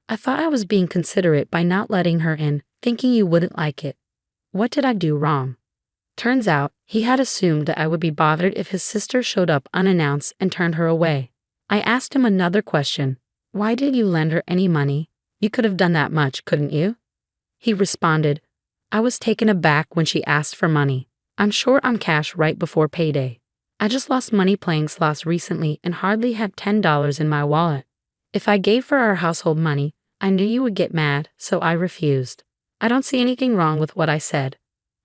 I thought I was being considerate by not letting her in, thinking you wouldn't like it. What did I do wrong?" Turns out, he had assumed that I would be bothered if his sister showed up unannounced and turned her away. I asked him another question. Why did you lend her any money? You could have done that much, couldn't you? He responded, I was taken aback when she asked for money. I'm short on cash right before payday. I just lost money playing slots recently and hardly had $10 in my wallet. If I gave for our household money, I knew you would get mad, so I refused. I don't see anything wrong with what I said.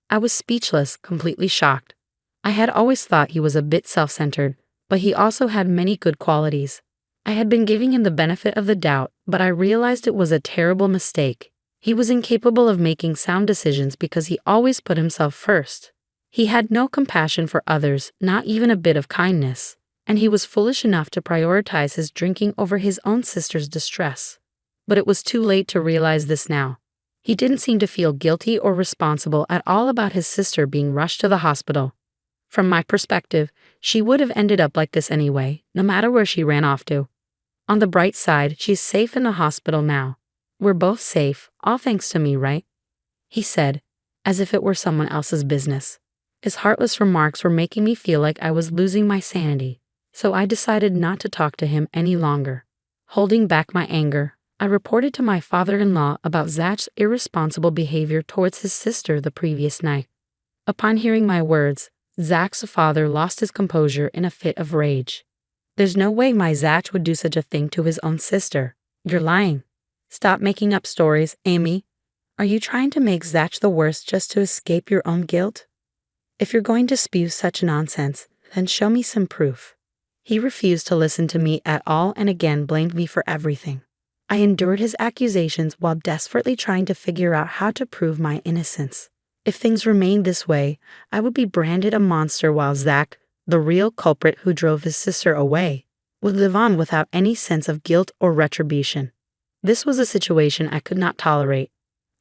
I was speechless, completely shocked. I had always thought he was a bit self-centered, but he also had many good qualities. I had been giving him the benefit of the doubt, but I realized it was a terrible mistake. He was incapable of making sound decisions because he always put himself first. He had no compassion for others, not even a bit of kindness, and he was foolish enough to prioritize his drinking over his own sister's distress. But it was too late to realize this now. He didn't seem to feel guilty or responsible at all about his sister being rushed to the hospital. From my perspective, she would have ended up like this anyway, no matter where she ran off to. On the bright side, she's safe in the hospital now. We're both safe, all thanks to me, right? He said, as if it were someone else's business. His heartless remarks were making me feel like I was losing my sanity, so I decided not to talk to him any longer. Holding back my anger, I reported to my father-in-law about Zach's irresponsible behavior towards his sister the previous night. Upon hearing my words, Zach's father lost his composure in a fit of rage. There's no way my Zach would do such a thing to his own sister. You're lying. Stop making up stories, Amy. Are you trying to make Zach the worst just to escape your own guilt? If you're going to spew such nonsense, then show me some proof. He refused to listen to me at all and again blamed me for everything. I endured his accusations while desperately trying to figure out how to prove my innocence. If things remained this way, I would be branded a monster while Zach, the real culprit who drove his sister away, would live on without any sense of guilt or retribution. This was a situation I could not tolerate.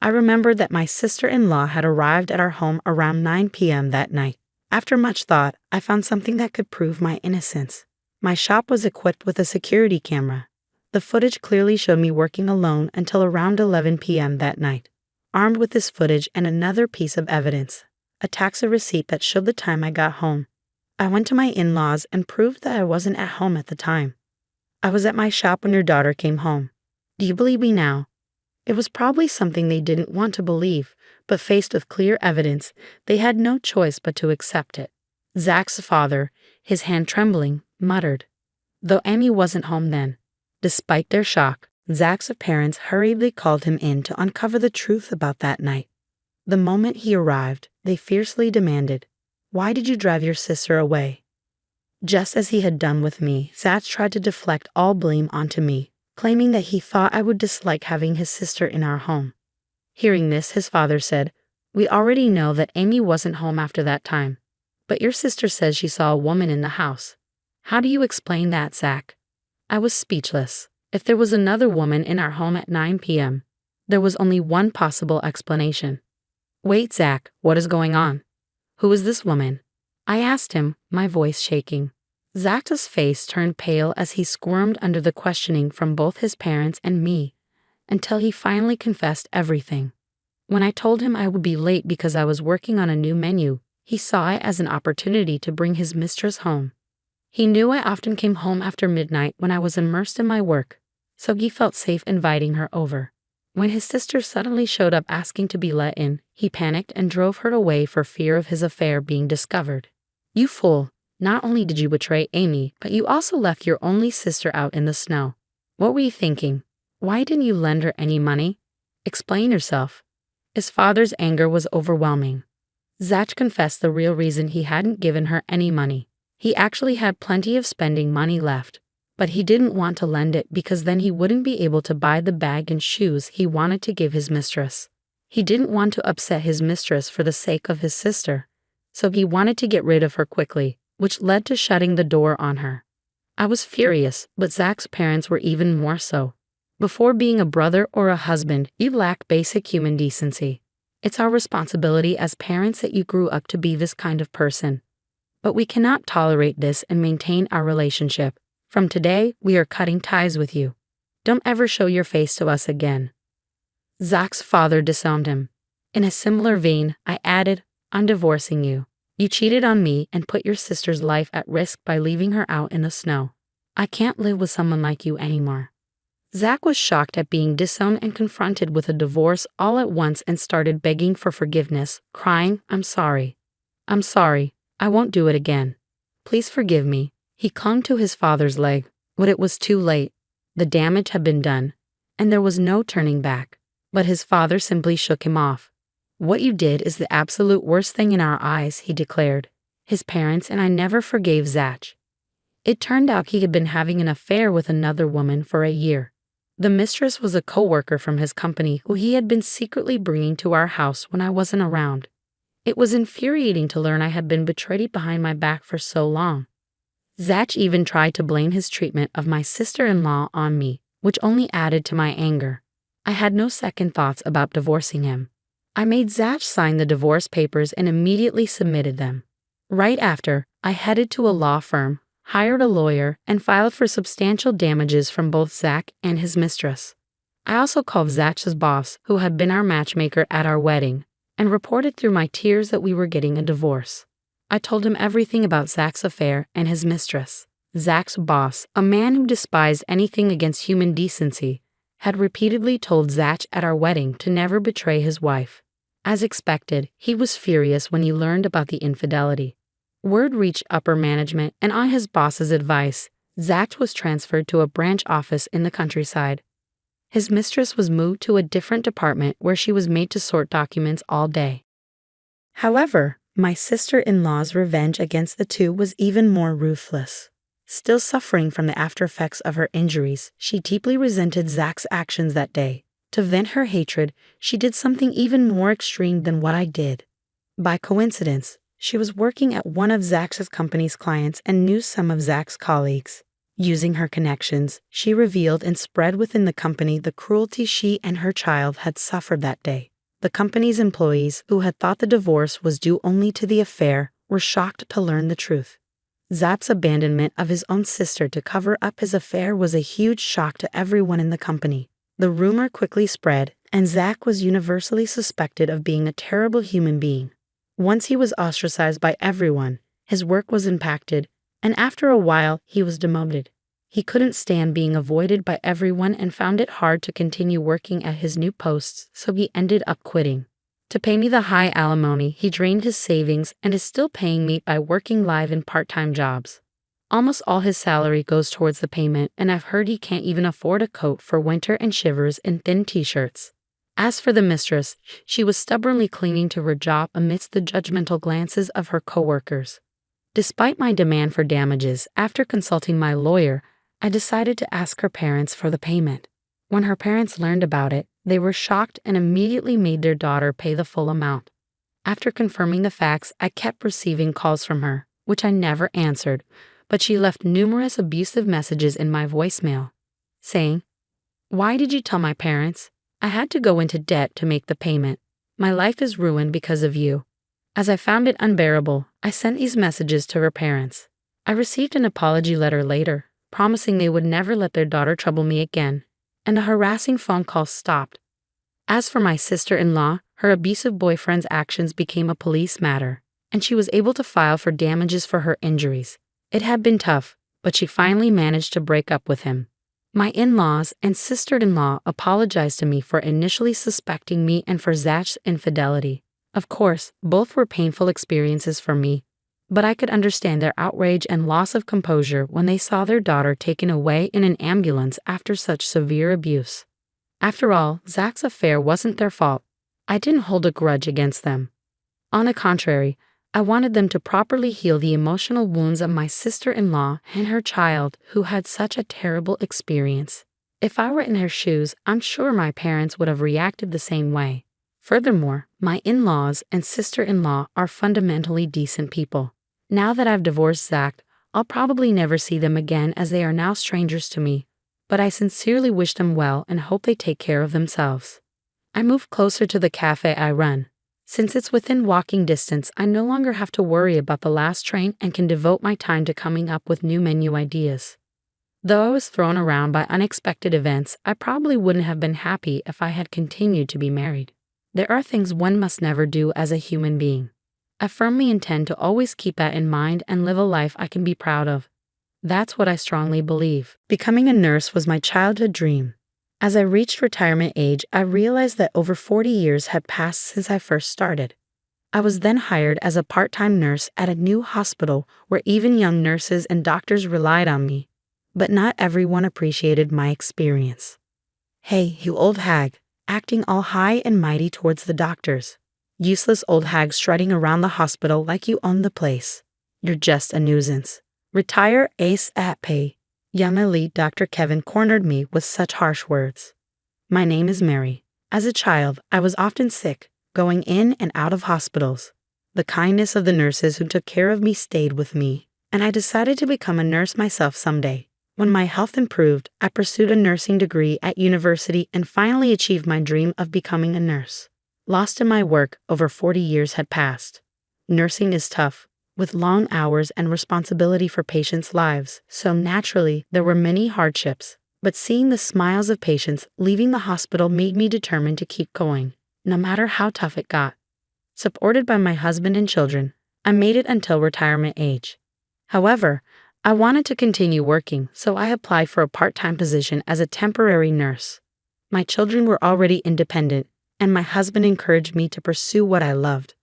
I remembered that my sister-in-law had arrived at our home around 9 p.m. that night. After much thought, I found something that could prove my innocence. My shop was equipped with a security camera. The footage clearly showed me working alone until around 11 p.m. that night. Armed with this footage and another piece of evidence, a taxi receipt that showed the time I got home. I went to my in-laws and proved that I wasn't at home at the time. I was at my shop when your daughter came home. Do you believe me now? It was probably something they didn't want to believe, but faced with clear evidence, they had no choice but to accept it. Zach's father, his hand trembling, muttered, though Amy wasn't home then. Despite their shock, Zach's parents hurriedly called him in to uncover the truth about that night. The moment he arrived, they fiercely demanded, "Why did you drive your sister away?" Just as he had done with me, Zach tried to deflect all blame onto me, claiming that he thought I would dislike having his sister in our home. Hearing this, his father said, "We already know that Amy wasn't home after that time, but your sister says she saw a woman in the house. How do you explain that, Zach?" I was speechless. If there was another woman in our home at 9 p.m., there was only one possible explanation. "Wait, Zach, what is going on? Who is this woman?" I asked him, my voice shaking. Zach's face turned pale as he squirmed under the questioning from both his parents and me, until he finally confessed everything. When I told him I would be late because I was working on a new menu, he saw it as an opportunity to bring his mistress home. He knew I often came home after midnight when I was immersed in my work, so he felt safe inviting her over. When his sister suddenly showed up asking to be let in, he panicked and drove her away for fear of his affair being discovered. "You fool, not only did you betray Amy, but you also left your only sister out in the snow. What were you thinking? Why didn't you lend her any money? Explain yourself." His father's anger was overwhelming. Zach confessed the real reason he hadn't given her any money. He actually had plenty of spending money left, but he didn't want to lend it because then he wouldn't be able to buy the bag and shoes he wanted to give his mistress. He didn't want to upset his mistress for the sake of his sister, so he wanted to get rid of her quickly, which led to shutting the door on her. I was furious, but Zach's parents were even more so. Before being a brother or a husband, you lack basic human decency. It's our responsibility as parents that you grew up to be this kind of person. But we cannot tolerate this and maintain our relationship. From today, we are cutting ties with you. Don't ever show your face to us again. Zach's father disowned him. In a similar vein, I added, "I'm divorcing you. You cheated on me and put your sister's life at risk by leaving her out in the snow. I can't live with someone like you anymore." Zach was shocked at being disowned and confronted with a divorce all at once and started begging for forgiveness, crying, "I'm sorry. I'm sorry. I won't do it again. Please forgive me." He clung to his father's leg, but it was too late. The damage had been done, and there was no turning back. But his father simply shook him off. "What you did is the absolute worst thing in our eyes," he declared. His parents and I never forgave Zach. It turned out he had been having an affair with another woman for a year. The mistress was a co-worker from his company who he had been secretly bringing to our house when I wasn't around. It was infuriating to learn I had been betrayed behind my back for so long. Zach even tried to blame his treatment of my sister-in-law on me, which only added to my anger. I had no second thoughts about divorcing him. I made Zach sign the divorce papers and immediately submitted them. Right after, I headed to a law firm, hired a lawyer, and filed for substantial damages from both Zach and his mistress. I also called Zach's boss, who had been our matchmaker at our wedding, and reported through my tears that we were getting a divorce. I told him everything about Zach's affair and his mistress. Zach's boss, a man who despised anything against human decency, had repeatedly told Zach at our wedding to never betray his wife. As expected, he was furious when he learned about the infidelity. Word reached upper management, and on his boss's advice, Zach was transferred to a branch office in the countryside. His mistress was moved to a different department where she was made to sort documents all day. However, my sister-in-law's revenge against the two was even more ruthless. Still suffering from the aftereffects of her injuries, she deeply resented Zach's actions that day. To vent her hatred, she did something even more extreme than what I did. By coincidence, she was working at one of Zach's company's clients and knew some of Zach's colleagues. Using her connections, she revealed and spread within the company the cruelty she and her child had suffered that day. The company's employees, who had thought the divorce was due only to the affair, were shocked to learn the truth. Zach's abandonment of his own sister to cover up his affair was a huge shock to everyone in the company. The rumor quickly spread, and Zach was universally suspected of being a terrible human being. Once he was ostracized by everyone, his work was impacted, and after a while he was demoted. He couldn't stand being avoided by everyone and found it hard to continue working at his new posts, so he ended up quitting. To pay me the high alimony, he drained his savings and is still paying me by working live in part-time jobs. Almost all his salary goes towards the payment, and I've heard he can't even afford a coat for winter and shivers in thin t-shirts. As for the mistress, she was stubbornly clinging to her job amidst the judgmental glances of her coworkers. Despite my demand for damages, after consulting my lawyer, I decided to ask her parents for the payment. When her parents learned about it, they were shocked and immediately made their daughter pay the full amount. After confirming the facts, I kept receiving calls from her, which I never answered, but she left numerous abusive messages in my voicemail, saying, "Why did you tell my parents? I had to go into debt to make the payment. My life is ruined because of you." As I found it unbearable, I sent these messages to her parents. I received an apology letter later, promising they would never let their daughter trouble me again, and the harassing phone calls stopped. As for my sister-in-law, her abusive boyfriend's actions became a police matter, and she was able to file for damages for her injuries. It had been tough, but she finally managed to break up with him. My in-laws and sister-in-law apologized to me for initially suspecting me and for Zach's infidelity. Of course, both were painful experiences for me, but I could understand their outrage and loss of composure when they saw their daughter taken away in an ambulance after such severe abuse. After all, Zach's affair wasn't their fault. I didn't hold a grudge against them. On the contrary, I wanted them to properly heal the emotional wounds of my sister-in-law and her child who had such a terrible experience. If I were in her shoes, I'm sure my parents would have reacted the same way. Furthermore, my in-laws and sister-in-law are fundamentally decent people. Now that I've divorced Zach, I'll probably never see them again as they are now strangers to me, but I sincerely wish them well and hope they take care of themselves. I moved closer to the cafe I run. Since it's within walking distance, I no longer have to worry about the last train and can devote my time to coming up with new menu ideas. Though I was thrown around by unexpected events, I probably wouldn't have been happy if I had continued to be married. There are things one must never do as a human being. I firmly intend to always keep that in mind and live a life I can be proud of. That's what I strongly believe. Becoming a nurse was my childhood dream. As I reached retirement age, I realized that over 40 years had passed since I first started. I was then hired as a part-time nurse at a new hospital where even young nurses and doctors relied on me. But not everyone appreciated my experience. "Hey, you old hag," acting all high and mighty towards the doctors. "Useless old hag strutting around the hospital like you own the place. You're just a nuisance. Retire ASAP." Young elite Dr. Kevin cornered me with such harsh words. My name is Mary. As a child, I was often sick, going in and out of hospitals. The kindness of the nurses who took care of me stayed with me, and I decided to become a nurse myself someday. When my health improved, I pursued a nursing degree at university and finally achieved my dream of becoming a nurse. Lost in my work, over 40 years had passed. Nursing is tough, with long hours and responsibility for patients' lives, so naturally there were many hardships. But seeing the smiles of patients leaving the hospital made me determined to keep going, no matter how tough it got. Supported by my husband and children, I made it until retirement age. However, I wanted to continue working, so I applied for a part-time position as a temporary nurse. My children were already independent, and my husband encouraged me to pursue what I loved.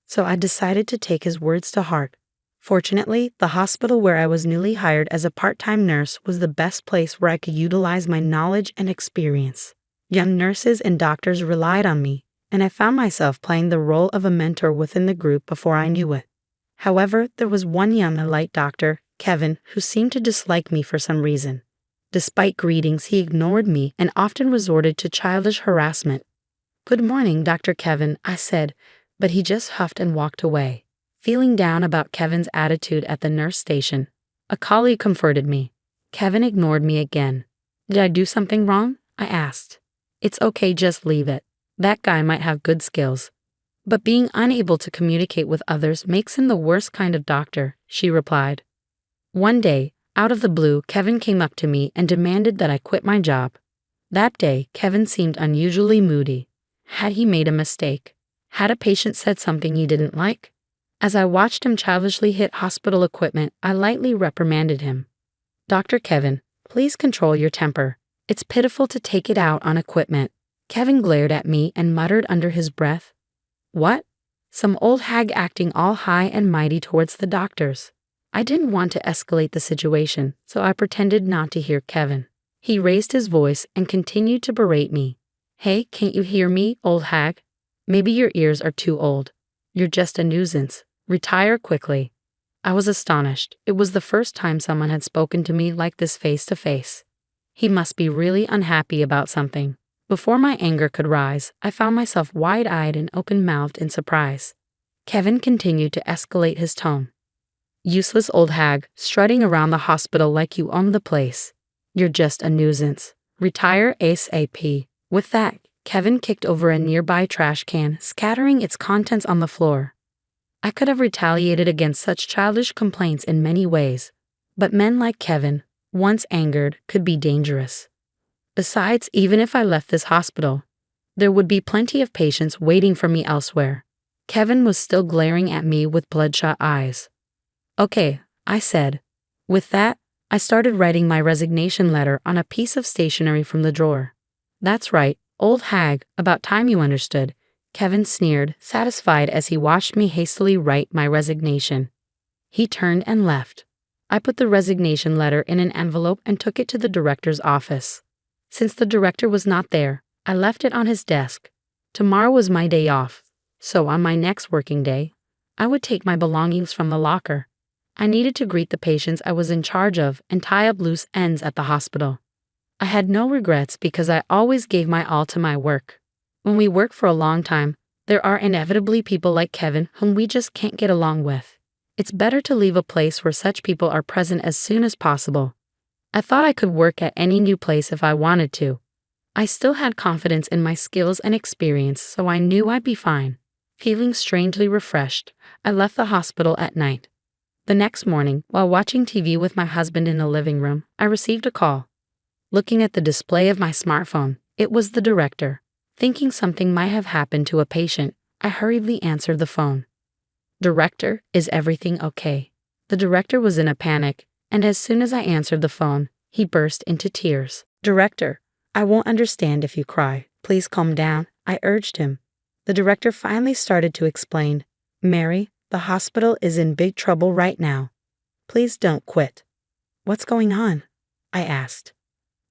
So I decided to take his words to heart. Fortunately, the hospital where I was newly hired as a part-time nurse was the best place where I could utilize my knowledge and experience. Young nurses and doctors relied on me, and I found myself playing the role of a mentor within the group before I knew it. However, there was one young elite doctor, Kevin, who seemed to dislike me for some reason. Despite greetings, he ignored me and often resorted to childish harassment. "Good morning, Dr. Kevin," I said, but he just huffed and walked away. Feeling down about Kevin's attitude at the nurse station, a colleague comforted me. Kevin ignored me again. "Did I do something wrong?" I asked. "It's okay, just leave it. That guy might have good skills. But being unable to communicate with others makes him the worst kind of doctor," she replied. One day, out of the blue, Kevin came up to me and demanded that I quit my job. That day, Kevin seemed unusually moody. Had he made a mistake? Had a patient said something he didn't like? As I watched him childishly hit hospital equipment, I lightly reprimanded him. "Dr. Kevin, please control your temper. It's pitiful to take it out on equipment." Kevin glared at me and muttered under his breath, "What?" Some old hag acting all high and mighty towards the doctors. I didn't want to escalate the situation, so I pretended not to hear Kevin. He raised his voice and continued to berate me. "Hey, can't you hear me, old hag? Maybe your ears are too old. You're just a nuisance. Retire quickly." I was astonished. It was the first time someone had spoken to me like this face to face. He must be really unhappy about something. Before my anger could rise, I found myself wide-eyed and open-mouthed in surprise. Kevin continued to escalate his tone. "Useless old hag, strutting around the hospital like you own the place. You're just a nuisance. Retire ASAP." With that, Kevin kicked over a nearby trash can, scattering its contents on the floor. I could have retaliated against such childish complaints in many ways, but men like Kevin, once angered, could be dangerous. Besides, even if I left this hospital, there would be plenty of patients waiting for me elsewhere. Kevin was still glaring at me with bloodshot eyes. "Okay," I said. With that, I started writing my resignation letter on a piece of stationery from the drawer. "That's right, old hag, about time you understood," Kevin sneered, satisfied as he watched me hastily write my resignation. He turned and left. I put the resignation letter in an envelope and took it to the director's office. Since the director was not there, I left it on his desk. Tomorrow was my day off, so on my next working day, I would take my belongings from the locker. I needed to greet the patients I was in charge of and tie up loose ends at the hospital. I had no regrets because I always gave my all to my work. When we work for a long time, there are inevitably people like Kevin whom we just can't get along with. It's better to leave a place where such people are present as soon as possible. I thought I could work at any new place if I wanted to. I still had confidence in my skills and experience, so I knew I'd be fine. Feeling strangely refreshed, I left the hospital at night. The next morning, while watching TV with my husband in the living room, I received a call. Looking at the display of my smartphone, it was the director. Thinking something might have happened to a patient, I hurriedly answered the phone. "Director, is everything okay?" The director was in a panic, and as soon as I answered the phone, he burst into tears. "Director, I won't understand if you cry. Please calm down," I urged him. The director finally started to explain. "Mary, the hospital is in big trouble right now. Please don't quit." "What's going on?" I asked.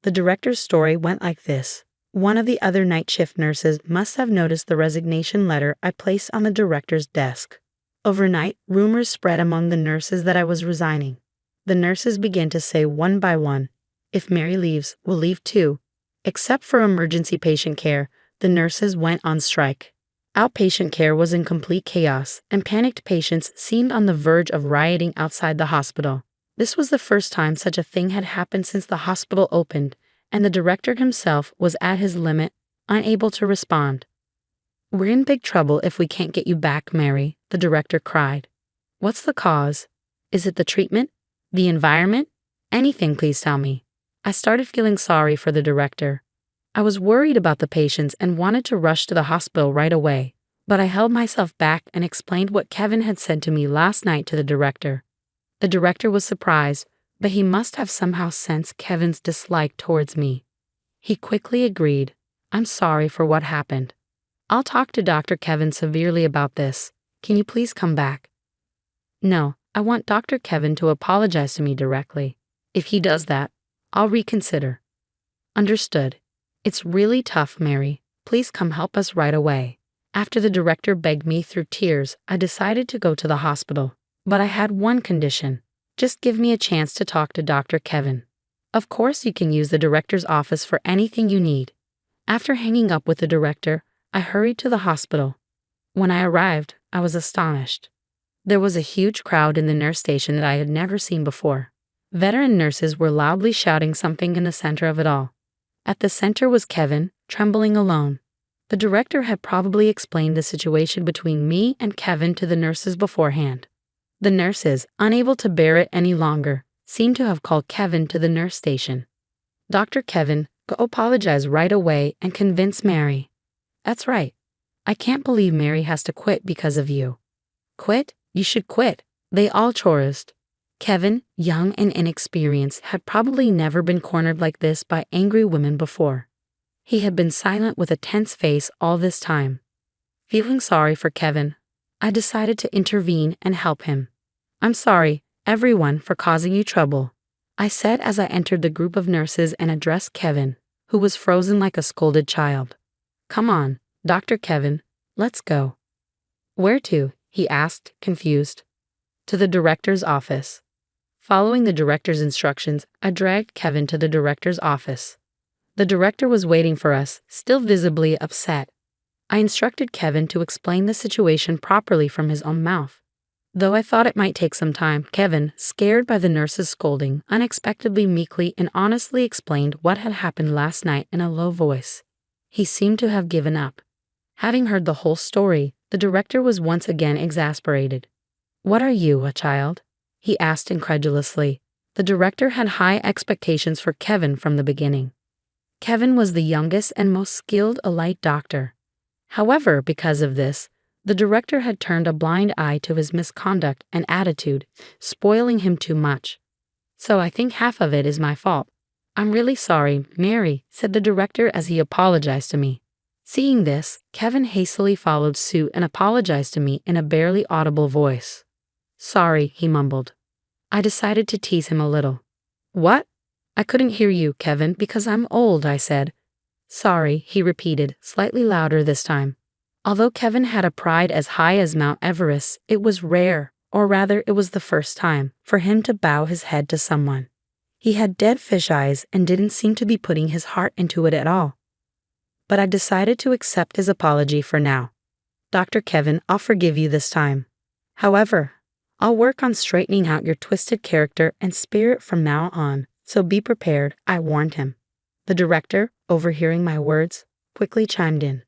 The director's story went like this. One of the other night shift nurses must have noticed the resignation letter I placed on the director's desk. Overnight, rumors spread among the nurses that I was resigning. The nurses began to say one by one, "If Mary leaves, we'll leave too." Except for emergency patient care, the nurses went on strike. Outpatient care was in complete chaos, and panicked patients seemed on the verge of rioting outside the hospital. This was the first time such a thing had happened since the hospital opened, and the director himself was at his limit, unable to respond. "We're in big trouble if we can't get you back, Mary," the director cried. "What's the cause? Is it the treatment? The environment? Anything, please tell me." I started feeling sorry for the director. I was worried about the patients and wanted to rush to the hospital right away, but I held myself back and explained what Kevin had said to me last night to the director. The director was surprised, but he must have somehow sensed Kevin's dislike towards me. He quickly agreed. "I'm sorry for what happened. I'll talk to Dr. Kevin severely about this. Can you please come back?" "No, I want Dr. Kevin to apologize to me directly. If he does that, I'll reconsider." "Understood. It's really tough, Mary. Please come help us right away." After the director begged me through tears, I decided to go to the hospital. But I had one condition. Just give me a chance to talk to Dr. Kevin. Of course you can use the director's office for anything you need. After hanging up with the director, I hurried to the hospital. When I arrived, I was astonished. There was a huge crowd in the nurse station that I had never seen before. Veteran nurses were loudly shouting something in the center of it all. At the center was Kevin, trembling alone. The director had probably explained the situation between me and Kevin to the nurses beforehand. The nurses, unable to bear it any longer, seemed to have called Kevin to the nurse station. "Dr. Kevin, go apologize right away and convince Mary." "That's right. I can't believe Mary has to quit because of you." "Quit? You should quit. They all chorused. Kevin, young and inexperienced, had probably never been cornered like this by angry women before. He had been silent with a tense face all this time. Feeling sorry for Kevin, I decided to intervene and help him. I'm sorry, everyone, for causing you trouble, I said as I entered the group of nurses and addressed Kevin, who was frozen like a scolded child. Come on, Dr. Kevin, let's go. Where to? He asked, confused. To the director's office. Following the director's instructions, I dragged Kevin to the director's office. The director was waiting for us, still visibly upset. I instructed Kevin to explain the situation properly from his own mouth. Though I thought it might take some time, Kevin, scared by the nurse's scolding, unexpectedly meekly and honestly explained what had happened last night in a low voice. He seemed to have given up. Having heard the whole story, the director was once again exasperated. What are you, a child? He asked incredulously. The director had high expectations for Kevin from the beginning. Kevin was the youngest and most skilled elite doctor. However, because of this, the director had turned a blind eye to his misconduct and attitude, spoiling him too much. So I think half of it is my fault. I'm really sorry, Mary, said the director as he apologized to me. Seeing this, Kevin hastily followed suit and apologized to me in a barely audible voice. Sorry, he mumbled. I decided to tease him a little. What? I couldn't hear you, Kevin, because I'm old, I said. Sorry, he repeated, slightly louder this time. Although Kevin had a pride as high as Mount Everest, it was rare, or rather it was the first time, for him to bow his head to someone. He had dead fish eyes and didn't seem to be putting his heart into it at all. But I decided to accept his apology for now. Dr. Kevin, I'll forgive you this time. However, I'll work on straightening out your twisted character and spirit from now on, so be prepared, I warned him. The director, overhearing my words, quickly chimed in.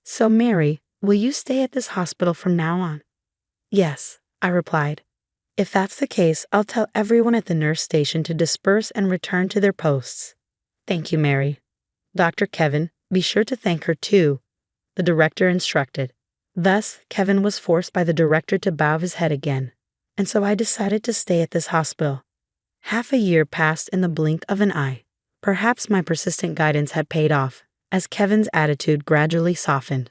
So, Mary, will you stay at this hospital from now on? Yes, I replied. If that's the case, I'll tell everyone at the nurse station to disperse and return to their posts. Thank you, Mary. Dr. Kevin, be sure to thank her too, the director instructed. Thus, Kevin was forced by the director to bow his head again, and so I decided to stay at this hospital. Half a year passed in the blink of an eye. Perhaps my persistent guidance had paid off, as Kevin's attitude gradually softened.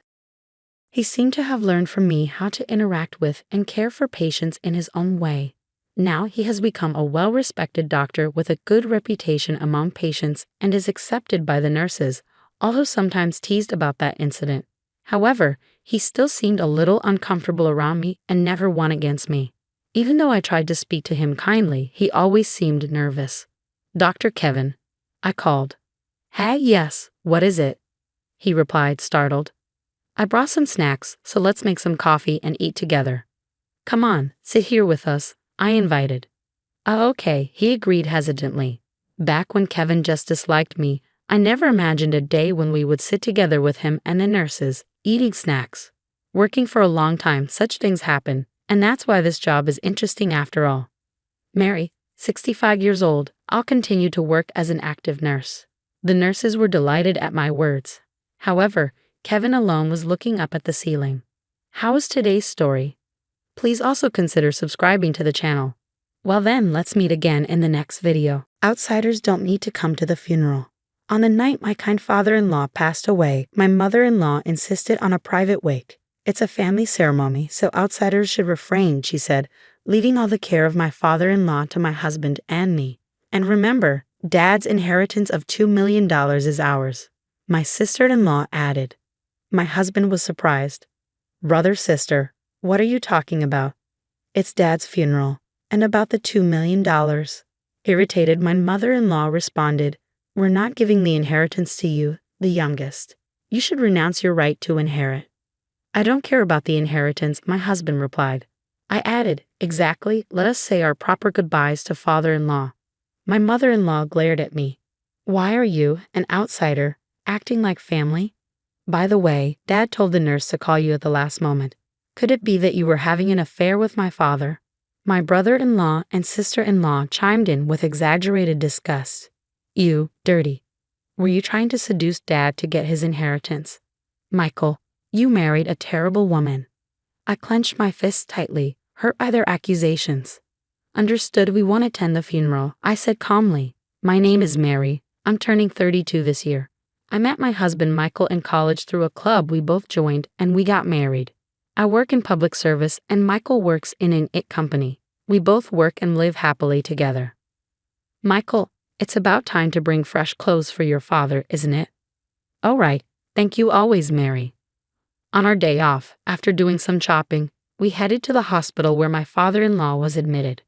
He seemed to have learned from me how to interact with and care for patients in his own way. Now he has become a well-respected doctor with a good reputation among patients and is accepted by the nurses, although sometimes teased about that incident. However, he still seemed a little uncomfortable around me and never won against me. Even though I tried to speak to him kindly, he always seemed nervous. Dr. Kevin, I called. Hey, yes, what is it? He replied, startled. I brought some snacks, so let's make some coffee and eat together. Come on, sit here with us, I invited. Oh, okay, he agreed hesitantly. Back when Kevin just disliked me, I never imagined a day when we would sit together with him and the nurses, eating snacks. Working for a long time, such things happen, and that's why this job is interesting after all. Mary, 65 years old, I'll continue to work as an active nurse. The nurses were delighted at my words. However, Kevin alone was looking up at the ceiling. How was today's story? Please also consider subscribing to the channel. Well then, let's meet again in the next video. Outsiders don't need to come to the funeral. On the night my kind father-in-law passed away, my mother-in-law insisted on a private wake. It's a family ceremony, so outsiders should refrain, she said, leaving all the care of my father-in-law to my husband and me. And remember, Dad's inheritance of $2 million is ours. My sister-in-law added. My husband was surprised. Brother, sister, what are you talking about? It's Dad's funeral, and about the $2 million. Irritated, my mother-in-law responded, We're not giving the inheritance to you, the youngest. You should renounce your right to inherit. I don't care about the inheritance, my husband replied. I added, exactly, let us say our proper goodbyes to father-in-law. My mother-in-law glared at me. Why are you, an outsider, acting like family? By the way, Dad told the nurse to call you at the last moment. Could it be that you were having an affair with my father? My brother-in-law and sister-in-law chimed in with exaggerated disgust. You, dirty. Were you trying to seduce Dad to get his inheritance? Michael, you married a terrible woman. I clenched my fists tightly, hurt by their accusations. Understood, we won't attend the funeral, I said calmly. My name is Mary. I'm turning 32 this year. I met my husband Michael in college through a club we both joined, and we got married. I work in public service and Michael works in an IT company. We both work and live happily together. Michael, it's about time to bring fresh clothes for your father, isn't it? All right, thank you always, Mary. On our day off, after doing some shopping, we headed to the hospital where my father-in-law was admitted.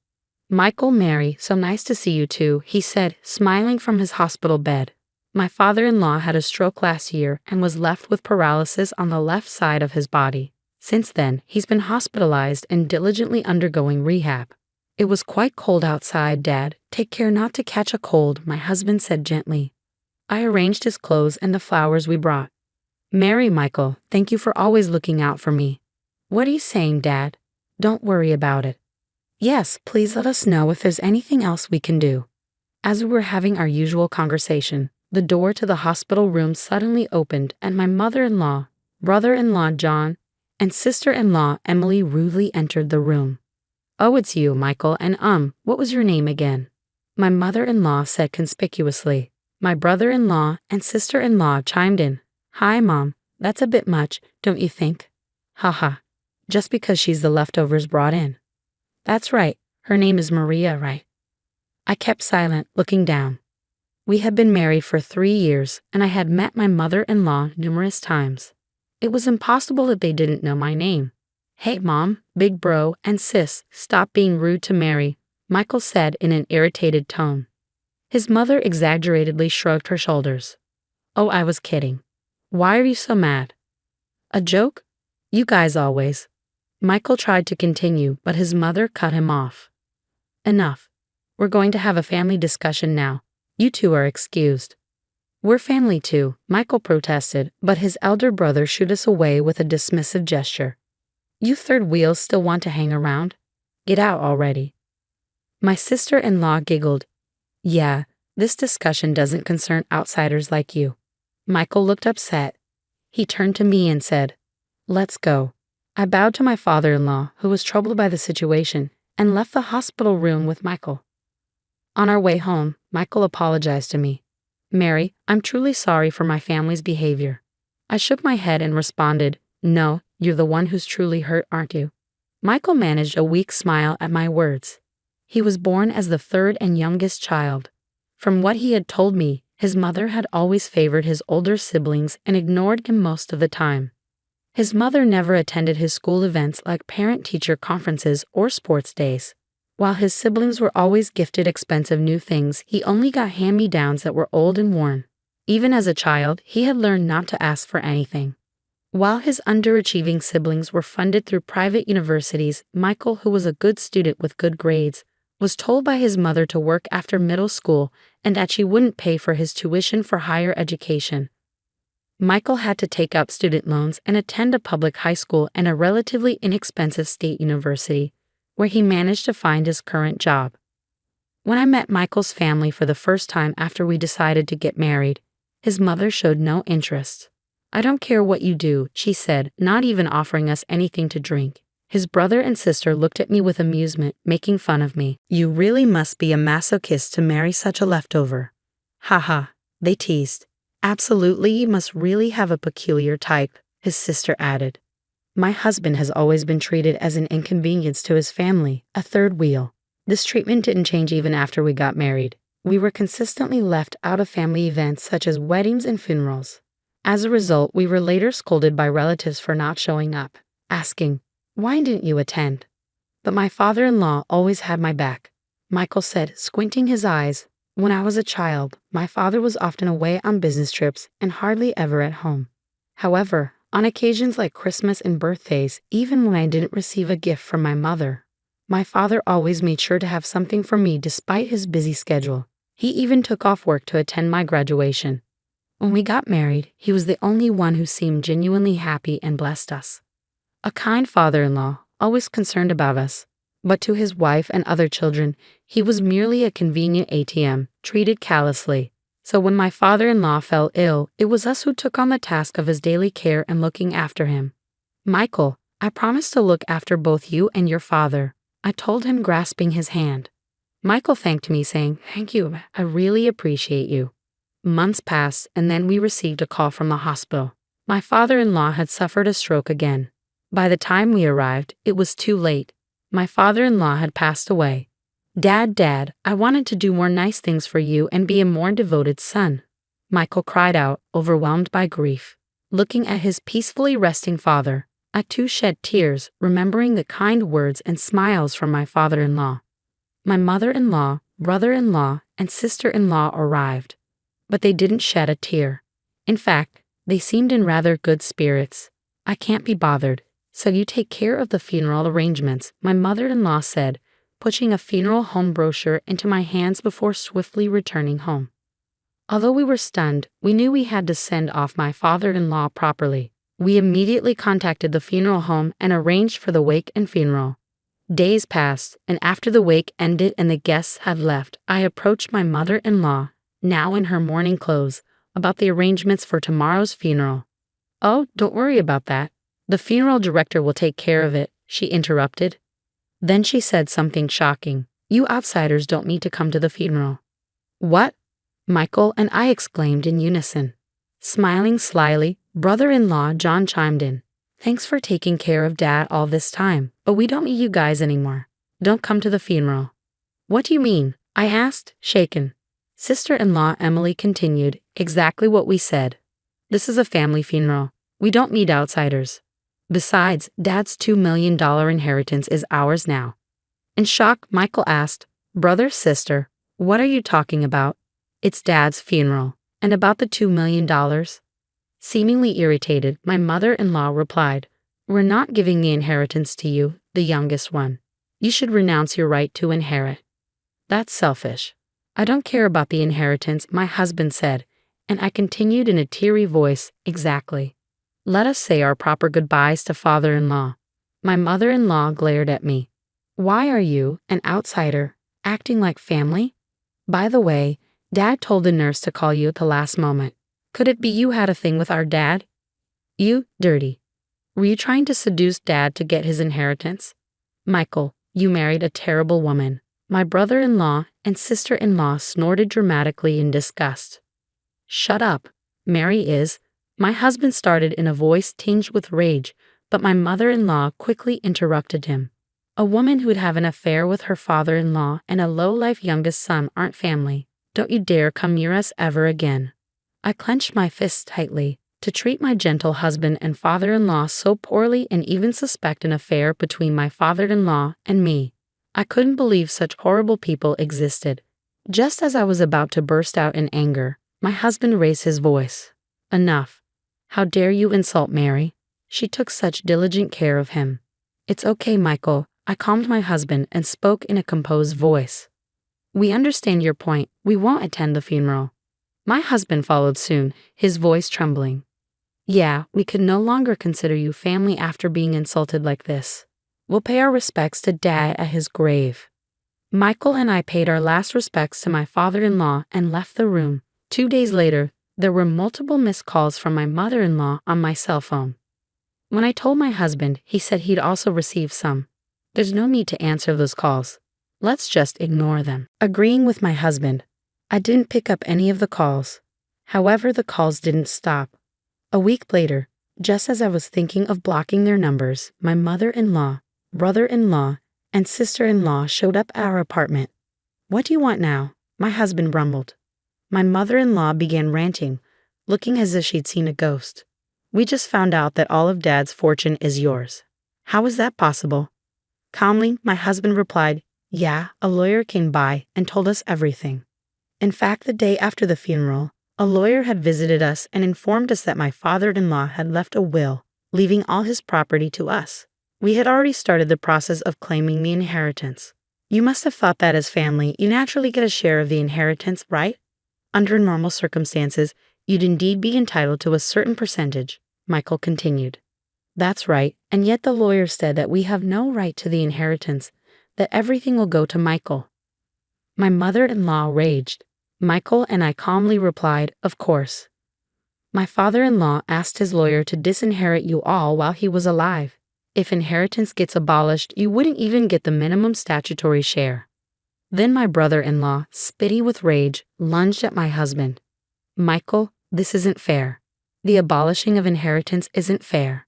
Michael, Mary, so nice to see you too, he said, smiling from his hospital bed. My father-in-law had a stroke last year and was left with paralysis on the left side of his body. Since then, he's been hospitalized and diligently undergoing rehab. It was quite cold outside, Dad. Take care not to catch a cold, my husband said gently. I arranged his clothes and the flowers we brought. Mary, Michael, thank you for always looking out for me. What are you saying, Dad? Don't worry about it. Yes, please let us know if there's anything else we can do. As we were having our usual conversation, the door to the hospital room suddenly opened and my mother-in-law, brother-in-law John, and sister-in-law Emily rudely entered the room. Oh, it's you, Michael, and what was your name again? My mother-in-law said conspicuously. My brother-in-law and sister-in-law chimed in. Hi, Mom, that's a bit much, don't you think? Haha, just because she's the leftovers brought in. That's right, her name is Maria, right? I kept silent, looking down. We had been married for 3 years, and I had met my mother-in-law numerous times. It was impossible that they didn't know my name. Hey, Mom, big bro, and sis, stop being rude to Mary, Michael said in an irritated tone. His mother exaggeratedly shrugged her shoulders. Oh, I was kidding. Why are you so mad? A joke? You guys always. Michael tried to continue, but his mother cut him off. Enough. We're going to have a family discussion now. You two are excused. We're family too, Michael protested, but his elder brother shooed us away with a dismissive gesture. You third wheels still want to hang around? Get out already. My sister-in-law giggled. Yeah, this discussion doesn't concern outsiders like you. Michael looked upset. He turned to me and said, Let's go. I bowed to my father-in-law, who was troubled by the situation, and left the hospital room with Michael. On our way home, Michael apologized to me. Mary, I'm truly sorry for my family's behavior. I shook my head and responded, No, you're the one who's truly hurt, aren't you? Michael managed a weak smile at my words. He was born as the third and youngest child. From what he had told me, his mother had always favored his older siblings and ignored him most of the time. His mother never attended his school events like parent-teacher conferences or sports days. While his siblings were always gifted expensive new things, he only got hand-me-downs that were old and worn. Even as a child, he had learned not to ask for anything. While his underachieving siblings were funded through private universities, Michael, who was a good student with good grades, was told by his mother to work after middle school and that she wouldn't pay for his tuition for higher education. Michael had to take up student loans and attend a public high school and a relatively inexpensive state university, where he managed to find his current job. When I met Michael's family for the first time after we decided to get married, his mother showed no interest. I don't care what you do, she said, not even offering us anything to drink. His brother and sister looked at me with amusement, making fun of me. You really must be a masochist to marry such a leftover. Ha, they teased. Absolutely, you must really have a peculiar type, his sister added. My husband has always been treated as an inconvenience to his family, a third wheel. This treatment didn't change even after we got married. We were consistently left out of family events such as weddings and funerals. As a result, we were later scolded by relatives for not showing up, asking, Why didn't you attend? But my father-in-law always had my back, Michael said, squinting his eyes. When I was a child, my father was often away on business trips and hardly ever at home. However, on occasions like Christmas and birthdays, even when I didn't receive a gift from my mother, my father always made sure to have something for me despite his busy schedule. He even took off work to attend my graduation. When we got married, he was the only one who seemed genuinely happy and blessed us. A kind father-in-law, always concerned about us. But to his wife and other children, he was merely a convenient ATM, treated callously. So when my father-in-law fell ill, it was us who took on the task of his daily care and looking after him. Michael, I promise to look after both you and your father, I told him, grasping his hand. Michael thanked me, saying, "Thank you, I really appreciate you." Months passed, and then we received a call from the hospital. My father-in-law had suffered a stroke again. By the time we arrived, it was too late. My father-in-law had passed away. Dad, I wanted to do more nice things for you and be a more devoted son," Michael cried out, overwhelmed by grief. Looking at his peacefully resting father, I too shed tears, remembering the kind words and smiles from my father-in-law. My mother-in-law, brother-in-law, and sister-in-law arrived, but they didn't shed a tear. In fact, they seemed in rather good spirits. "I can't be bothered, so you take care of the funeral arrangements," my mother-in-law said, pushing a funeral home brochure into my hands before swiftly returning home. Although we were stunned, we knew we had to send off my father-in-law properly. We immediately contacted the funeral home and arranged for the wake and funeral. Days passed, and after the wake ended and the guests had left, I approached my mother-in-law, now in her mourning clothes, about the arrangements for tomorrow's funeral. "Oh, don't worry about that. The funeral director will take care of it," she interrupted. Then she said something shocking. "You outsiders don't need to come to the funeral." "What?" Michael and I exclaimed in unison. Smiling slyly, brother-in-law John chimed in. "Thanks for taking care of Dad all this time, but we don't need you guys anymore. Don't come to the funeral." "What do you mean?" I asked, shaken. Sister-in-law Emily continued, "Exactly what we said. This is a family funeral. We don't need outsiders. Besides, Dad's $2 million inheritance is ours now." In shock, Michael asked, "Brother, sister, what are you talking about?" "It's Dad's funeral. And about the $2 million? Seemingly irritated, my mother-in-law replied, "We're not giving the inheritance to you, the youngest one. You should renounce your right to inherit." "That's selfish." "I don't care about the inheritance," my husband said, and I continued in a teary voice, "Exactly. Let us say our proper goodbyes to father-in-law." My mother-in-law glared at me. "Why are you, an outsider, acting like family? By the way, Dad told the nurse to call you at the last moment. Could it be you had a thing with our dad? You, dirty. Were you trying to seduce Dad to get his inheritance? Michael, you married a terrible woman." My brother-in-law and sister-in-law snorted dramatically in disgust. "Shut up. Mary is," my husband started in a voice tinged with rage, but my mother-in-law quickly interrupted him. "A woman who'd have an affair with her father-in-law and a low-life youngest son aren't family. Don't you dare come near us ever again." I clenched my fists tightly. To treat my gentle husband and father-in-law so poorly and even suspect an affair between my father-in-law and me. I couldn't believe such horrible people existed. Just as I was about to burst out in anger, my husband raised his voice. "Enough. How dare you insult Mary? She took such diligent care of him." "It's okay, Michael," I calmed my husband and spoke in a composed voice. "We understand your point. We won't attend the funeral." My husband followed soon, his voice trembling. "Yeah, we could no longer consider you family after being insulted like this. We'll pay our respects to Dad at his grave." Michael and I paid our last respects to my father-in-law and left the room. 2 days later, there were multiple missed calls from my mother-in-law on my cell phone. When I told my husband, he said he'd also received some. "There's no need to answer those calls. Let's just ignore them." Agreeing with my husband, I didn't pick up any of the calls. However, the calls didn't stop. A week later, just as I was thinking of blocking their numbers, my mother-in-law, brother-in-law, and sister-in-law showed up at our apartment. "What do you want now?" my husband rumbled. My mother-in-law began ranting, looking as if she'd seen a ghost. "We just found out that all of Dad's fortune is yours." "How is that possible?" Calmly, my husband replied, "Yeah, a lawyer came by and told us everything." In fact, the day after the funeral, a lawyer had visited us and informed us that my father-in-law had left a will, leaving all his property to us. We had already started the process of claiming the inheritance. "You must have thought that as family, you naturally get a share of the inheritance, right? Under normal circumstances, you'd indeed be entitled to a certain percentage," Michael continued. "That's right, and yet the lawyer said that we have no right to the inheritance, that everything will go to Michael." My mother-in-law raged. Michael and I calmly replied, "Of course." My father-in-law asked his lawyer to disinherit you all while he was alive. If inheritance gets abolished, you wouldn't even get the minimum statutory share. Then my brother-in-law, spitty with rage, lunged at my husband. Michael, this isn't fair. The abolishing of inheritance isn't fair.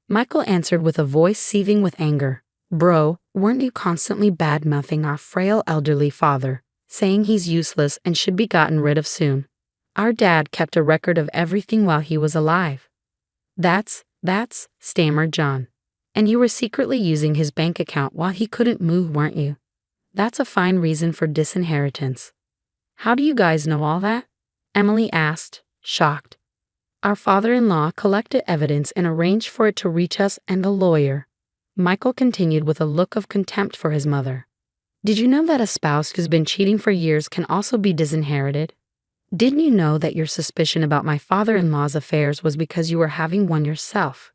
Michael answered with a voice seething with anger. Bro, weren't you constantly bad-mouthing our frail elderly father, saying he's useless and should be gotten rid of soon? Our dad kept a record of everything while he was alive. That's, stammered John. And you were secretly using his bank account while he couldn't move, weren't you? That's a fine reason for disinheritance. How do you guys know all that? Emily asked, shocked. Our father-in-law collected evidence and arranged for it to reach us and a lawyer. Michael continued with a look of contempt for his mother. Did you know that a spouse who's been cheating for years can also be disinherited? Didn't you know that your suspicion about my father-in-law's affairs was because you were having one yourself?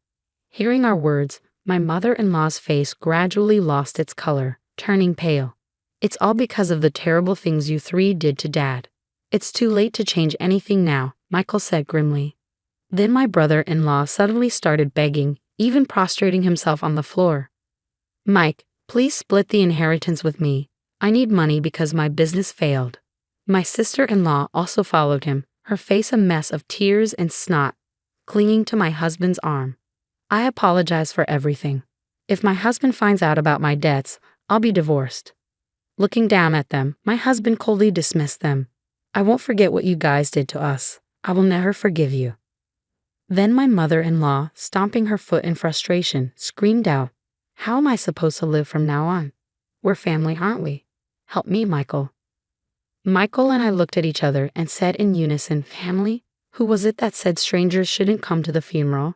Hearing our words, my mother-in-law's face gradually lost its color, turning pale. It's all because of the terrible things you three did to Dad. It's too late to change anything now, Michael said grimly. Then my brother-in-law suddenly started begging, even prostrating himself on the floor. Mike, please split the inheritance with me. I need money because my business failed. My sister-in-law also followed him, her face a mess of tears and snot, clinging to my husband's arm. I apologize for everything. If my husband finds out about my debts, I'll be divorced. Looking down at them, my husband coldly dismissed them. I won't forget what you guys did to us. I will never forgive you. Then my mother-in-law, stomping her foot in frustration, screamed out, How am I supposed to live from now on? We're family, aren't we? Help me, Michael. Michael and I looked at each other and said in unison, Family? Who was it that said strangers shouldn't come to the funeral?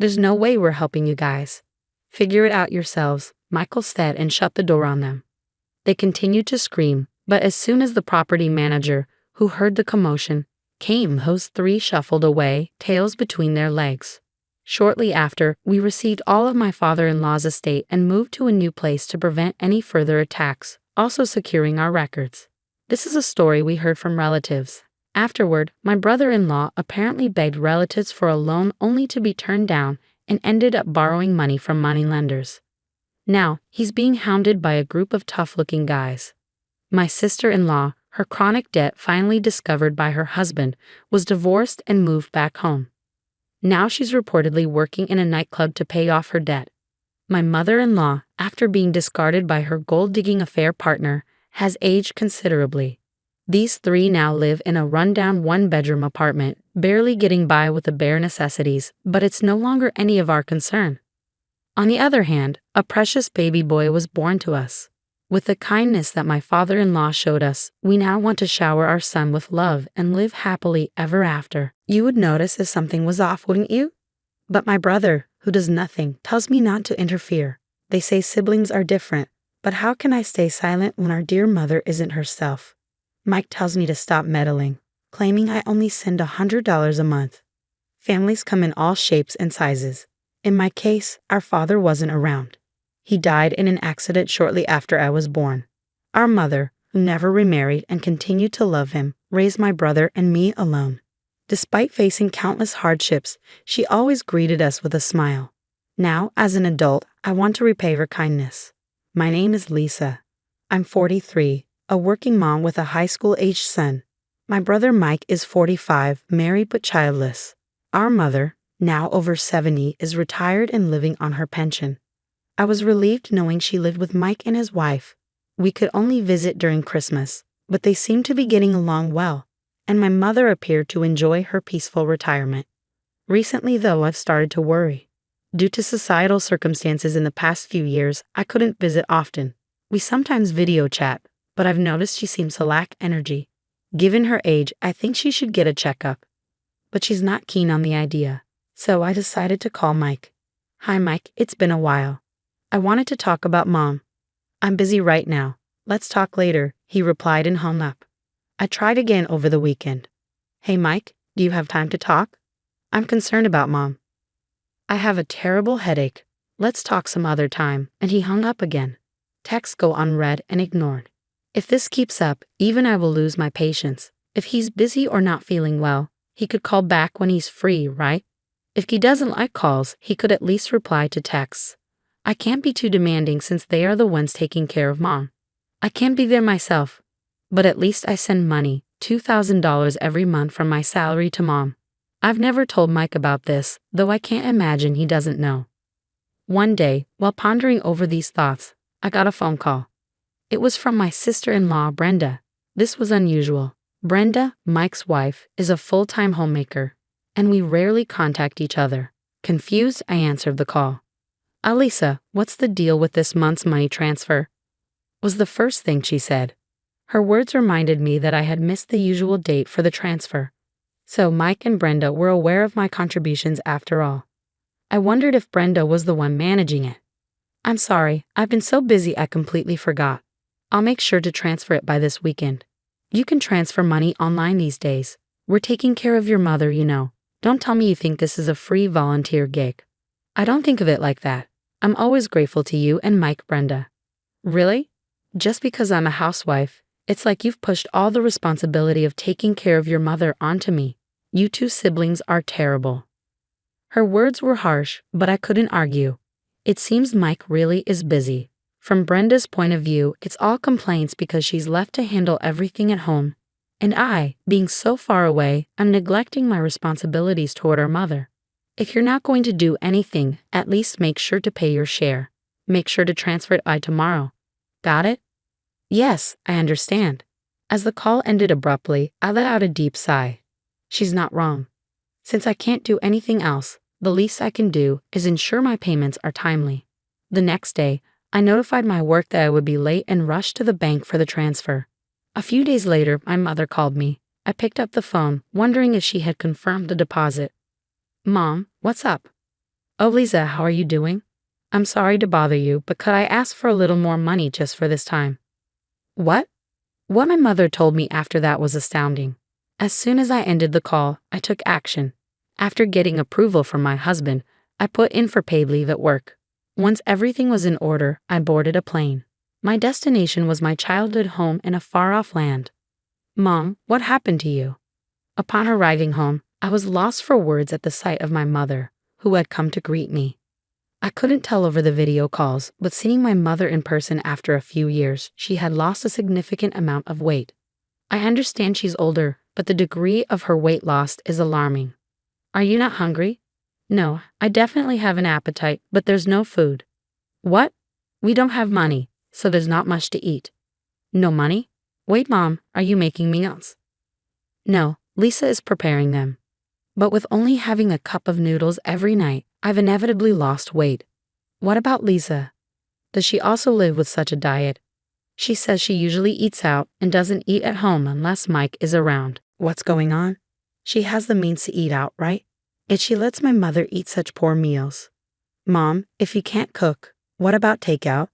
There's no way we're helping you guys. Figure it out yourselves, Michael said and shut the door on them. They continued to scream, but as soon as the property manager, who heard the commotion, came, those three shuffled away, tails between their legs. Shortly after, we received all of my father-in-law's estate and moved to a new place to prevent any further attacks, also securing our records. This is a story we heard from relatives. Afterward, my brother-in-law apparently begged relatives for a loan only to be turned down and ended up borrowing money from moneylenders. Now, he's being hounded by a group of tough-looking guys. My sister-in-law, her chronic debt finally discovered by her husband, was divorced and moved back home. Now she's reportedly working in a nightclub to pay off her debt. My mother-in-law, after being discarded by her gold-digging affair partner, has aged considerably. These three now live in a rundown one-bedroom apartment, barely getting by with the bare necessities, but it's no longer any of our concern. On the other hand, a precious baby boy was born to us. With the kindness that my father-in-law showed us, we now want to shower our son with love and live happily ever after. You would notice if something was off, wouldn't you? But my brother, who does nothing, tells me not to interfere. They say siblings are different, but how can I stay silent when our dear mother isn't herself? Mike tells me to stop meddling, claiming I only send $100 a month. Families come in all shapes and sizes. In my case, our father wasn't around. He died in an accident shortly after I was born. Our mother, who never remarried and continued to love him, raised my brother and me alone. Despite facing countless hardships, she always greeted us with a smile. Now, as an adult, I want to repay her kindness. My name is Lisa. I'm 43, a working mom with a high school-aged son. My brother Mike is 45, married but childless. Our mother, now over 70, is retired and living on her pension. I was relieved knowing she lived with Mike and his wife. We could only visit during Christmas, but they seemed to be getting along well, and my mother appeared to enjoy her peaceful retirement. Recently, though, I've started to worry. Due to societal circumstances in the past few years, I couldn't visit often. We sometimes video chat, but I've noticed she seems to lack energy. Given her age, I think she should get a checkup. But she's not keen on the idea, so I decided to call Mike. Hi Mike, it's been a while. I wanted to talk about Mom. I'm busy right now. Let's talk later, he replied and hung up. I tried again over the weekend. Hey Mike, do you have time to talk? I'm concerned about Mom. I have a terrible headache. Let's talk some other time, and he hung up again. Texts go unread and ignored. If this keeps up, even I will lose my patience. If he's busy or not feeling well, he could call back when he's free, right? If he doesn't like calls, he could at least reply to texts. I can't be too demanding since they are the ones taking care of mom. I can't be there myself. But at least I send money, $2,000 every month from my salary to mom. I've never told Mike about this, though I can't imagine he doesn't know. One day, while pondering over these thoughts, I got a phone call. It was from my sister-in-law, Brenda. This was unusual. Brenda, Mike's wife, is a full-time homemaker, and we rarely contact each other. Confused, I answered the call. Alisa, what's the deal with this month's money transfer? Was the first thing she said. Her words reminded me that I had missed the usual date for the transfer. So Mike and Brenda were aware of my contributions after all. I wondered if Brenda was the one managing it. I'm sorry, I've been so busy I completely forgot. I'll make sure to transfer it by this weekend. You can transfer money online these days. We're taking care of your mother, you know. Don't tell me you think this is a free volunteer gig. I don't think of it like that. I'm always grateful to you and Mike, Brenda. Really? Just because I'm a housewife, it's like you've pushed all the responsibility of taking care of your mother onto me. You two siblings are terrible. Her words were harsh, but I couldn't argue. It seems Mike really is busy. From Brenda's point of view, it's all complaints because she's left to handle everything at home. And I, being so far away, I'm neglecting my responsibilities toward our mother. If you're not going to do anything, at least make sure to pay your share. Make sure to transfer it by tomorrow. Got it? Yes, I understand. As the call ended abruptly, I let out a deep sigh. She's not wrong. Since I can't do anything else, the least I can do is ensure my payments are timely. The next day, I notified my work that I would be late and rushed to the bank for the transfer. A few days later, my mother called me. I picked up the phone, wondering if she had confirmed the deposit. Mom, what's up? Oh, Lisa, how are you doing? I'm sorry to bother you, but could I ask for a little more money just for this time? What? What my mother told me after that was astounding. As soon as I ended the call, I took action. After getting approval from my husband, I put in for paid leave at work. Once everything was in order, I boarded a plane. My destination was my childhood home in a far-off land. Mom, what happened to you? Upon arriving home, I was lost for words at the sight of my mother, who had come to greet me. I couldn't tell over the video calls, but seeing my mother in person after a few years, she had lost a significant amount of weight. I understand she's older, but the degree of her weight loss is alarming. Are you not hungry? No, I definitely have an appetite, but there's no food. What? We don't have money, so there's not much to eat. No money? Wait, Mom, are you making meals? No, Lisa is preparing them. But with only having a cup of noodles every night, I've inevitably lost weight. What about Lisa? Does she also live with such a diet? She says she usually eats out and doesn't eat at home unless Mike is around. What's going on? She has the means to eat out, right? Yet she lets my mother eat such poor meals. Mom, if you can't cook, what about takeout?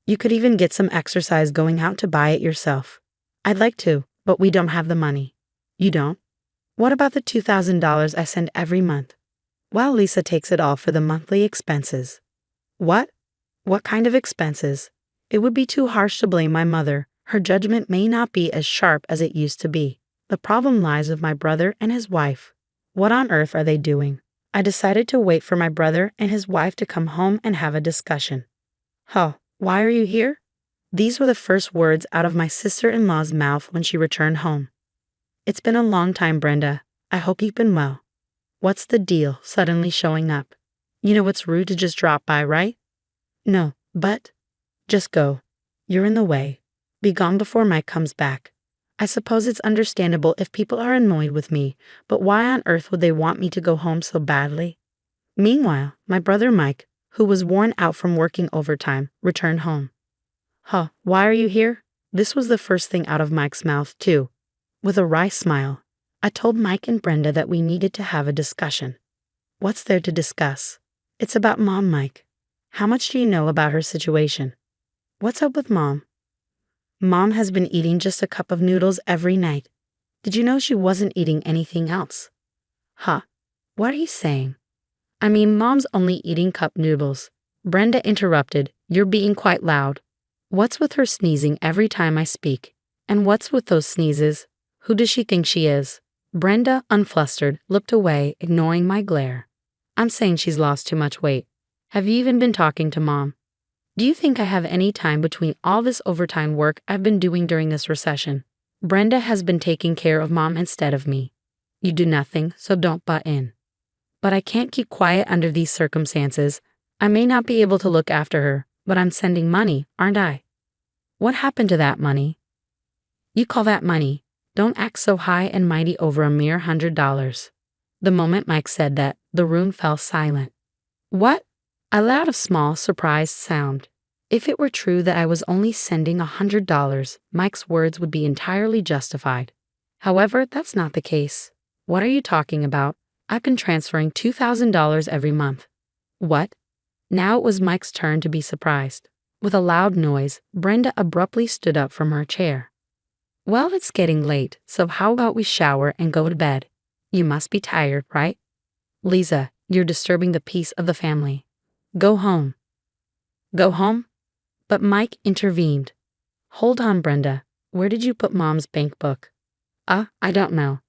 You could even get some exercise going out to buy it yourself. I'd like to, but we don't have the money. You don't? What about the $2,000 I send every month? Well, Lisa takes it all for the monthly expenses. What? What kind of expenses? It would be too harsh to blame my mother. Her judgment may not be as sharp as it used to be. The problem lies with my brother and his wife. What on earth are they doing? I decided to wait for my brother and his wife to come home and have a discussion. Huh, why are you here? These were the first words out of my sister-in-law's mouth when she returned home. It's been a long time, Brenda. I hope you've been well. What's the deal, suddenly showing up? You know it's rude to just drop by, right? No, but... Just go. You're in the way. Be gone before Mike comes back. I suppose it's understandable if people are annoyed with me, but why on earth would they want me to go home so badly? Meanwhile, my brother Mike, who was worn out from working overtime, returned home. Huh, why are you here? This was the first thing out of Mike's mouth, too. With a wry smile, I told Mike and Brenda that we needed to have a discussion. What's there to discuss? It's about Mom, Mike. How much do you know about her situation? What's up with Mom? Mom has been eating just a cup of noodles every night. Did you know she wasn't eating anything else? Huh, what are you saying? I mean, Mom's only eating cup noodles. Brenda interrupted. You're being quite loud. What's with her sneezing every time I speak? And what's with those sneezes? Who does she think she is? Brenda, unflustered, looked away, ignoring my glare. I'm saying she's lost too much weight. Have you even been talking to Mom? Do you think I have any time between all this overtime work I've been doing during this recession? Brenda has been taking care of Mom instead of me. You do nothing, so don't butt in. But I can't keep quiet under these circumstances. I may not be able to look after her, but I'm sending money, aren't I? What happened to that money? You call that money? Don't act so high and mighty over a mere $100. The moment Mike said that, the room fell silent. What? I let out a small, surprised sound. If it were true that I was only sending $100, Mike's words would be entirely justified. However, that's not the case. What are you talking about? I've been transferring $2,000 every month. What? Now it was Mike's turn to be surprised. With a loud noise, Brenda abruptly stood up from her chair. Well, it's getting late, so how about we shower and go to bed? You must be tired, right? Lisa, you're disturbing the peace of the family. Go home. Go home? But Mike intervened. Hold on, Brenda. Where did you put Mom's bank book? I don't know.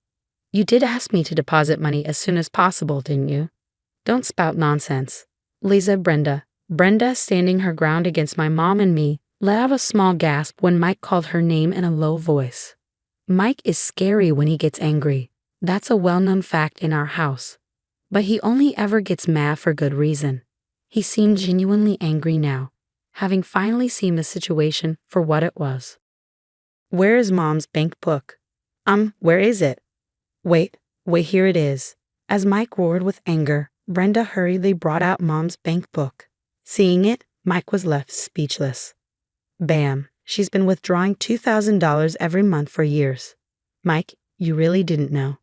You did ask me to deposit money as soon as possible, didn't you? Don't spout nonsense. Lisa, Brenda, standing her ground against my mom and me, let out a small gasp when Mike called her name in a low voice. Mike is scary when he gets angry. That's a well-known fact in our house. But he only ever gets mad for good reason. He seemed genuinely angry now, having finally seen the situation for what it was. Where is Mom's bank book? Where is it? Wait, here it is. As Mike roared with anger, Brenda hurriedly brought out Mom's bank book. Seeing it, Mike was left speechless. Bam, she's been withdrawing $2,000 every month for years. Mike, you really didn't know?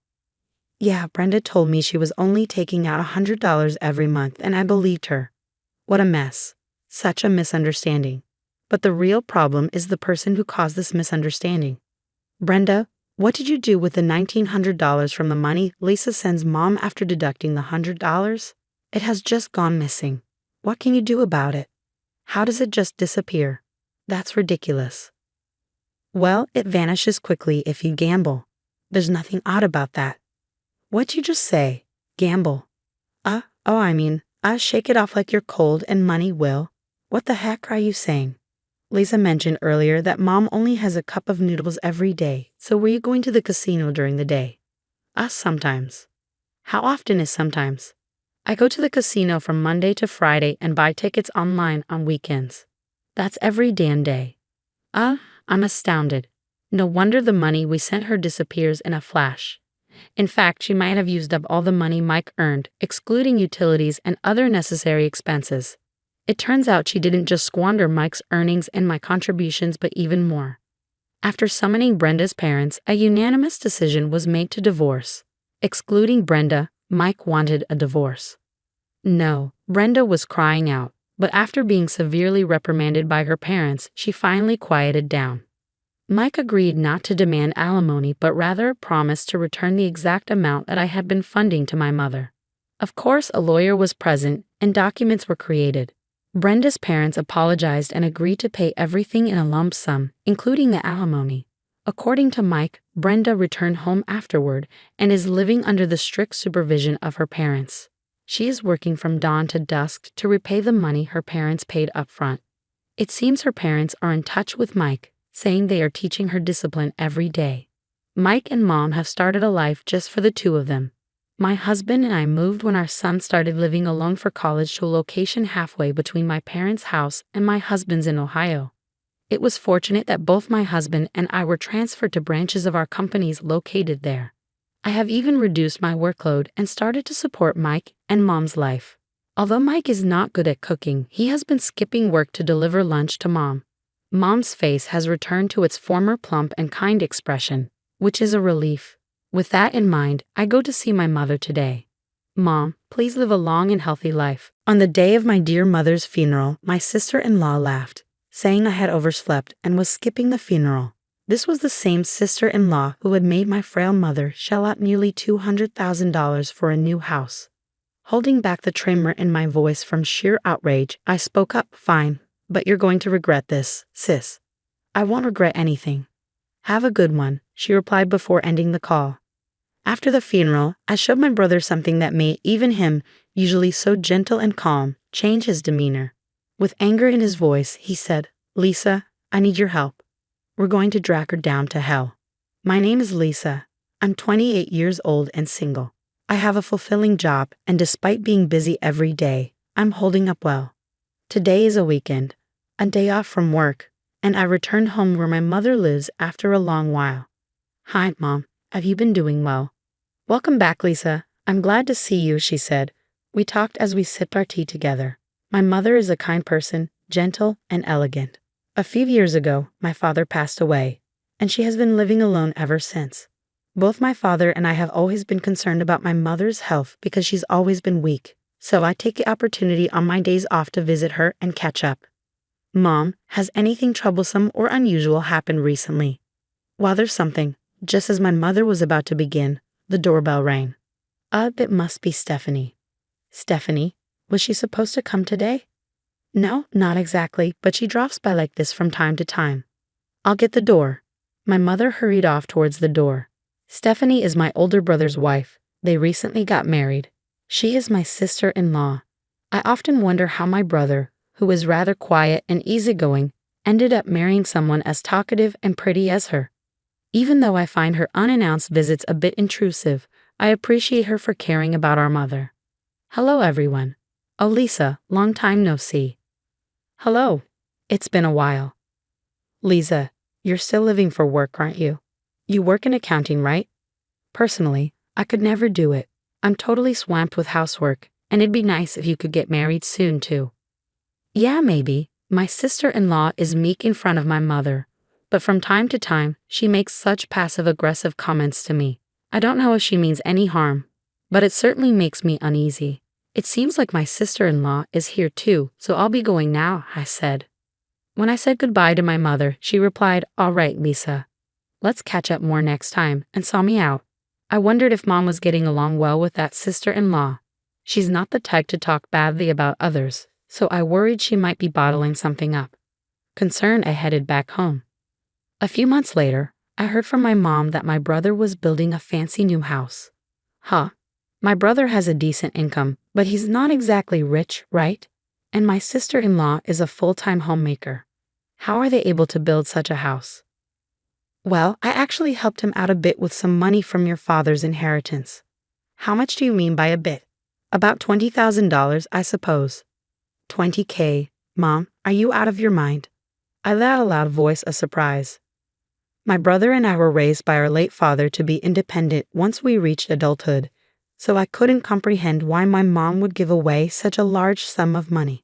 Yeah, Brenda told me she was only taking out $100 every month, and I believed her. What a mess. Such a misunderstanding. But the real problem is the person who caused this misunderstanding. Brenda, what did you do with the $1,900 from the money Lisa sends Mom after deducting the $100? It has just gone missing. What can you do about it? How does it just disappear? That's ridiculous. Well, it vanishes quickly if you gamble. There's nothing odd about that. What'd you just say? Gamble. Shake it off like you're cold and money will. What the heck are you saying? Lisa mentioned earlier that Mom only has a cup of noodles every day, so were you going to the casino during the day? Sometimes. How often is sometimes? I go to the casino from Monday to Friday and buy tickets online on weekends. That's every damn day. I'm astounded. No wonder the money we sent her disappears in a flash. In fact, she might have used up all the money Mike earned, excluding utilities and other necessary expenses. It turns out she didn't just squander Mike's earnings and my contributions, but even more. After summoning Brenda's parents, a unanimous decision was made to divorce. Excluding Brenda, Mike wanted a divorce. No, Brenda was crying out, but after being severely reprimanded by her parents, she finally quieted down. Mike agreed not to demand alimony, but rather promised to return the exact amount that I had been funding to my mother. Of course, a lawyer was present and documents were created. Brenda's parents apologized and agreed to pay everything in a lump sum, including the alimony. According to Mike, Brenda returned home afterward and is living under the strict supervision of her parents. She is working from dawn to dusk to repay the money her parents paid up front. It seems her parents are in touch with Mike, saying they are teaching her discipline every day. Mike and Mom have started a life just for the two of them. My husband and I moved when our son started living alone for college to a location halfway between my parents' house and my husband's in Ohio. It was fortunate that both my husband and I were transferred to branches of our companies located there. I have even reduced my workload and started to support Mike and Mom's life. Although Mike is not good at cooking, he has been skipping work to deliver lunch to Mom. Mom's face has returned to its former plump and kind expression, which is a relief. With that in mind, I go to see my mother today. Mom, please live a long and healthy life. On the day of my dear mother's funeral, my sister-in-law laughed, saying I had overslept and was skipping the funeral. This was the same sister-in-law who had made my frail mother shell out nearly $200,000 for a new house. Holding back the tremor in my voice from sheer outrage, I spoke up. Fine, but you're going to regret this, sis. I won't regret anything. Have a good one, she replied before ending the call. After the funeral, I showed my brother something that made even him, usually so gentle and calm, change his demeanor. With anger in his voice, he said, "Lisa, I need your help. We're going to drag her down to hell." My name is Lisa. I'm 28 years old and single. I have a fulfilling job, and despite being busy every day, I'm holding up well. Today is a weekend, a day off from work, and I returned home where my mother lives after a long while. "Hi, Mom. Have you been doing well?" "Welcome back, Lisa. I'm glad to see you," she said. We talked as we sipped our tea together. My mother is a kind person, gentle and elegant. A few years ago, my father passed away, and she has been living alone ever since. Both my father and I have always been concerned about my mother's health because she's always been weak, so I take the opportunity on my days off to visit her and catch up. "Mom, has anything troublesome or unusual happened recently?" "Well, there's something." Just as my mother was about to begin, the doorbell rang. It must be Stephanie. Stephanie? Was she supposed to come today? "No, not exactly, but she drops by like this from time to time." "I'll get the door." My mother hurried off towards the door. Stephanie is my older brother's wife. They recently got married. She is my sister-in-law. I often wonder how my brother, who is rather quiet and easygoing, ended up marrying someone as talkative and pretty as her. Even though I find her unannounced visits a bit intrusive, I appreciate her for caring about our mother. "Hello, everyone. Oh, Lisa, long time no see." "Hello. It's been a while." "Lisa, you're still living for work, aren't you? You work in accounting, right?" "Personally, I could never do it. I'm totally swamped with housework, and it'd be nice if you could get married soon, too." "Yeah, maybe." My sister-in-law is meek in front of my mother, but from time to time, she makes such passive-aggressive comments to me. I don't know if she means any harm, but it certainly makes me uneasy. "It seems like my sister-in-law is here too, so I'll be going now," I said. When I said goodbye to my mother, she replied, "All right, Lisa. Let's catch up more next time," and saw me out. I wondered if Mom was getting along well with that sister-in-law. She's not the type to talk badly about others, so I worried she might be bottling something up. Concerned, I headed back home. A few months later, I heard from my mom that my brother was building a fancy new house. My brother has a decent income, but he's not exactly rich, right? And my sister-in-law is a full-time homemaker. How are they able to build such a house? "Well, I actually helped him out a bit with some money from your father's inheritance." "How much do you mean by a bit?" "About $20,000, I suppose." "20K. Mom, are you out of your mind?" I let out a loud voice of surprise. My brother and I were raised by our late father to be independent once we reached adulthood, so I couldn't comprehend why my mom would give away such a large sum of money.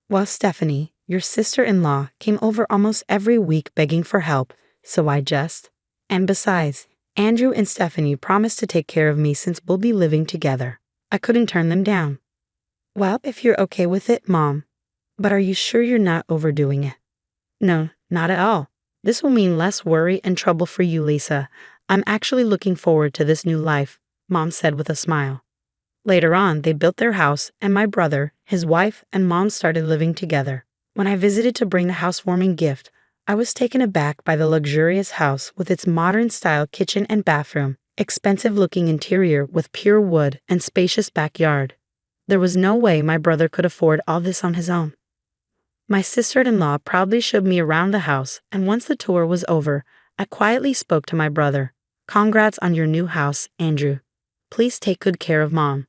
"Well, Stephanie, your sister-in-law came over almost every week begging for help, so I just... And besides, Andrew and Stephanie promised to take care of me since we'll be living together. I couldn't turn them down." "Well, if you're okay with it, Mom. But are you sure you're not overdoing it?" "No, not at all. This will mean less worry and trouble for you, Lisa. I'm actually looking forward to this new life," Mom said with a smile. Later on, they built their house, and my brother, his wife, and Mom started living together. When I visited to bring the housewarming gift, I was taken aback by the luxurious house with its modern-style kitchen and bathroom, expensive-looking interior with pure wood, and spacious backyard. There was no way my brother could afford all this on his own. My sister-in-law proudly showed me around the house, and once the tour was over, I quietly spoke to my brother. "Congrats on your new house, Andrew. Please take good care of Mom."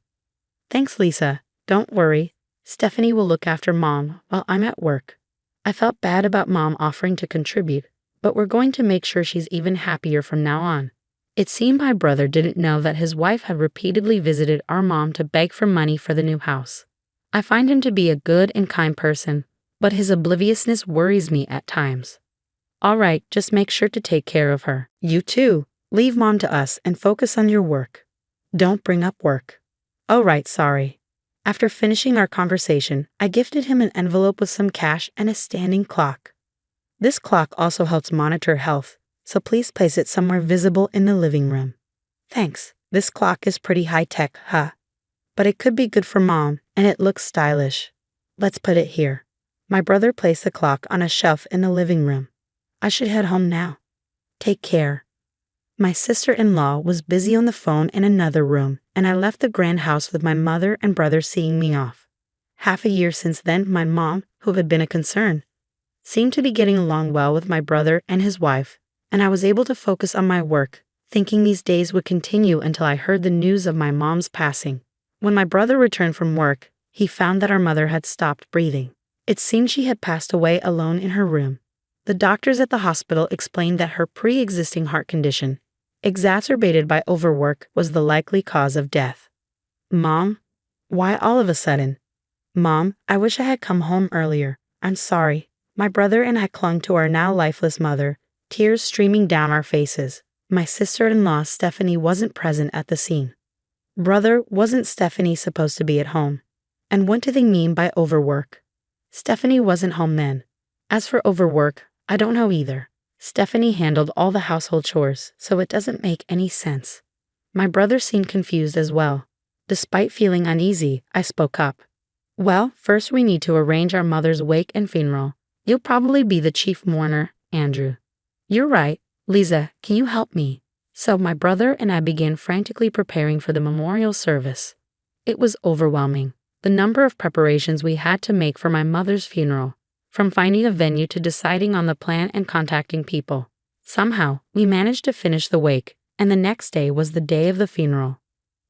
"Thanks, Lisa. Don't worry. Stephanie will look after Mom while I'm at work." I felt bad about Mom offering to contribute, but we're going to make sure she's even happier from now on. It seemed my brother didn't know that his wife had repeatedly visited our mom to beg for money for the new house. I find him to be a good and kind person, but his obliviousness worries me at times. "All right, just make sure to take care of her. You too. Leave Mom to us and focus on your work. Don't bring up work." "Oh, right, sorry." After finishing our conversation, I gifted him an envelope with some cash and a standing clock. This clock also helps monitor health, so please place it somewhere visible in the living room. "Thanks. This clock is pretty high-tech, huh? But it could be good for Mom, and it looks stylish. Let's put it here." My brother placed the clock on a shelf in the living room. "I should head home now. Take care." My sister-in-law was busy on the phone in another room, and I left the grand house with my mother and brother seeing me off. Half a year since then, my mom, who had been a concern, seemed to be getting along well with my brother and his wife, and I was able to focus on my work, thinking these days would continue until I heard the news of my mom's passing. When my brother returned from work, he found that our mother had stopped breathing. It seemed she had passed away alone in her room. The doctors at the hospital explained that her pre-existing heart condition, exacerbated by overwork, was the likely cause of death. Mom? Why all of a sudden? Mom, I wish I had come home earlier. I'm sorry. My brother and I clung to our now lifeless mother, tears streaming down our faces. My sister-in-law Stephanie wasn't present at the scene. Brother, wasn't Stephanie supposed to be at home? And what do they mean by overwork? Stephanie wasn't home then. As for overwork, I don't know either. Stephanie handled all the household chores, so it doesn't make any sense. My brother seemed confused as well. Despite feeling uneasy, I spoke up. Well, first we need to arrange our mother's wake and funeral. You'll probably be the chief mourner, Andrew. You're right. Lisa, can you help me? So my brother and I began frantically preparing for the memorial service. It was overwhelming, the number of preparations we had to make for my mother's funeral, from finding a venue to deciding on the plan and contacting people. Somehow, we managed to finish the wake, and the next day was the day of the funeral.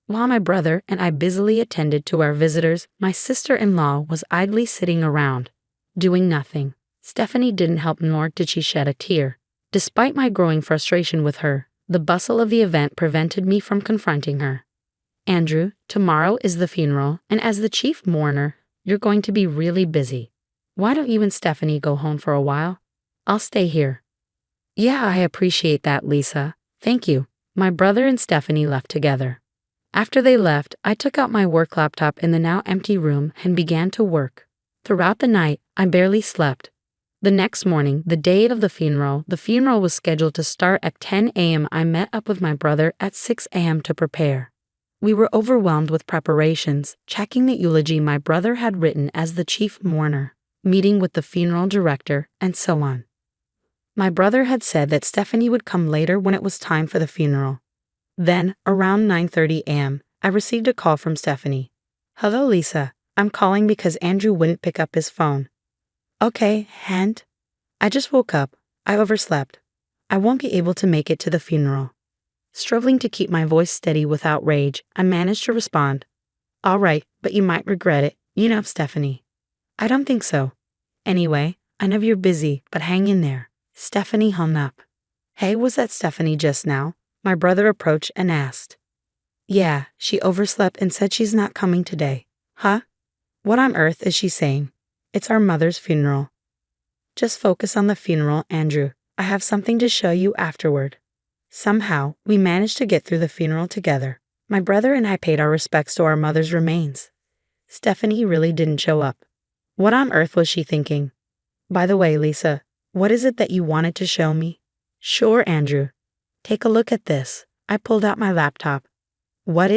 While my brother and I busily attended to our visitors, my sister-in-law was idly sitting around, doing nothing. Stephanie didn't help, nor did she shed a tear. Despite my growing frustration with her, the bustle of the event prevented me from confronting her. Andrew, tomorrow is the funeral, and as the chief mourner, you're going to be really busy. Why don't you and Stephanie go home for a while? I'll stay here. Yeah, I appreciate that, Lisa. Thank you. My brother and Stephanie left together. After they left, I took out my work laptop in the now empty room and began to work. Throughout the night, I barely slept. The next morning, the day of the funeral was scheduled to start at 10 a.m. I met up with my brother at 6 a.m. to prepare. We were overwhelmed with preparations, checking the eulogy my brother had written as the chief mourner, meeting with the funeral director, and so on. My brother had said that Stephanie would come later when it was time for the funeral. Then, around 9:30 a.m., I received a call from Stephanie. Hello, Lisa. I'm calling because Andrew wouldn't pick up his phone. Okay, and? I just woke up. I overslept. I won't be able to make it to the funeral. Struggling to keep my voice steady without rage, I managed to respond. All right, but you might regret it. You know, Stephanie. I don't think so. Anyway, I know you're busy, but hang in there. Stephanie hung up. Hey, was that Stephanie just now? My brother approached and asked. Yeah, she overslept and said she's not coming today. Huh? What on earth is she saying? It's our mother's funeral. Just focus on the funeral, Andrew. I have something to show you afterward. Somehow, we managed to get through the funeral together. My brother and I paid our respects to our mother's remains. Stephanie really didn't show up. What on earth was she thinking? By the way, Lisa, what is it that you wanted to show me? Sure, Andrew. Take a look at this. I pulled out my laptop. What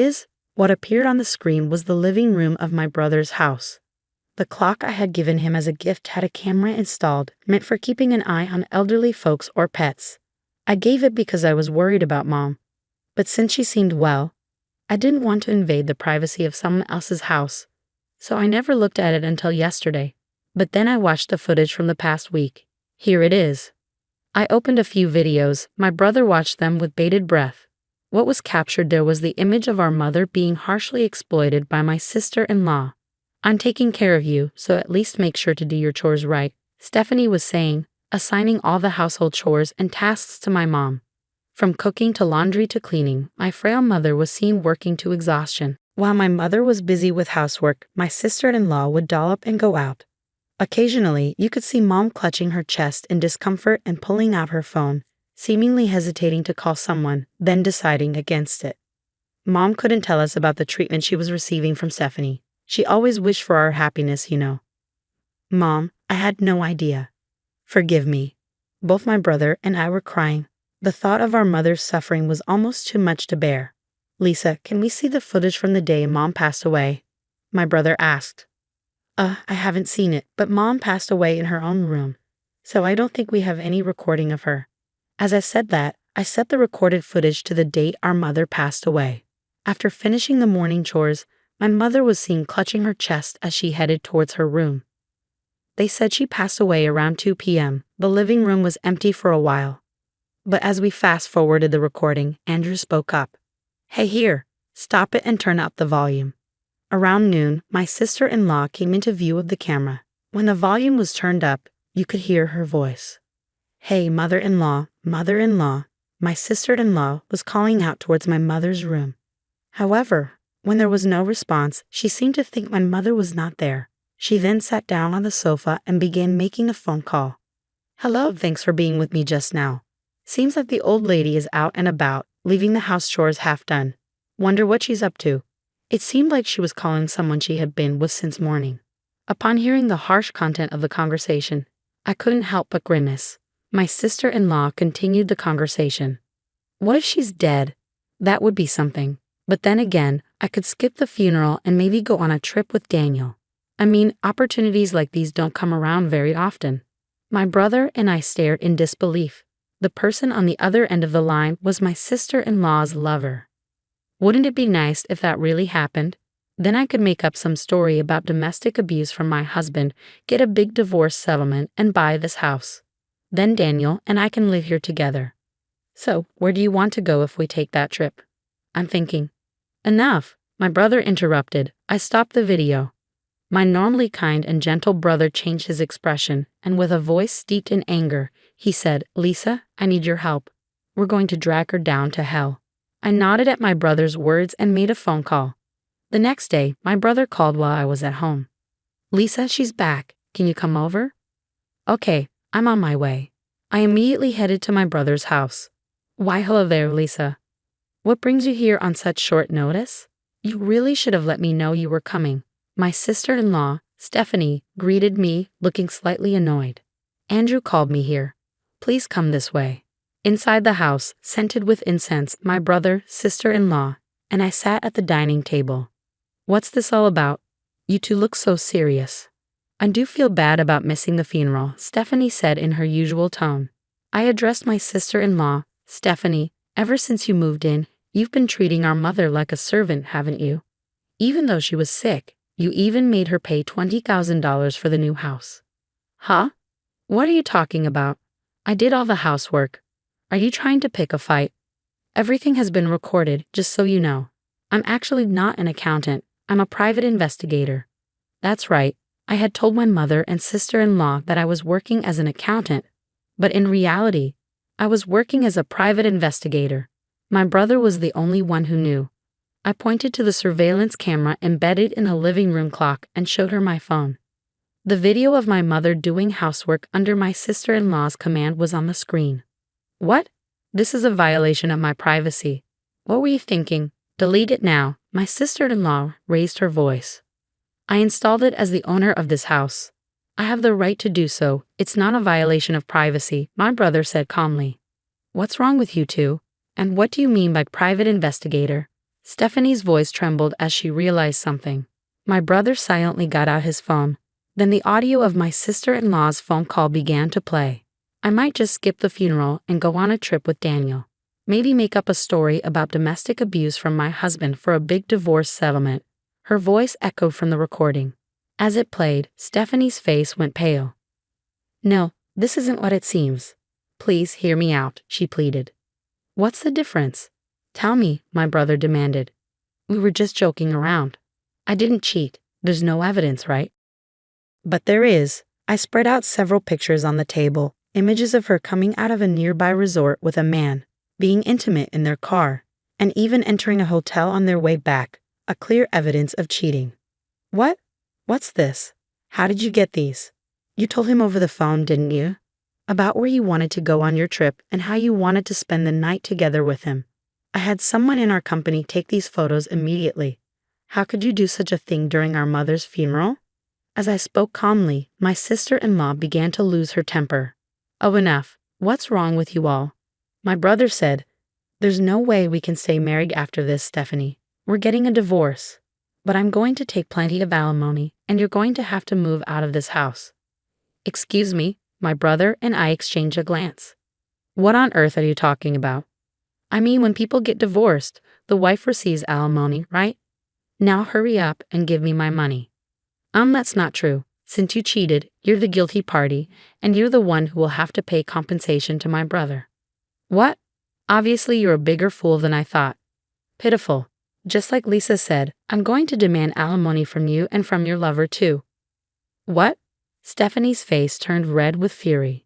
appeared on the screen was the living room of my brother's house. The clock I had given him as a gift had a camera installed, meant for keeping an eye on elderly folks or pets. I gave it because I was worried about Mom. But since she seemed well, I didn't want to invade the privacy of someone else's house. So I never looked at it until yesterday. But then I watched the footage from the past week. Here it is. I opened a few videos. My brother watched them with bated breath. What was captured there was the image of our mother being harshly exploited by my sister-in-law. I'm taking care of you, so at least make sure to do your chores right, Stephanie was saying, assigning all the household chores and tasks to my mom. From cooking to laundry to cleaning, my frail mother was seen working to exhaustion. While my mother was busy with housework, my sister-in-law would doll up and go out. Occasionally, you could see Mom clutching her chest in discomfort and pulling out her phone, seemingly hesitating to call someone, then deciding against it. Mom couldn't tell us about the treatment she was receiving from Stephanie. She always wished for our happiness, you know. Mom, I had no idea. Forgive me. Both my brother and I were crying. The thought of our mother's suffering was almost too much to bear. Lisa, can we see the footage from the day Mom passed away? My brother asked. I haven't seen it, but Mom passed away in her own room, so I don't think we have any recording of her. As I said that, I set the recorded footage to the date our mother passed away. After finishing the morning chores, My mother was seen clutching her chest as she headed towards her room. They said she passed away around 2 p.m. The living room was empty for a while. But as we fast-forwarded the recording, Andrew spoke up. "Hey here, stop it and turn up the volume." Around noon, my sister-in-law came into view of the camera. When the volume was turned up, you could hear her voice. "Hey, mother-in-law, mother-in-law." My sister-in-law was calling out towards my mother's room. However, when there was no response, she seemed to think my mother was not there. She then sat down on the sofa and began making a phone call. "Hello, thanks for being with me just now. Seems like the old lady is out and about, leaving the house chores half done. Wonder what she's up to." It seemed like she was calling someone she had been with since morning. Upon hearing the harsh content of the conversation, I couldn't help but grimace. My sister-in-law continued the conversation. "What if she's dead? That would be something. But then again, I could skip the funeral and maybe go on a trip with Daniel. I mean, opportunities like these don't come around very often." My brother and I stared in disbelief. The person on the other end of the line was my sister-in-law's lover. Wouldn't it be nice if that really happened? Then I could make up some story about domestic abuse from my husband, get a big divorce settlement, and buy this house. Then Daniel and I can live here together. "So, where do you want to go if we take that trip?" I'm thinking. "Enough," my brother interrupted. I stopped the video. My normally kind and gentle brother changed his expression, and with a voice steeped in anger, he said, "Lisa, I need your help. We're going to drag her down to hell." I nodded at my brother's words and made a phone call. The next day, my brother called while I was at home. "Lisa, she's back. Can you come over?" "Okay, I'm on my way." I immediately headed to my brother's house. "Why, hello there, Lisa. What brings you here on such short notice? You really should have let me know you were coming." My sister-in-law, Stephanie, greeted me, looking slightly annoyed. "Andrew called me here. Please come this way." Inside the house, scented with incense, my brother, sister-in-law, and I sat at the dining table. "What's this all about? You two look so serious." "I do feel bad about missing the funeral," Stephanie said in her usual tone. I addressed my sister-in-law. "Stephanie, ever since you moved in, you've been treating our mother like a servant, haven't you? Even though she was sick, you even made her pay $20,000 for the new house." "Huh? What are you talking about? I did all the housework. Are you trying to pick a fight?" "Everything has been recorded, just so you know. I'm actually not an accountant. I'm a private investigator." That's right. I had told my mother and sister-in-law that I was working as an accountant, but in reality, I was working as a private investigator. My brother was the only one who knew. I pointed to the surveillance camera embedded in a living room clock and showed her my phone. The video of my mother doing housework under my sister-in-law's command was on the screen. "What? This is a violation of my privacy. What were you thinking? Delete it now." My sister-in-law raised her voice. "I installed it as the owner of this house. I have the right to do so. It's not a violation of privacy," my brother said calmly. "What's wrong with you two? And what do you mean by private investigator?" Stephanie's voice trembled as she realized something. My brother silently got out his phone. Then the audio of my sister-in-law's phone call began to play. I might just skip the funeral and go on a trip with Daniel. Maybe make up a story about domestic abuse from my husband for a big divorce settlement. Her voice echoed from the recording. As it played, Stephanie's face went pale. "No, this isn't what it seems. Please hear me out," she pleaded. "What's the difference? Tell me," my brother demanded. "We were just joking around. I didn't cheat. There's no evidence, right?" "But there is." I spread out several pictures on the table, images of her coming out of a nearby resort with a man, being intimate in their car, and even entering a hotel on their way back, a clear evidence of cheating. "What? What's this? How did you get these? You told him over the phone, didn't you? About where you wanted to go on your trip and how you wanted to spend the night together with him. I had someone in our company take these photos immediately. How could you do such a thing during our mother's funeral?" As I spoke calmly, my sister-in-law began to lose her temper. "Oh, enough. What's wrong with you all?" My brother said, "There's no way we can stay married after this, Stephanie. We're getting a divorce. But I'm going to take plenty of alimony, and you're going to have to move out of this house." "Excuse me," my brother and I exchanged a glance. "What on earth are you talking about?" "I mean, when people get divorced, the wife receives alimony, right?" Now hurry up and give me my money. That's not true. Since you cheated, you're the guilty party, and you're the one who will have to pay compensation to my brother. What? Obviously you're a bigger fool than I thought. Pitiful. Just like Lisa said, I'm going to demand alimony from you and from your lover too. What? Stephanie's face turned red with fury.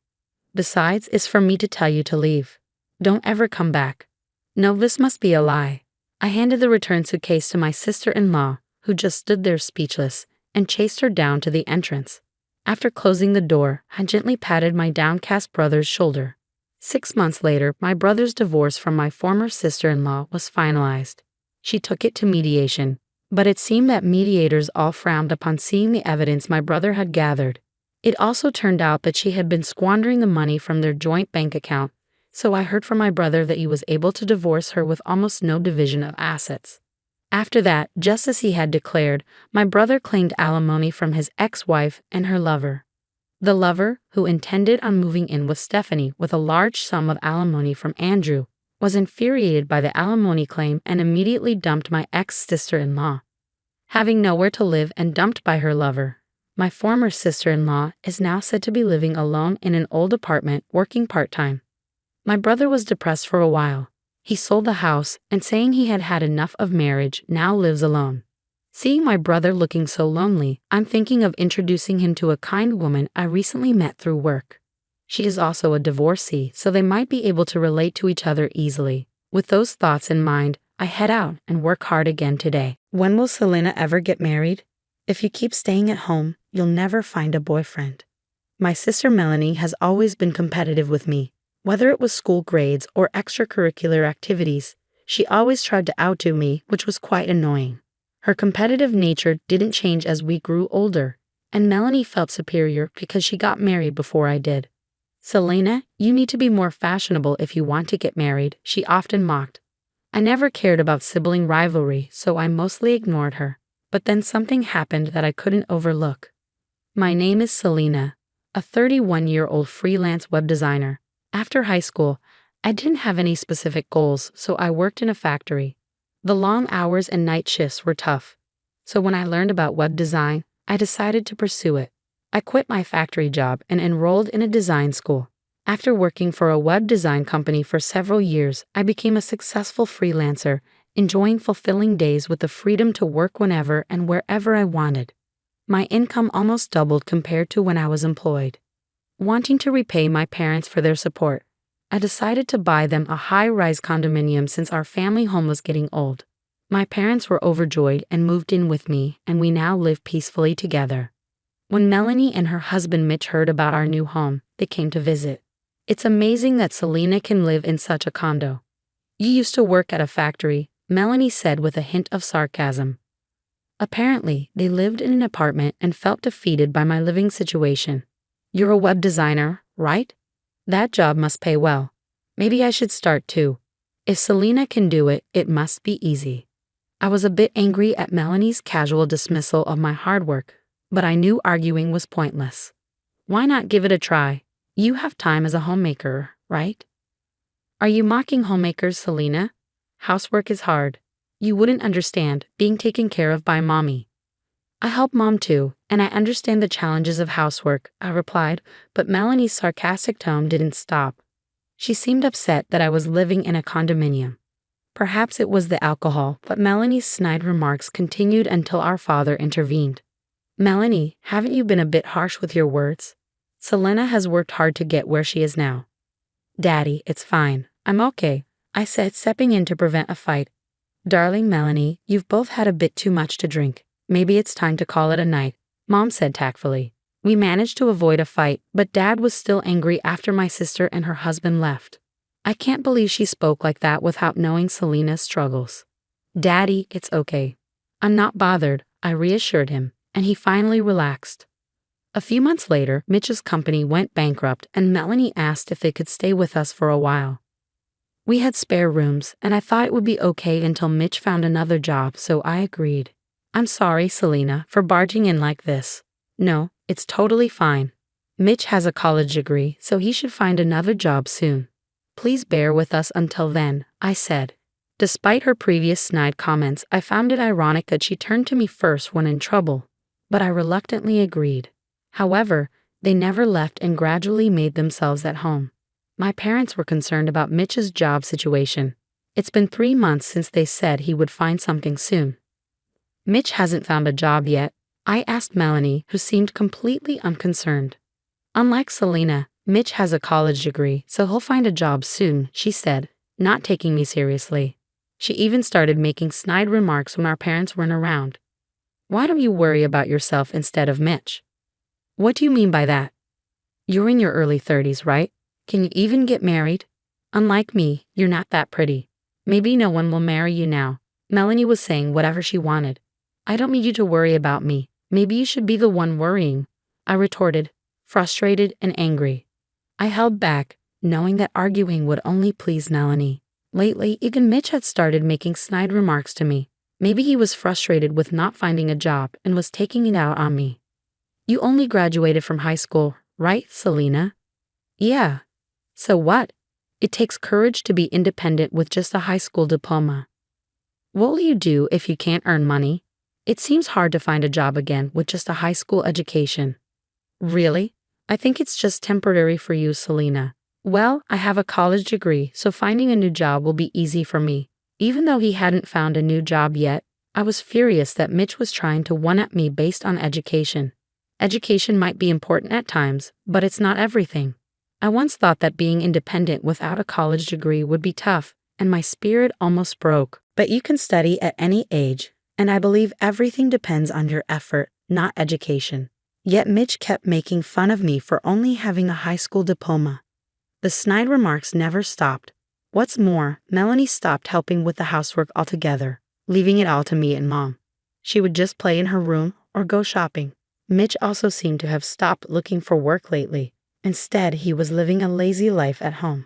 Besides, it's for me to tell you to leave. Don't ever come back. No, this must be a lie. I handed the return suitcase to my sister-in-law, who just stood there speechless, and chased her down to the entrance. After closing the door, I gently patted my downcast brother's shoulder. 6 months later, my brother's divorce from my former sister-in-law was finalized. She took it to mediation, but it seemed that mediators all frowned upon seeing the evidence my brother had gathered. It also turned out that she had been squandering the money from their joint bank account, so I heard from my brother that he was able to divorce her with almost no division of assets. After that, just as he had declared, my brother claimed alimony from his ex-wife and her lover. The lover, who intended on moving in with Stephanie with a large sum of alimony from Andrew, was infuriated by the alimony claim and immediately dumped my ex-sister-in-law. Having nowhere to live and dumped by her lover, my former sister-in-law is now said to be living alone in an old apartment working part-time. My brother was depressed for a while. He sold the house and, saying he had had enough of marriage, now lives alone. Seeing my brother looking so lonely, I'm thinking of introducing him to a kind woman I recently met through work. She is also a divorcee, so they might be able to relate to each other easily. With those thoughts in mind, I head out and work hard again today. When will Selena ever get married? If you keep staying at home, you'll never find a boyfriend. My sister Melanie has always been competitive with me. Whether it was school grades or extracurricular activities, she always tried to outdo me, which was quite annoying. Her competitive nature didn't change as we grew older, and Melanie felt superior because she got married before I did. Selena, you need to be more fashionable if you want to get married, she often mocked. I never cared about sibling rivalry, so I mostly ignored her. But then something happened that I couldn't overlook. My name is Selena, a 31-year-old freelance web designer. After high school, I didn't have any specific goals, so I worked in a factory. The long hours and night shifts were tough. So when I learned about web design, I decided to pursue it. I quit my factory job and enrolled in a design school. After working for a web design company for several years, I became a successful freelancer, enjoying fulfilling days with the freedom to work whenever and wherever I wanted. My income almost doubled compared to when I was employed. Wanting to repay my parents for their support, I decided to buy them a high-rise condominium since our family home was getting old. My parents were overjoyed and moved in with me, and we now live peacefully together. When Melanie and her husband Mitch heard about our new home, they came to visit. It's amazing that Selena can live in such a condo. You used to work at a factory, Melanie said with a hint of sarcasm. Apparently, they lived in an apartment and felt defeated by my living situation. You're a web designer, right? That job must pay well. Maybe I should start too. If Selena can do it, it must be easy. I was a bit angry at Melanie's casual dismissal of my hard work, but I knew arguing was pointless. Why not give it a try? You have time as a homemaker, right? Are you mocking homemakers, Selena? Housework is hard. You wouldn't understand, being taken care of by mommy. I help mom too, and I understand the challenges of housework, I replied, but Melanie's sarcastic tone didn't stop. She seemed upset that I was living in a condominium. Perhaps it was the alcohol, but Melanie's snide remarks continued until our father intervened. Melanie, haven't you been a bit harsh with your words? Selena has worked hard to get where she is now. Daddy, it's fine. I'm okay, I said, stepping in to prevent a fight. Darling Melanie, you've both had a bit too much to drink. Maybe it's time to call it a night, Mom said tactfully. We managed to avoid a fight, but Dad was still angry after my sister and her husband left. I can't believe she spoke like that without knowing Selena's struggles. Daddy, it's okay. I'm not bothered, I reassured him, and he finally relaxed. A few months later, Mitch's company went bankrupt and Melanie asked if they could stay with us for a while. We had spare rooms, and I thought it would be okay until Mitch found another job, so I agreed. I'm sorry, Selena, for barging in like this. No, it's totally fine. Mitch has a college degree, so he should find another job soon. Please bear with us until then, I said. Despite her previous snide comments, I found it ironic that she turned to me first when in trouble, but I reluctantly agreed. However, they never left and gradually made themselves at home. My parents were concerned about Mitch's job situation. It's been 3 months since they said he would find something soon. Mitch hasn't found a job yet, I asked Melanie, who seemed completely unconcerned. Unlike Selena, Mitch has a college degree, so he'll find a job soon, she said, not taking me seriously. She even started making snide remarks when our parents weren't around. Why don't you worry about yourself instead of Mitch? What do you mean by that? You're in your early 30s, right? Can you even get married? Unlike me, you're not that pretty. Maybe no one will marry you now. Melanie was saying whatever she wanted. I don't need you to worry about me. Maybe you should be the one worrying, I retorted, frustrated and angry. I held back, knowing that arguing would only please Melanie. Lately, even Mitch had started making snide remarks to me. Maybe he was frustrated with not finding a job and was taking it out on me. You only graduated from high school, right, Selena? Yeah. So what? It takes courage to be independent with just a high school diploma. What will you do if you can't earn money? It seems hard to find a job again with just a high school education. Really? I think it's just temporary for you, Selena. Well, I have a college degree, so finding a new job will be easy for me. Even though he hadn't found a new job yet, I was furious that Mitch was trying to one-up me based on education. Education might be important at times, but it's not everything. I once thought that being independent without a college degree would be tough, and my spirit almost broke. But you can study at any age, and I believe everything depends on your effort, not education. Yet Mitch kept making fun of me for only having a high school diploma. The snide remarks never stopped. What's more, Melanie stopped helping with the housework altogether, leaving it all to me and Mom. She would just play in her room or go shopping. Mitch also seemed to have stopped looking for work lately. Instead, he was living a lazy life at home.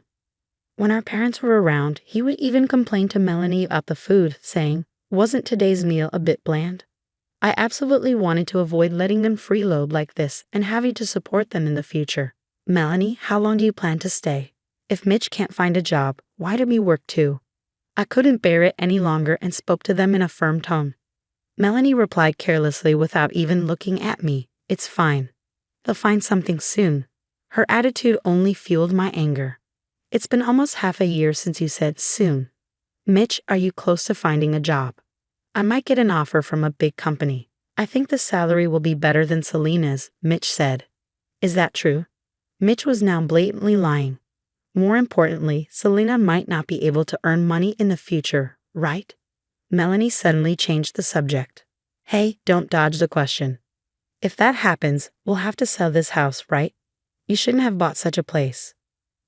When our parents were around, he would even complain to Melanie about the food, saying, "Wasn't today's meal a bit bland?" I absolutely wanted to avoid letting them freeload like this and having to support them in the future. Melanie, how long do you plan to stay? If Mitch can't find a job, why do we work too? I couldn't bear it any longer and spoke to them in a firm tone. Melanie replied carelessly without even looking at me, "It's fine. They'll find something soon." Her attitude only fueled my anger. It's been almost half a year since you said soon. Mitch, are you close to finding a job? I might get an offer from a big company. I think the salary will be better than Selena's, Mitch said. Is that true? Mitch was now blatantly lying. More importantly, Selena might not be able to earn money in the future, right? Melanie suddenly changed the subject. Hey, don't dodge the question. If that happens, we'll have to sell this house, right? You shouldn't have bought such a place.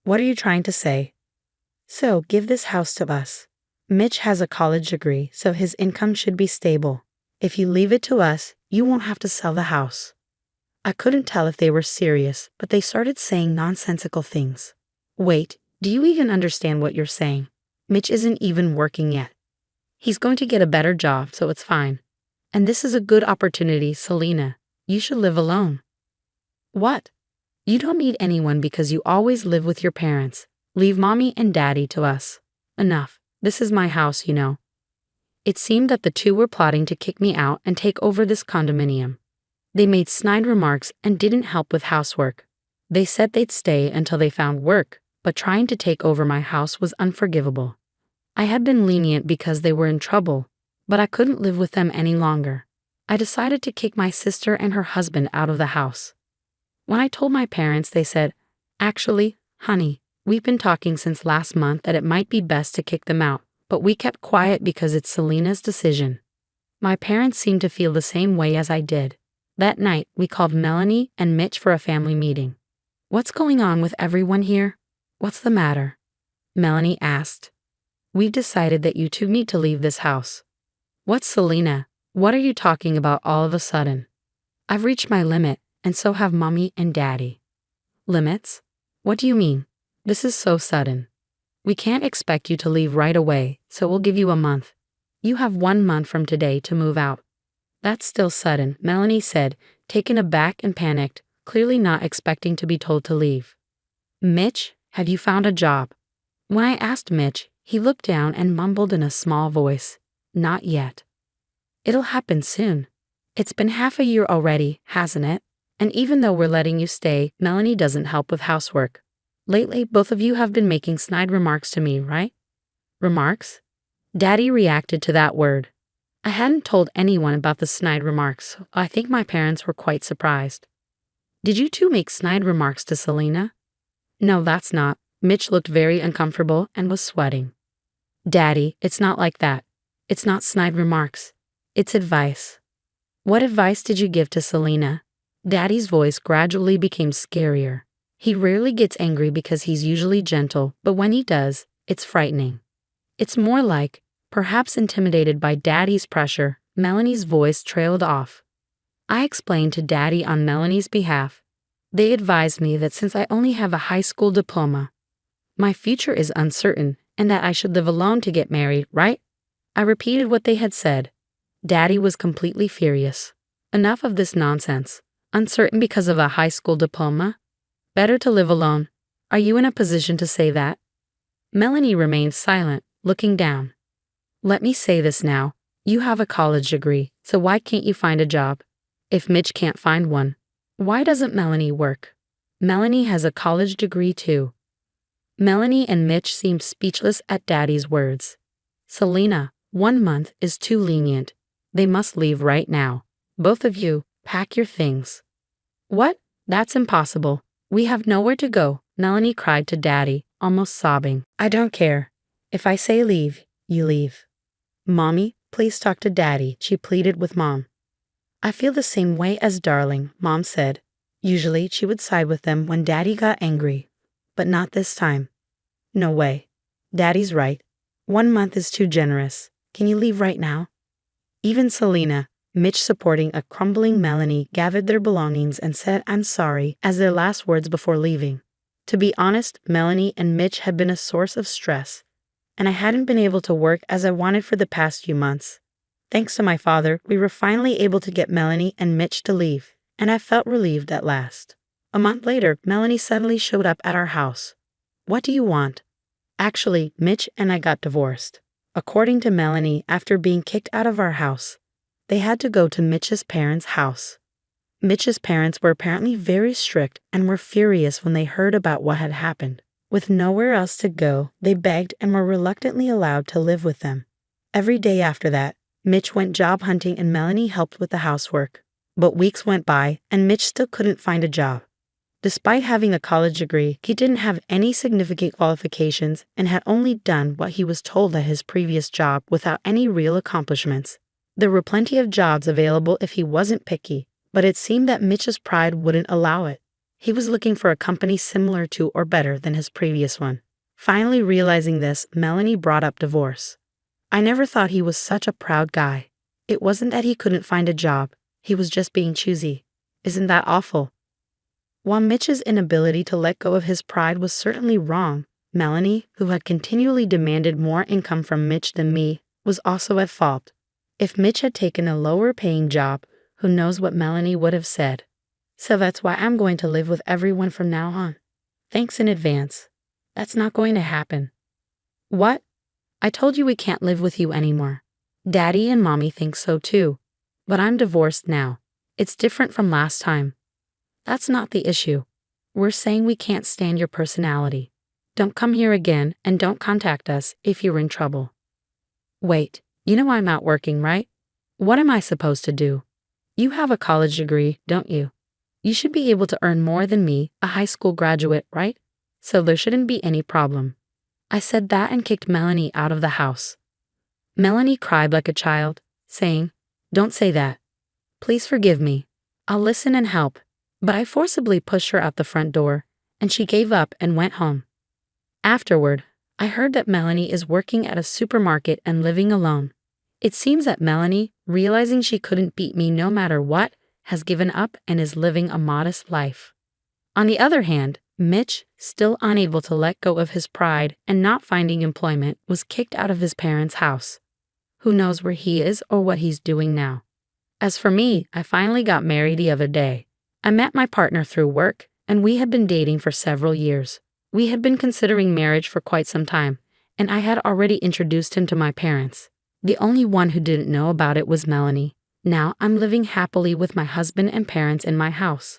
What are you trying to say? So, give this house to us. Mitch has a college degree, so his income should be stable. If you leave it to us, you won't have to sell the house. I couldn't tell if they were serious, but they started saying nonsensical things. Wait, do you even understand what you're saying? Mitch isn't even working yet. He's going to get a better job, so it's fine. And this is a good opportunity, Selena. You should live alone. What? You don't need anyone because you always live with your parents. Leave mommy and daddy to us. Enough. This is my house, you know. It seemed that the two were plotting to kick me out and take over this condominium. They made snide remarks and didn't help with housework. They said they'd stay until they found work, but trying to take over my house was unforgivable. I had been lenient because they were in trouble, but I couldn't live with them any longer. I decided to kick my sister and her husband out of the house. When I told my parents, they said, "Actually, honey, we've been talking since last month that it might be best to kick them out, but we kept quiet because it's Selena's decision." My parents seemed to feel the same way as I did. That night, we called Melanie and Mitch for a family meeting. "What's going on with everyone here? What's the matter?" Melanie asked. "We've decided that you two need to leave this house." "What's Selena? What are you talking about all of a sudden?" "I've reached my limit, and so have mommy and daddy." "Limits? What do you mean? This is so sudden. We can't expect you to leave right away, so we'll give you a month. You have 1 month from today to move out." "That's still sudden," Melanie said, taken aback and panicked, clearly not expecting to be told to leave. "Mitch, have you found a job?" When I asked Mitch, He looked down and mumbled in a small voice, "Not yet. It'll happen soon. It's been half a year already, hasn't it? And even though we're letting you stay, Melanie doesn't help with housework. Lately, both of you have been making snide remarks to me, right?" Remarks? Daddy reacted to that word. I hadn't told anyone about the snide remarks, so I think my parents were quite surprised. "Did you two make snide remarks to Selena?" "No, that's not." Mitch looked very uncomfortable and was sweating. "Daddy, it's not like that. It's not snide remarks. It's advice." "What advice did you give to Selena?" Daddy's voice gradually became scarier. He rarely gets angry because he's usually gentle, but when he does, it's frightening. It's more like, perhaps intimidated by Daddy's pressure, Melanie's voice trailed off. I explained to Daddy on Melanie's behalf. They advised me that since I only have a high school diploma, my future is uncertain and that I should live alone to get married, right? I repeated what they had said. Daddy was completely furious. Enough of this nonsense. Uncertain because of a high school diploma? Better to live alone. Are you in a position to say that? Melanie remained silent, looking down. "Let me say this now. You have a college degree, so why can't you find a job? If Mitch can't find one, why doesn't Melanie work? Melanie has a college degree too." Melanie and Mitch seemed speechless at Daddy's words. "Selena, 1 month is too lenient. They must leave right now. Both of you, pack your things." "What? That's impossible. We have nowhere to go," Melanie cried to Daddy, almost sobbing. "I don't care. If I say leave, you leave." "Mommy, please talk to Daddy," she pleaded with Mom. "I feel the same way as Darling," Mom said. Usually she would side with them when Daddy got angry, but not this time. "No way. Daddy's right. 1 month is too generous. Can you leave right now?" Even Selena, Mitch supporting a crumbling Melanie, gathered their belongings and said "I'm sorry" as their last words before leaving. To be honest, Melanie and Mitch had been a source of stress, and I hadn't been able to work as I wanted for the past few months. Thanks to my father, we were finally able to get Melanie and Mitch to leave, and I felt relieved at last. A month later, Melanie suddenly showed up at our house. "What do you want?" Actually, Mitch and I got divorced. According to Melanie, after being kicked out of our house, they had to go to Mitch's parents' house. Mitch's parents were apparently very strict and were furious when they heard about what had happened. With nowhere else to go, they begged and were reluctantly allowed to live with them. Every day after that, Mitch went job hunting and Melanie helped with the housework. But weeks went by and Mitch still couldn't find a job. Despite having a college degree, he didn't have any significant qualifications and had only done what he was told at his previous job without any real accomplishments. There were plenty of jobs available if he wasn't picky, but it seemed that Mitch's pride wouldn't allow it. He was looking for a company similar to or better than his previous one. Finally realizing this, Melanie brought up divorce. "I never thought he was such a proud guy. It wasn't that he couldn't find a job, he was just being choosy. Isn't that awful?" While Mitch's inability to let go of his pride was certainly wrong, Melanie, who had continually demanded more income from Mitch than me, was also at fault. If Mitch had taken a lower-paying job, who knows what Melanie would have said. "So that's why I'm going to live with everyone from now on. Thanks in advance." "That's not going to happen." "What? I told you we can't live with you anymore. Daddy and Mommy think so too. But I'm divorced now. It's different from last time." "That's not the issue. We're saying we can't stand your personality. Don't come here again and don't contact us if you're in trouble." "Wait, you know I'm out working, right? What am I supposed to do? You have a college degree, don't you? You should be able to earn more than me, a high school graduate, right? So there shouldn't be any problem." I said that and kicked Melanie out of the house. Melanie cried like a child, saying, "Don't say that. Please forgive me. I'll listen and help." But I forcibly pushed her out the front door, and she gave up and went home. Afterward, I heard that Melanie is working at a supermarket and living alone. It seems that Melanie, realizing she couldn't beat me no matter what, has given up and is living a modest life. On the other hand, Mitch, still unable to let go of his pride and not finding employment, was kicked out of his parents' house. Who knows where he is or what he's doing now. As for me, I finally got married the other day. I met my partner through work, and we had been dating for several years. We had been considering marriage for quite some time, and I had already introduced him to my parents. The only one who didn't know about it was Melanie. Now I'm living happily with my husband and parents in my house.